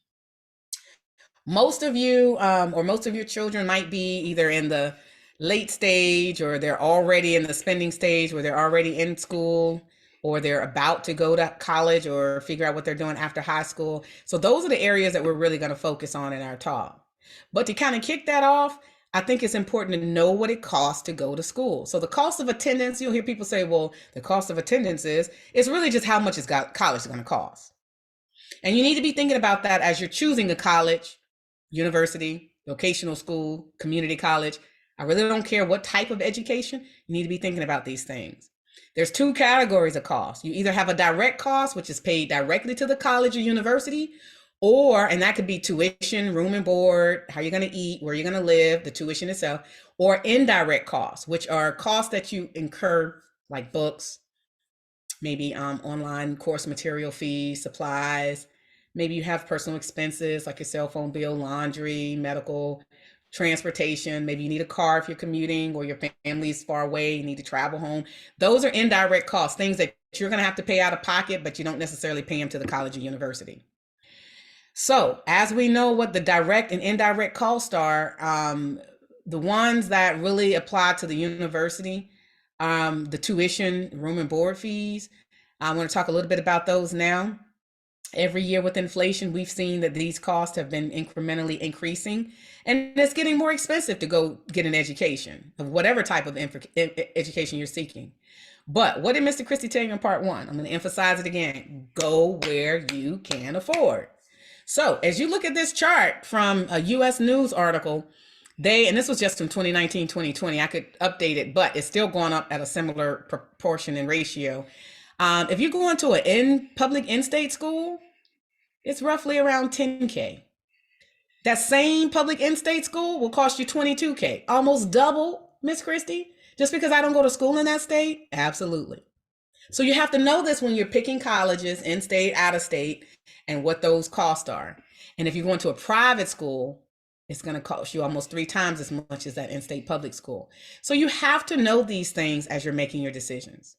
S2: Most of you or most of your children might be either in the late stage or they're already in the spending stage where they're already in school. or they're about to go to college or figure out what they're doing after high school. So those are the areas that we're really going to focus on in our talk. But to kind of kick that off, I think it's important to know what it costs to go to school. So the cost of attendance, you'll hear people say, well, the cost of attendance it's really just how much college is going to cost. And you need to be thinking about that as you're choosing a college, university, vocational school, community college. I really don't care what type of education. You need to be thinking about these things. There's two categories of costs. You either have a direct cost, which is paid directly to the college or university, and that could be tuition, room and board, how you're going to eat, where you're going to live, the tuition itself, or indirect costs, which are costs that you incur, like books, maybe online course material fees, supplies. Maybe you have personal expenses like your cell phone bill, laundry, medical, transportation. Maybe you need a car if you're commuting or your family's far away, you need to travel home. Those are indirect costs, things that you're going to have to pay out of pocket, but you don't necessarily pay them to the college or university. So as we know what the direct and indirect costs are, the ones that really apply to the university, the tuition, room and board fees, I want to talk a little bit about those now. Every year with inflation, we've seen that these costs have been incrementally increasing, and it's getting more expensive to go get an education of whatever type of education you're seeking. But what did Mr. Christie tell you in part one? I'm going to emphasize it again. Go where you can afford. So as you look at this chart from a U.S. News article, and this was just from 2019, 2020, I could update it, but it's still going up at a similar proportion and ratio. If you go into a public in-state school, it's roughly around $10K. That same public in-state school will cost you $22K, almost double, Miss Christie, just because I don't go to school in that state? Absolutely. So you have to know this when you're picking colleges, in-state, out-of-state, and what those costs are. And if you go into a private school, it's going to cost you almost 3 times as much as that in-state public school. So you have to know these things as you're making your decisions.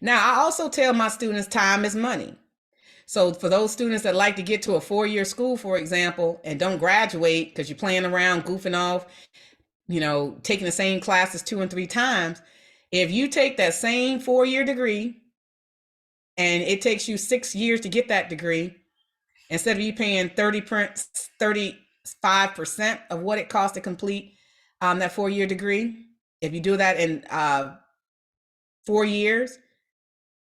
S2: Now, I also tell my students time is money. So for those students that like to get to a 4-year school, for example, and don't graduate because you're playing around, goofing off, taking the same classes 2 and 3 times, if you take that same 4-year degree and it takes you 6 years to get that degree, instead of you paying 35% of what it costs to complete that 4-year degree, if you do that in 4 years,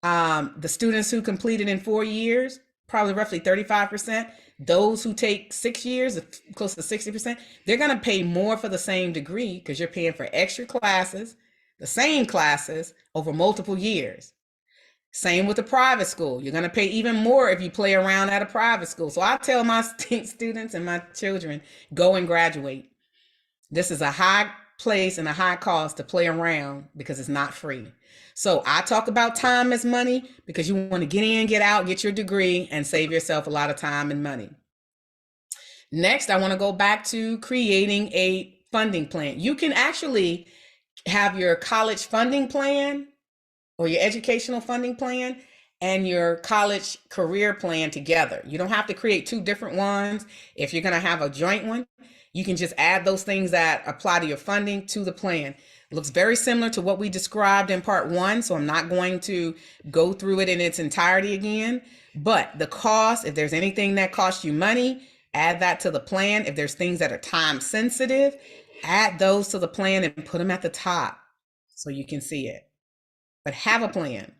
S2: the students who completed in 4 years, probably roughly 35%. Those who take 6 years, close to 60%, they're going to pay more for the same degree because you're paying for extra classes, the same classes over multiple years. Same with the private school. You're going to pay even more if you play around at a private school. So I tell my students and my children, go and graduate. This is a high place and a high cost to play around because it's not free. So I talk about time as money because you want to get in, get out, get your degree, and save yourself a lot of time and money. Next, I want to go back to creating a funding plan. You can actually have your college funding plan or your educational funding plan and your college career plan together. You don't have to create 2 different ones. If you're going to have a joint one, you can just add those things that apply to your funding to the plan. It looks very similar to what we described in part 1, so I'm not going to go through it in its entirety again. But the cost, if there's anything that costs you money, add that to the plan. If there's things that are time sensitive, add those to the plan and put them at the top so you can see it. But have a plan.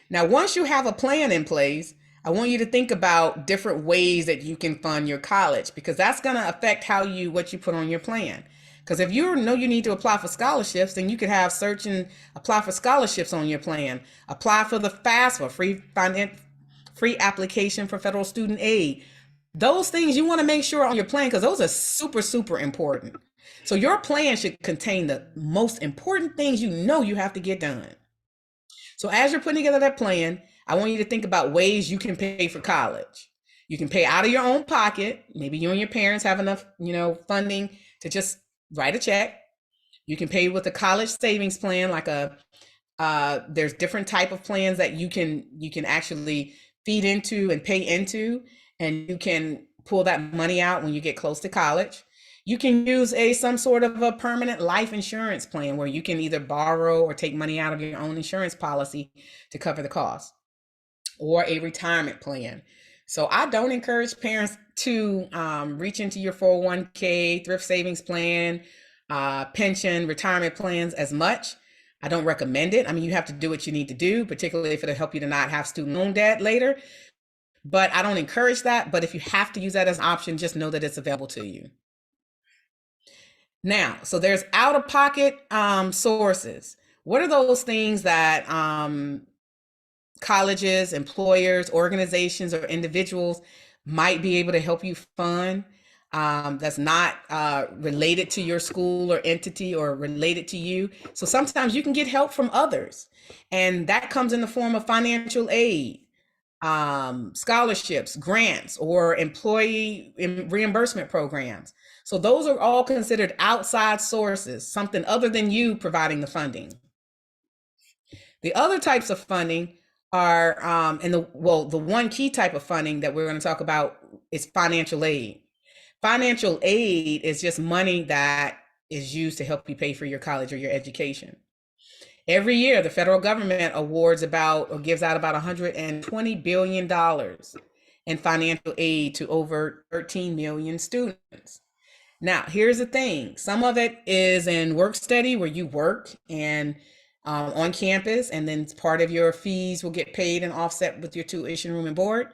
S2: Now, once you have a plan in place, I want you to think about different ways that you can fund your college, because that's going to affect what you put on your plan. Because if you know you need to apply for scholarships, then you could have search and apply for scholarships on your plan. Apply for the FAFSA, free application for federal student aid. Those things you want to make sure on your plan, because those are super, super important. So your plan should contain the most important things you have to get done. So as you're putting together that plan, I want you to think about ways you can pay for college. You can pay out of your own pocket. Maybe you and your parents have enough, funding to just write a check. You can pay with a college savings plan, like there's different type of plans that you can actually feed into and pay into, and you can pull that money out when you get close to college. You can use some sort of a permanent life insurance plan where you can either borrow or take money out of your own insurance policy to cover the cost, or a retirement plan. So I don't encourage parents to reach into your 401k, thrift savings plan, pension, retirement plans as much. I don't recommend it. I mean, you have to do what you need to do, particularly if it'll help you to not have student loan debt later. But I don't encourage that. But if you have to use that as an option, just know that it's available to you. Now, so there's out-of-pocket sources. What are those things that colleges, employers, organizations, or individuals might be able to help you fund that's not related to your school or entity or related to you? So sometimes you can get help from others, and that comes in the form of financial aid, scholarships, grants, or employee reimbursement programs. So those are all considered outside sources, something other than you providing the funding. The other types of funding are, the one key type of funding that we're going to talk about is financial aid. Financial aid is just money that is used to help you pay for your college or your education. Every year, the federal government awards gives out about $120 billion in financial aid to over 13 million students. Now, here's the thing. Some of it is in work study, where you work and on campus, and then part of your fees will get paid and offset with your tuition, room, and board.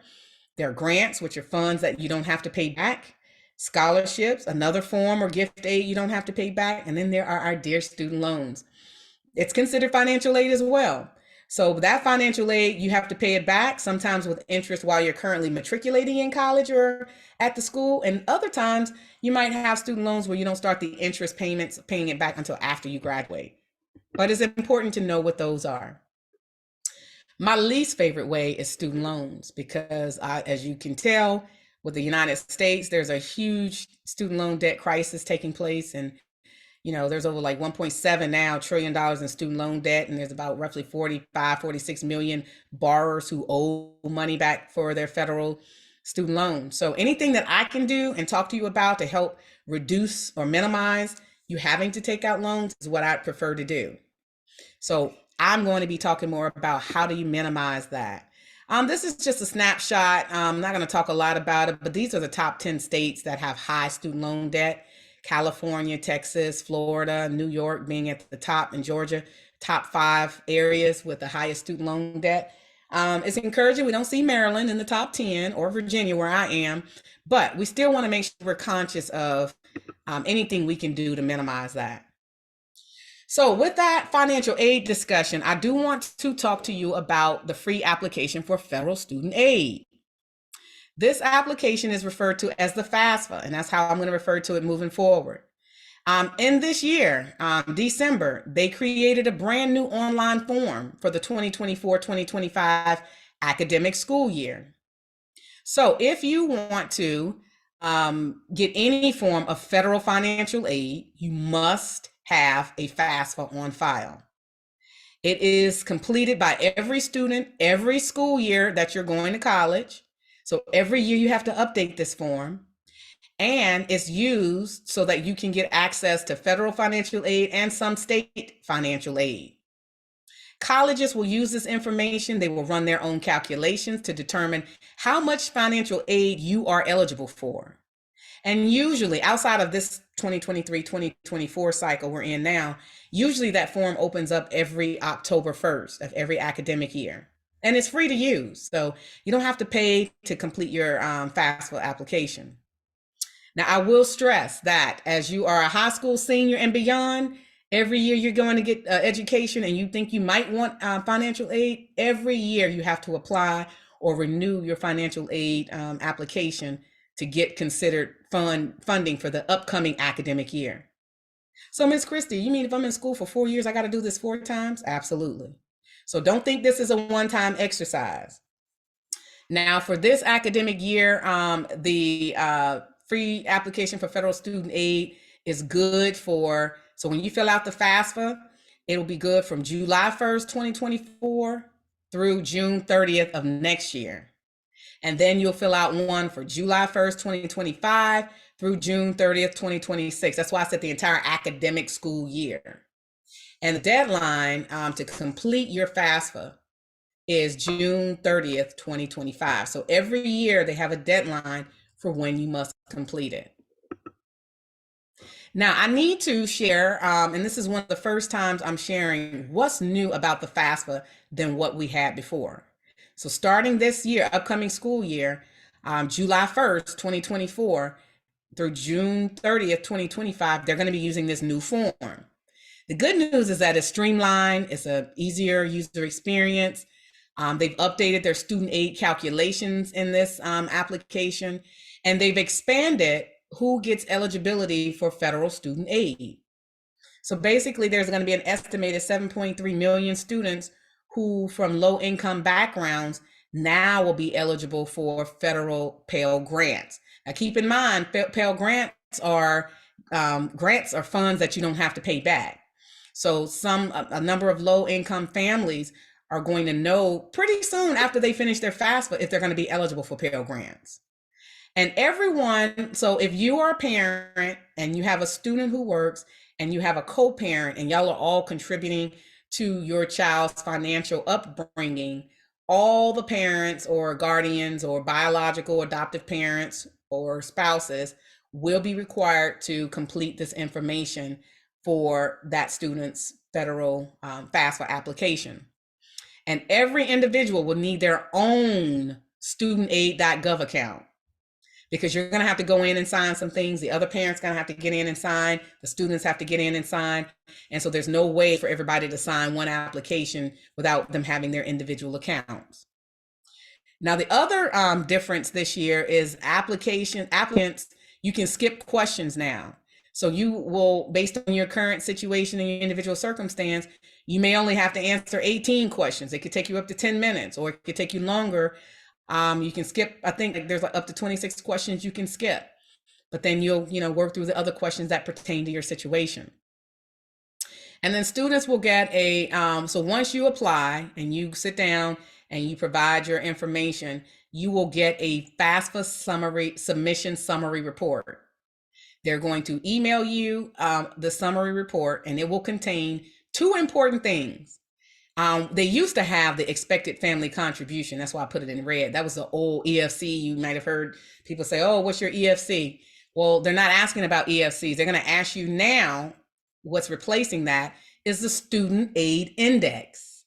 S2: There are grants, which are funds that you don't have to pay back. Scholarships, another form, or gift aid you don't have to pay back. And then there are our dear student loans. It's considered financial aid as well. So that financial aid, you have to pay it back, sometimes with interest while you're currently matriculating in college or at the school. And other times you might have student loans where you don't start the interest payments, paying it back until after you graduate. But it's important to know what those are. My least favorite way is student loans, because as you can tell, with the United States, there's a huge student loan debt crisis taking place. And there's over like 1.7 trillion in student loan debt, and there's about roughly 46 million borrowers who owe money back for their federal student loans. So anything that I can do and talk to you about to help reduce or minimize you having to take out loans is what I'd prefer to do. So I'm going to be talking more about how do you minimize that. This is just a snapshot. I'm not going to talk a lot about it, but these are the top 10 states that have high student loan debt. California, Texas, Florida, New York being at the top, and Georgia, top 5 areas with the highest student loan debt. It's encouraging. We don't see Maryland in the top 10 or Virginia, where I am, but we still want to make sure we're conscious of anything we can do to minimize that. So with that financial aid discussion, I do want to talk to you about the free application for federal student aid. This application is referred to as the FAFSA, and that's how I'm going to refer to it moving forward. In this year, December, they created a brand new online form for the 2024-2025 academic school year. So if you want to get any form of federal financial aid, you must have a FAFSA on file. It is completed by every student every school year that you're going to college. So every year you have to update this form, and it's used so that you can get access to federal financial aid and some state financial aid. Colleges will use this information. They will run their own calculations to determine how much financial aid you are eligible for. And usually outside of this 2023-2024 cycle we're in now, usually that form opens up every October 1st of every academic year. And it's free to use, so you don't have to pay to complete your FAFSA application. Now, I will stress that as you are a high school senior and beyond, every year you're going to get education and you think you might want financial aid, every year you have to apply or renew your financial aid application to get considered funding for the upcoming academic year. So, Ms. Christie, you mean if I'm in school for 4 years, I got to do this 4 times? Absolutely. So don't think this is a one-time exercise. Now, for this academic year, the free application for federal student aid is good for, so when you fill out the FAFSA, it'll be good from July 1st, 2024 through June 30th of next year. And then you'll fill out one for July 1st, 2025 through June 30th, 2026. That's why I said the entire academic school year. And the deadline to complete your FAFSA is June 30th, 2025. So every year they have a deadline for when you must complete it. Now, I need to share, and this is one of the first times I'm sharing what's new about the FAFSA than what we had before. So starting this year, upcoming school year, July 1st, 2024 through June 30th, 2025, they're going to be using this new form. The good news is that it's streamlined, it's an easier user experience. They've updated their student aid calculations in this application, and they've expanded who gets eligibility for federal student aid. So basically, there's going to be an estimated 7.3 million students who, from low income backgrounds, now will be eligible for federal Pell Grants. Now, keep in mind, Pell Grants are funds that you don't have to pay back. So a number of low income families are going to know pretty soon after they finish their FAFSA if they're going to be eligible for Pell Grants. And everyone, so if you are a parent and you have a student who works and you have a co-parent and y'all are all contributing to your child's financial upbringing, all the parents or guardians or biological adoptive parents or spouses will be required to complete this information for that student's federal FAFSA application. And every individual will need their own studentaid.gov account, because you're going to have to go in and sign some things. The other parents going to have to get in and sign. The students have to get in and sign. And so there's no way for everybody to sign one application without them having their individual accounts. Now, the other difference this year is applicants, you can skip questions now. So you will, based on your current situation and your individual circumstance, you may only have to answer 18 questions. It could take you up to 10 minutes, or it could take you longer. You can skip, I think there's up to 26 questions you can skip, but then you'll, work through the other questions that pertain to your situation. And then students will get so once you apply and you sit down and you provide your information, you will get a FAFSA submission summary report. They're going to email you the summary report, and it will contain two important things. They used to have the expected family contribution. That's why I put it in red. That was the old EFC. You might have heard people say, oh, what's your EFC? Well, they're not asking about EFCs. They're going to ask you now, what's replacing that is the student aid index.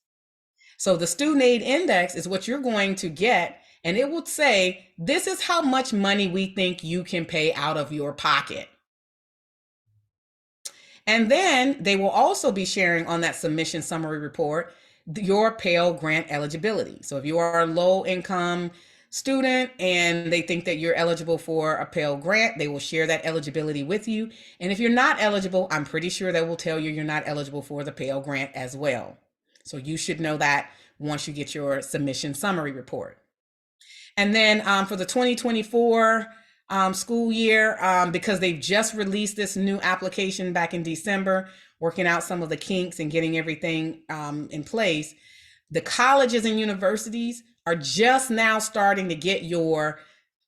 S2: So the student aid index is what you're going to get, and it will say, this is how much money we think you can pay out of your pocket. And then they will also be sharing on that submission summary report your Pell Grant eligibility. So if you are a low income student and they think that you're eligible for a Pell Grant, they will share that eligibility with you. And if you're not eligible, I'm pretty sure they will tell you you're not eligible for the Pell Grant as well. So you should know that once you get your submission summary report. And then for the 2024 school year, because they've just released this new application back in December, working out some of the kinks and getting everything in place, the colleges and universities are just now starting to get your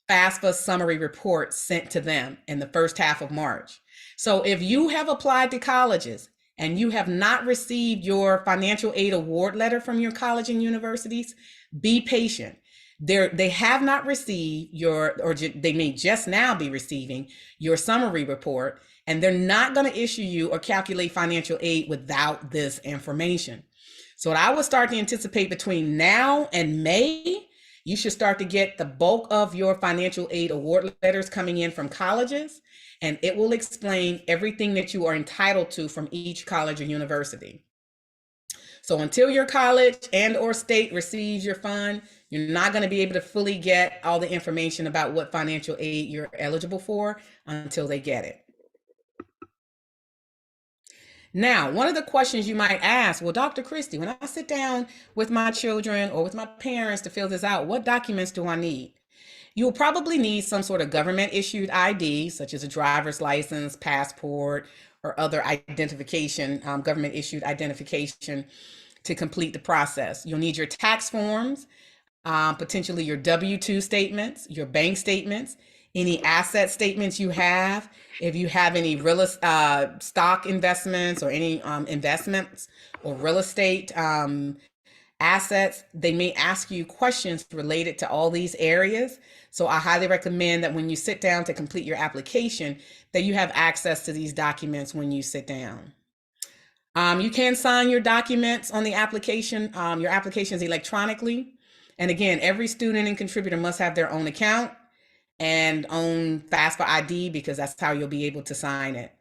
S2: FAFSA summary report sent to them in the first half of March. So if you have applied to colleges and you have not received your financial aid award letter from your college and universities, be patient. They have not received they may just now be receiving your summary report, and they're not going to issue you or calculate financial aid without this information. So what I would start to anticipate between now and May, you should start to get the bulk of your financial aid award letters coming in from colleges, and it will explain everything that you are entitled to from each college or university. So until your college and or state receives your fund, you're not going to be able to fully get all the information about what financial aid you're eligible for until they get it. Now, one of the questions you might ask, well, Dr. Christie, when I sit down with my children or with my parents to fill this out, what documents do I need? You'll probably need some sort of government issued ID, such as a driver's license, passport, or other identification, government issued identification to complete the process. You'll need your tax forms, potentially your W-2 statements, your bank statements. any asset statements you have, if you have any stock investments or any investments or real estate assets, they may ask you questions related to all these areas. So I highly recommend that when you sit down to complete your application, that you have access to these documents when you sit down. You can sign your documents on the application, your applications electronically. And again, every student and contributor must have their own account and own FAFSA ID, because that's how you'll be able to sign it.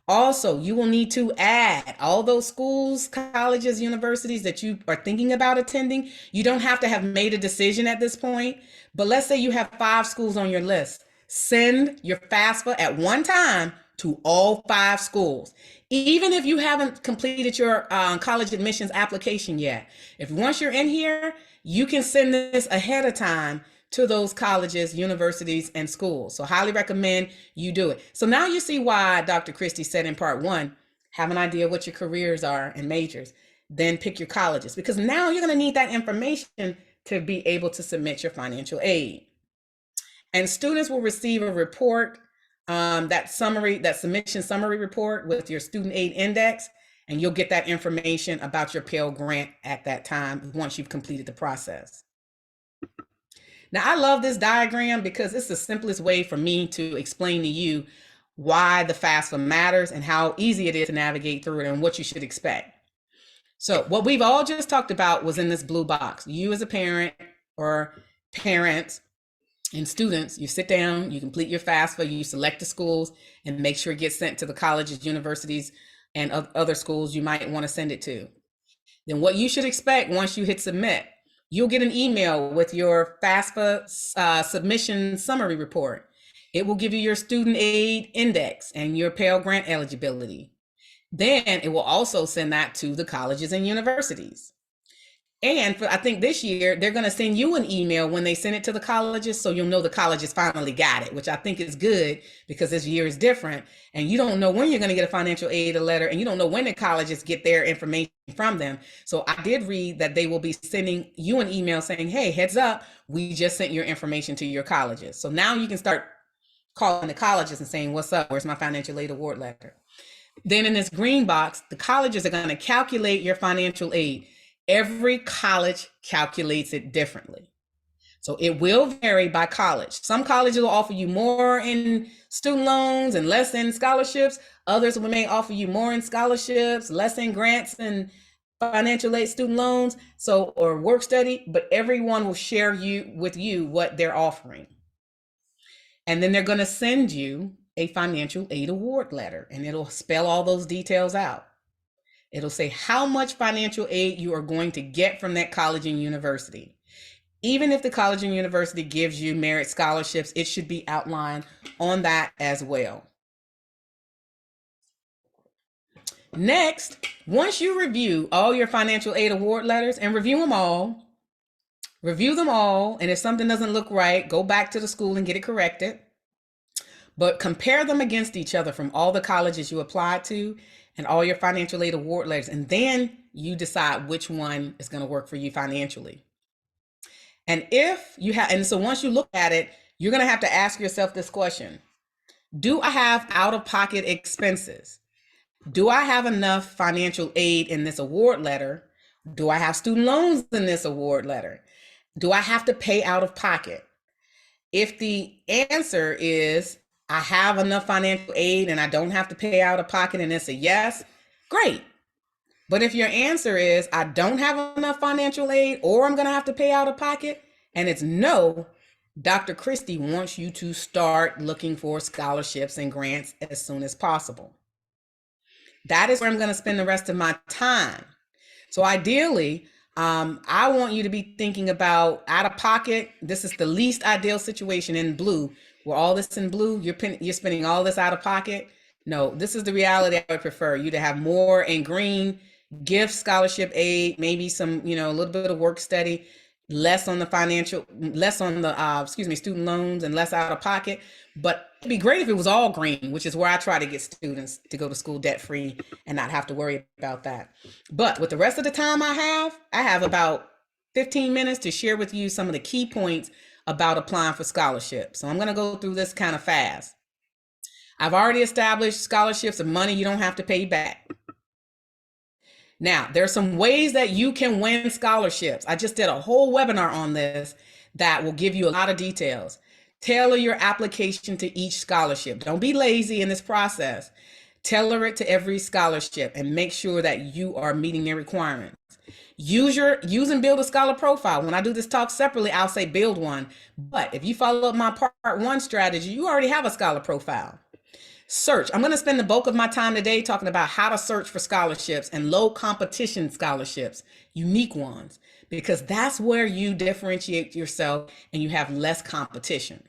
S2: Also, you will need to add all those schools, colleges, universities that you are thinking about attending. You don't have to have made a decision at this point, but let's say you have 5 schools on your list. Send your FAFSA at one time to all 5 schools. Even if you haven't completed your college admissions application yet. If once you're in here, you can send this ahead of time to those colleges, universities, and schools. So highly recommend you do it. So now you see why Dr. Christie said in part 1, have an idea what your careers are and majors, then pick your colleges, because now you're gonna need that information to be able to submit your financial aid. And students will receive a report, that submission summary report with your student aid index, and you'll get that information about your Pell Grant at that time once you've completed the process. Now, I love this diagram because it's the simplest way for me to explain to you why the FAFSA matters and how easy it is to navigate through it and what you should expect. So what we've all just talked about was in this blue box. You as a parent or parents and students, you sit down, you complete your FAFSA, you select the schools and make sure it gets sent to the colleges, universities, and other schools you might want to send it to. Then what you should expect once you hit submit, you'll get an email with your FAFSA submission summary report. It will give you your student aid index and your Pell Grant eligibility. Then it will also send that to the colleges and universities. And I think this year, they're going to send you an email when they send it to the colleges, so you'll know the colleges finally got it, which I think is good because this year is different. And you don't know when you're going to get a financial aid letter, and you don't know when the colleges get their information from them. So I did read that they will be sending you an email saying, hey, heads up, we just sent your information to your colleges. So now you can start calling the colleges and saying, what's up? Where's my financial aid award letter? Then in this green box, the colleges are going to calculate your financial aid. Every college calculates it differently. So it will vary by college. Some colleges will offer you more in student loans and less in scholarships. Others may offer you more in scholarships, less in grants and financial aid student loans, or work study, but everyone will share with you what they're offering. And then they're going to send you a financial aid award letter, and it'll spell all those details out. It'll say how much financial aid you are going to get from that college and university. Even if the college and university gives you merit scholarships, it should be outlined on that as well. Next, once you review all your financial aid award letters, and review them all, and if something doesn't look right, go back to the school and get it corrected. But compare them against each other from all the colleges you applied to and all your financial aid award letters, and then you decide which one is going to work for you financially. And so once you look at it, you're going to have to ask yourself this question: do I have out-of-pocket expenses? Do I have enough financial aid in this award letter? Do I have student loans in this award letter? Do I have to pay out of pocket? If the answer is I have enough financial aid and I don't have to pay out of pocket, and it's a yes, great. But if your answer is I don't have enough financial aid, or I'm going to have to pay out of pocket, and it's no, Dr. Christie wants you to start looking for scholarships and grants as soon as possible. That is where I'm going to spend the rest of my time. So ideally, I want you to be thinking about out of pocket. This is the least ideal situation in blue, where all this in blue, you're spending all this out of pocket. No, this is the reality. I would prefer you to have more in green, gift, scholarship aid, maybe some, a little bit of work study, less on the student loans, and less out of pocket. But it'd be great if it was all green, which is where I try to get students to go to school debt free and not have to worry about that. But with the rest of the time I have about 15 minutes to share with you some of the key points about applying for scholarships. So I'm going to go through this kind of fast. I've already established scholarships of money you don't have to pay back. Now, there are some ways that you can win scholarships. I just did a whole webinar on this that will give you a lot of details. Tailor your application to each scholarship. Don't be lazy in this process. Tailor it to every scholarship and make sure that you are meeting their requirements. Use and build a scholar profile. When I do this talk separately, I'll say build one. But if you follow up my part one strategy, you already have a scholar profile. Search. I'm going to spend the bulk of my time today talking about how to search for scholarships and low competition scholarships, unique ones, because that's where you differentiate yourself and you have less competition.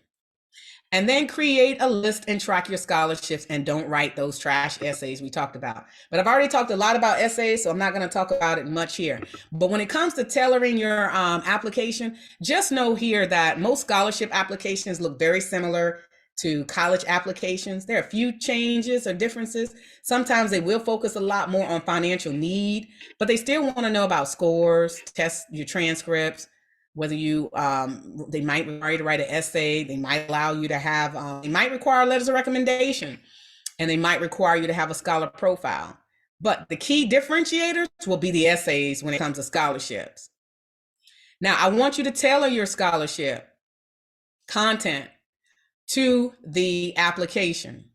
S2: And then create a list and track your scholarships, and don't write those trash essays we talked about. But I've already talked a lot about essays, so I'm not going to talk about it much here. But when it comes to tailoring your application, just know here that most scholarship applications look very similar to college applications. There are a few changes or differences. Sometimes they will focus a lot more on financial need, but they still want to know about scores, test your transcripts, whether you, they might require you to write an essay, they might allow you to have, they might require letters of recommendation, and they might require you to have a scholar profile. But the key differentiators will be the essays when it comes to scholarships. Now, I want you to tailor your scholarship content to the application.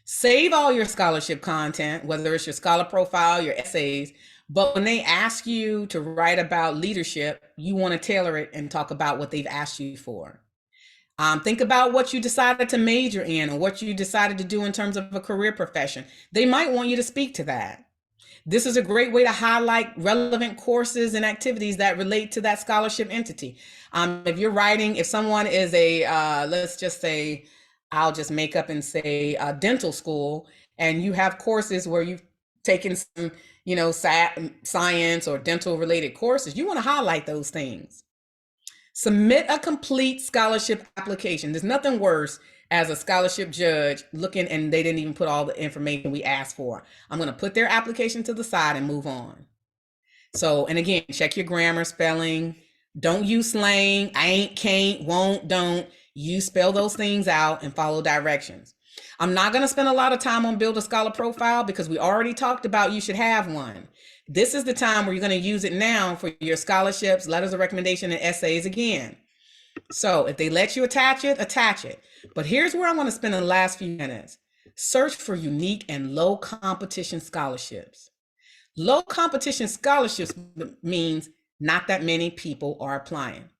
S2: Save all your scholarship content, whether it's your scholar profile, your essays, but when they ask you to write about leadership, you want to tailor it and talk about what they've asked you for. Think about what you decided to major in or what you decided to do in terms of a career profession. They might want you to speak to that. This is a great way to highlight relevant courses and activities that relate to that scholarship entity. If you're writing, if someone is a, let's just say, I'll just make up and say a dental school, and you have courses where you've taken some, science or dental related courses, you want to highlight those things. Submit a complete scholarship application. There's nothing worse as a scholarship judge looking and they didn't even put all the information we asked for. I'm going to put their application to the side and move on. So, and again, check your grammar, spelling. Don't use slang. I ain't, can't, won't, don't. You spell those things out and follow directions. I'm not going to spend a lot of time on build a scholar profile because we already talked about you should have one. This is the time where you're going to use it now for your scholarships, letters of recommendation, and essays again. So if they let you attach it, attach it. But here's where I want to spend the last few minutes. Search for unique and low competition scholarships. Low competition scholarships means not that many people are applying.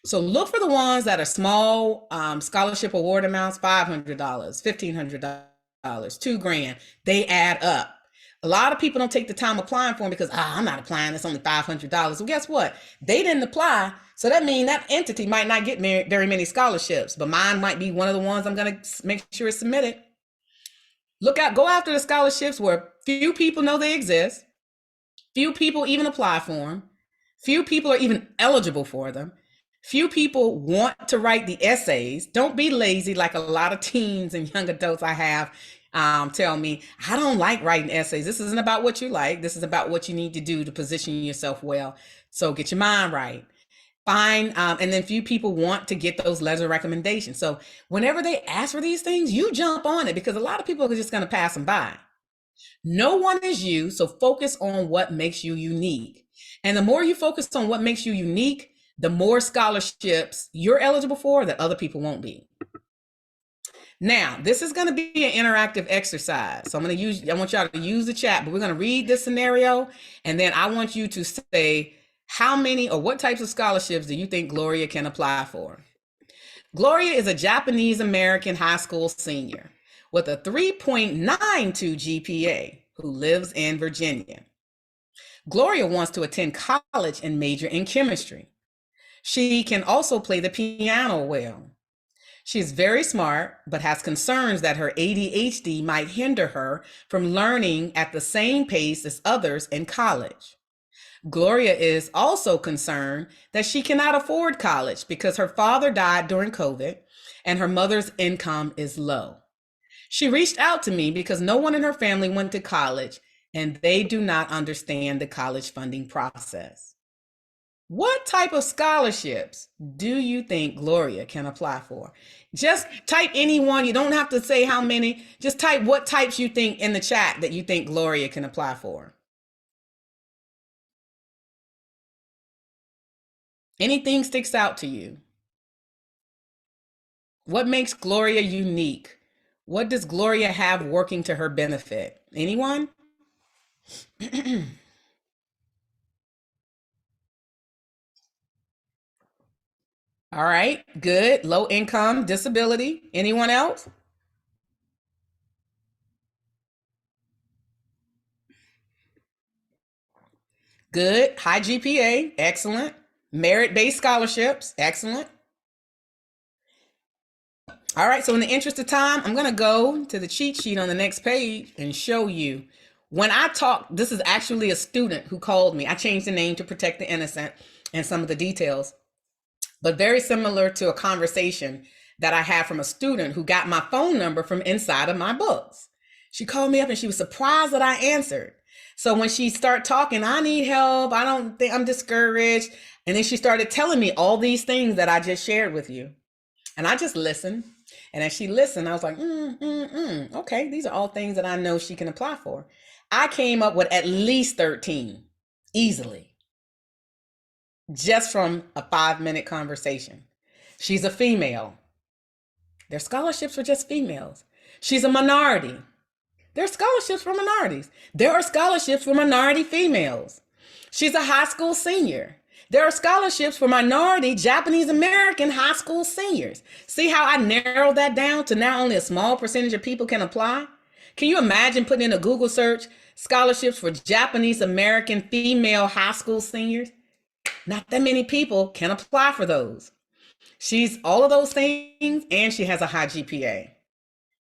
S2: So look for the ones that are small scholarship award amounts, $500, $1,500, $2,000. They add up. A lot of people don't take the time applying for them because I'm not applying. It's only $500. Well, guess what? They didn't apply. So that means that entity might not get very many scholarships, but mine might be one of the ones I'm going to make sure it's submitted. Go after the scholarships where few people know they exist. Few people even apply for them. Few people are even eligible for them. Few people want to write the essays. Don't be lazy like a lot of teens and young adults I have tell me, I don't like writing essays. This isn't about what you like. This is about what you need to do to position yourself well. So get your mind right. Fine. And then few people want to get those letters of recommendation. So whenever they ask for these things, you jump on it because a lot of people are just going to pass them by. No one is you. So focus on what makes you unique. And the more you focus on what makes you unique, the more scholarships you're eligible for that other people won't be. Now, this is going to be an interactive exercise. So I want y'all to use the chat, but we're going to read this scenario. And then I want you to say how many or what types of scholarships do you think Gloria can apply for? Gloria is a Japanese American high school senior with a 3.92 GPA who lives in Virginia. Gloria wants to attend college and major in chemistry. She can also play the piano well. She's very smart, but has concerns that her ADHD might hinder her from learning at the same pace as others in college. Gloria is also concerned that she cannot afford college because her father died during COVID and her mother's income is low. She reached out to me because no one in her family went to college and they do not understand the college funding process. What type of scholarships do you think Gloria can apply for? Just type any one. You don't have to say how many. Just type what types you think in the chat that you think Gloria can apply for. Anything sticks out to you? What makes Gloria unique? What does Gloria have working to her benefit? Anyone? All right, good. Low income, disability. Anyone else? Good. High GPA. Excellent. Merit-based scholarships. Excellent. All right, so in the interest of time, I'm going to go to the cheat sheet on the next page and show you. When I talk, this is actually a student who called me. I changed the name to protect the innocent and some of the details, but very similar to a conversation that I had from a student who got my phone number from inside of my books. She called me up and she was surprised that I answered. So when she started talking, I need help, I don't think, I'm discouraged. And then she started telling me all these things that I just shared with you. And I just listened. And as she listened, I was like, okay, these are all things that I know she can apply for. I came up with at least 13 easily, just from a 5-minute conversation. She's a female. There's scholarships for just females. She's a minority. There's scholarships for minorities. There are scholarships for minority females. She's a high school senior. There are scholarships for minority Japanese American high school seniors. See how I narrowed that down to now only a small percentage of people can apply? Can you imagine putting in a Google search, scholarships for Japanese American female high school seniors? Not that many people can apply for those. She's all of those things, and she has a high GPA,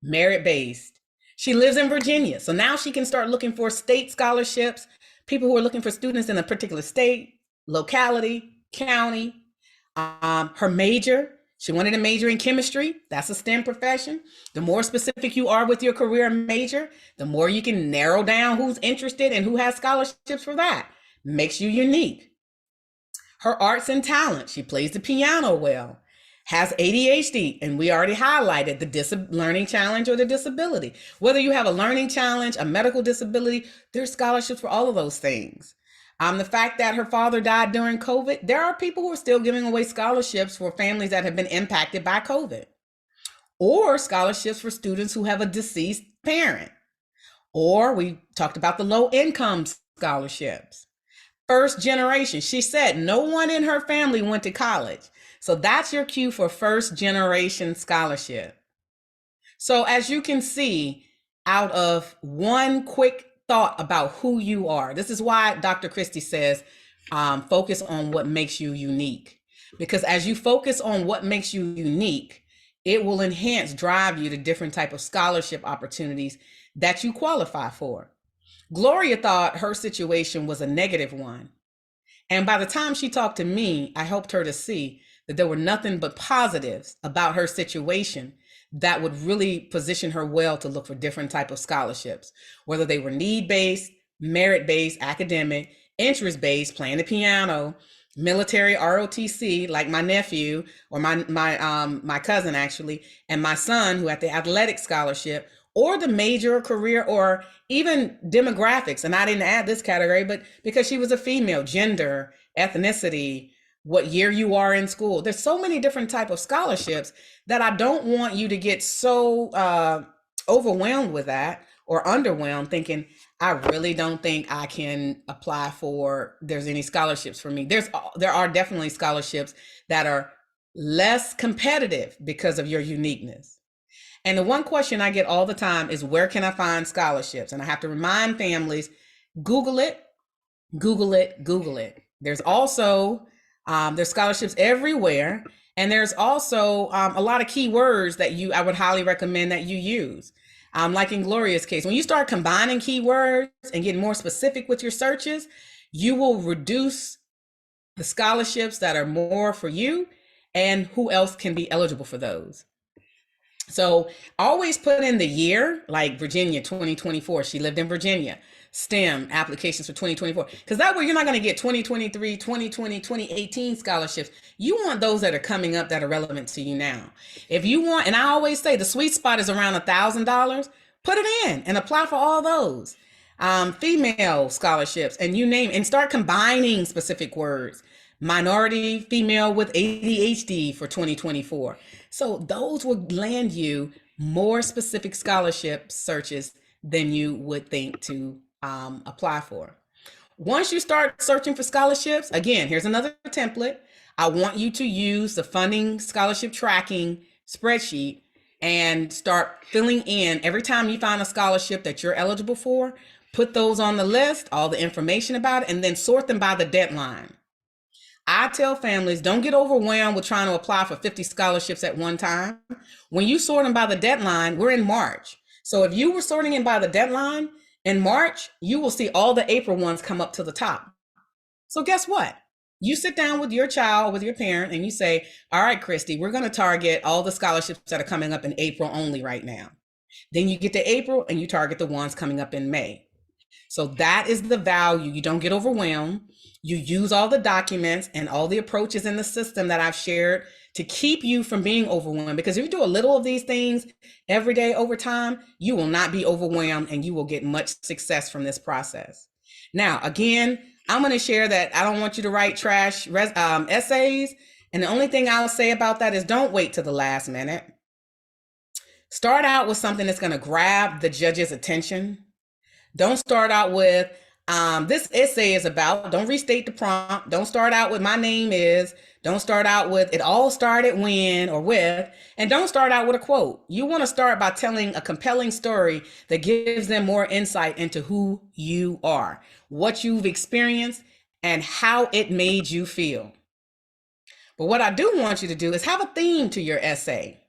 S2: merit-based. She lives in Virginia, so now she can start looking for state scholarships, people who are looking for students in a particular state, locality, county. Her major, she wanted to major in chemistry. That's a STEM profession. The more specific you are with your career major, the more you can narrow down who's interested and who has scholarships for that. Makes you unique. Her arts and talent, she plays the piano well, has ADHD, and we already highlighted the learning challenge or the disability. Whether you have a learning challenge, a medical disability, there's scholarships for all of those things. The fact that her father died during COVID, there are people who are still giving away scholarships for families that have been impacted by COVID, or scholarships for students who have a deceased parent. Or we talked about the low income scholarships. First generation, she said no one in her family went to college. So that's your cue for first generation scholarship. So as you can see, out of one quick thought about who you are, this is why Dr. Christie says, focus on what makes you unique. Because as you focus on what makes you unique, it will drive you to different type of scholarship opportunities that you qualify for. Gloria thought her situation was a negative one. And by the time she talked to me, I helped her to see that there were nothing but positives about her situation that would really position her well to look for different type of scholarships, whether they were need-based, merit-based, academic, interest-based, playing the piano, military, ROTC, like my nephew or my cousin actually, and my son who had the athletic scholarship, or the major career, or even demographics. And I didn't add this category, but because she was a female, gender, ethnicity, what year you are in school. There's so many different type of scholarships that I don't want you to get so overwhelmed with that or underwhelmed thinking, I really don't think I can apply for, there's any scholarships for me. There are definitely scholarships that are less competitive because of your uniqueness. And the one question I get all the time is, where can I find scholarships? And I have to remind families, Google it, Google it, Google it. There's also, there's scholarships everywhere. And there's also a lot of keywords that I would highly recommend that you use. Like in Gloria's case, when you start combining keywords and getting more specific with your searches, you will reduce the scholarships that are more for you and who else can be eligible for those. So always put in the year, like Virginia 2024, she lived in Virginia. STEM applications for 2024. Because that way you're not going to get 2023, 2020, 2018 scholarships. You want those that are coming up that are relevant to you now. If you want, and I always say the sweet spot is around $1,000, put it in and apply for all those. Female scholarships, and you name, and start combining specific words. Minority, female with ADHD for 2024. So those will land you more specific scholarship searches than you would think to apply for. Once you start searching for scholarships, again, here's another template. I want you to use the funding scholarship tracking spreadsheet and start filling in every time you find a scholarship that you're eligible for. Put those on the list, all the information about it, and then sort them by the deadline. I tell families, don't get overwhelmed with trying to apply for 50 scholarships at one time. When you sort them by the deadline, we're in March. So if you were sorting in by the deadline in March, you will see all the April ones come up to the top. So guess what? You sit down with your child, with your parent, and you say, all right, Christy, we're going to target all the scholarships that are coming up in April only right now. Then you get to April and you target the ones coming up in May. So that is the value. You don't get overwhelmed. You use all the documents and all the approaches in the system that I've shared to keep you from being overwhelmed. Because if you do a little of these things every day over time, you will not be overwhelmed and you will get much success from this process. Now, again, I'm going to share that I don't want you to write trash essays. And the only thing I'll say about that is don't wait till the last minute. Start out with something that's going to grab the judge's attention. Don't start out with, this essay is about, don't restate the prompt. Don't start out with my name is, don't start out with it all started when or with, and don't start out with a quote. You want to start by telling a compelling story that gives them more insight into who you are, what you've experienced, and how it made you feel. But what I do want you to do is have a theme to your essay.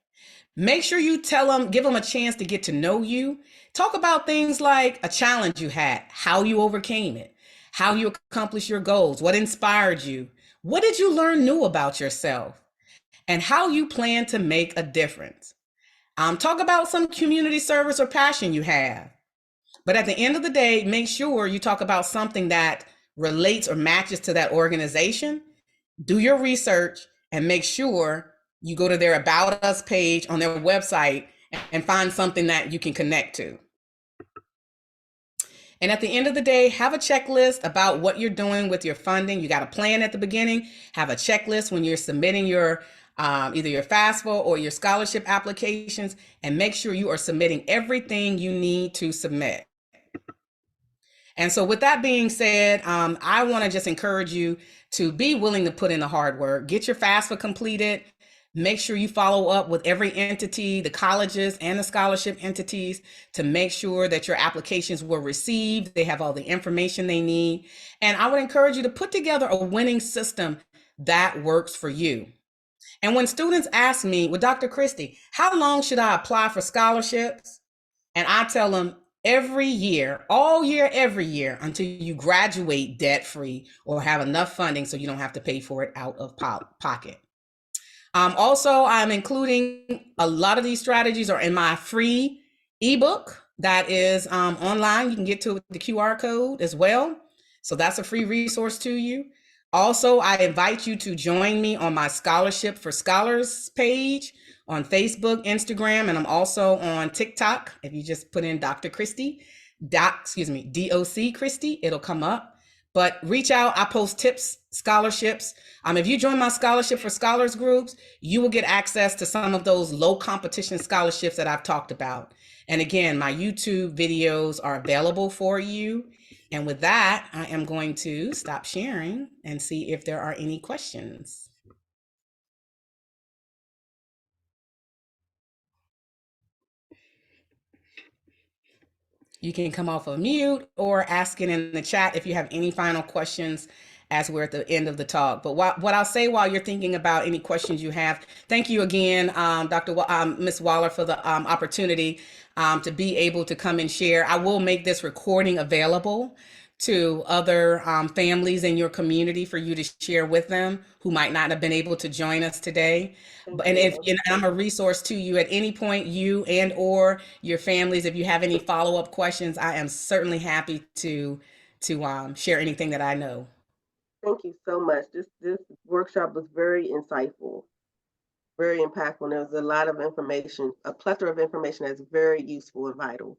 S2: Make sure you tell them, give them a chance to get to know you. Talk about things like a challenge you had, how you overcame it, how you accomplished your goals, what inspired you, what did you learn new about yourself, and how you plan to make a difference. Talk about some community service or passion you have. But at the end of the day, make sure you talk about something that relates or matches to that organization. Do your research and make sure you go to their About Us page on their website and find something that you can connect to. And at the end of the day, have a checklist about what you're doing with your funding. You got a plan at the beginning, have a checklist when you're submitting your either your FAFSA or your scholarship applications, and make sure you are submitting everything you need to submit. And so with that being said, I want to just encourage you to be willing to put in the hard work, get your FAFSA completed. Make sure you follow up with every entity, the colleges and the scholarship entities, to make sure that your applications were received. They have all the information they need. And I would encourage you to put together a winning system that works for you. And when students ask me, well, Dr. Christy, how long should I apply for scholarships? And I tell them every year, all year, every year, until you graduate debt-free or have enough funding so you don't have to pay for it out of pocket. Also, I'm including a lot of these strategies are in my free ebook that is online. You can get to it with the QR code as well. So that's a free resource to you. Also, I invite you to join me on my Scholarship for Scholars page on Facebook, Instagram, and I'm also on TikTok. If you just put in Dr. Christy, DOC Christy, it'll come up. But reach out, I post tips, scholarships. If you join my Scholarship for Scholars groups, you will get access to some of those low competition scholarships that I've talked about. And again, my YouTube videos are available for you. And with that, I am going to stop sharing and see if there are any questions. You can come off of mute or ask it in the chat if you have any final questions as we're at the end of the talk. But what I'll say while you're thinking about any questions you have, thank you again, Ms. Waller, for the opportunity to be able to come and share. I will make this recording available to other families in your community for you to share with them who might not have been able to join us today.
S1: Thank
S2: And if
S1: you.
S2: and I'm a resource to you at any point, you and or your families, if you have any follow-up questions, I am certainly happy to share anything that I know.
S1: Thank you so much. This workshop was very insightful, very impactful. And there was a lot of information, a plethora of information that's very useful and vital.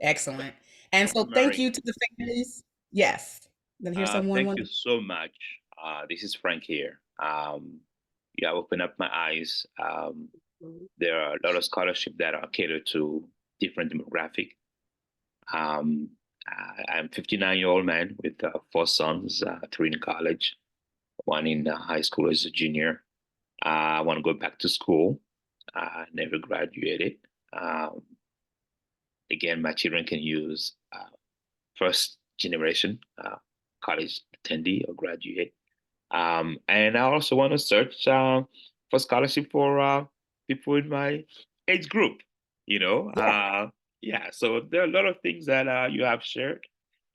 S2: Excellent. And so thank
S4: Mary,
S2: you to the families. Yes. Then here's someone
S4: thank
S2: want
S4: you so much. This is Frank here. You have opened up my eyes.
S1: Mhm.
S4: There are a lot of scholarships that are catered to different demographic. I'm a 59-year-old man with 4 sons, 3 in college, 1 in high school as a junior. I want to go back to school. Never graduated. Again, my children can use first generation college attendee or graduate. And I also want to search for scholarship for people in my age group, you know. Yeah, so there are a lot of things that you have shared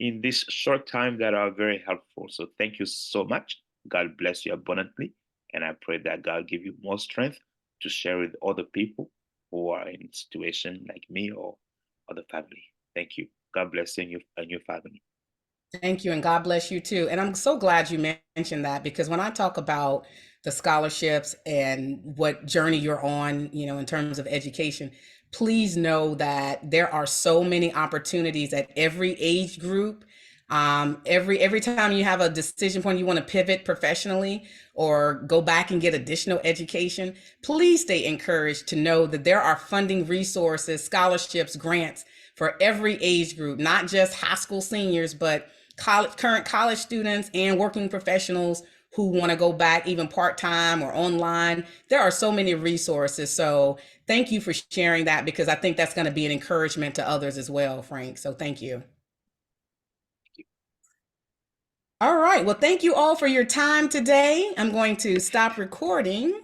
S4: in this short time that are very helpful. So thank you so much. God bless you abundantly. And I pray that God give you more strength to share with other people who are in a situation like me or other family. Thank you. God bless you and your family.
S2: Thank you, and God bless you too. And I'm so glad you mentioned that, because when I talk about the scholarships and what journey you're on, in terms of education, please know that there are so many opportunities at every age group. Every time you have a decision point, you want to pivot professionally or go back and get additional education, please stay encouraged to know that there are funding resources, scholarships, grants for every age group, not just high school seniors, but current college students and working professionals who want to go back even part-time or online. There are so many resources. So thank you for sharing that, because I think that's going to be an encouragement to others as well, Frank. So thank you. All right. Well, thank you all for your time today. I'm going to stop recording.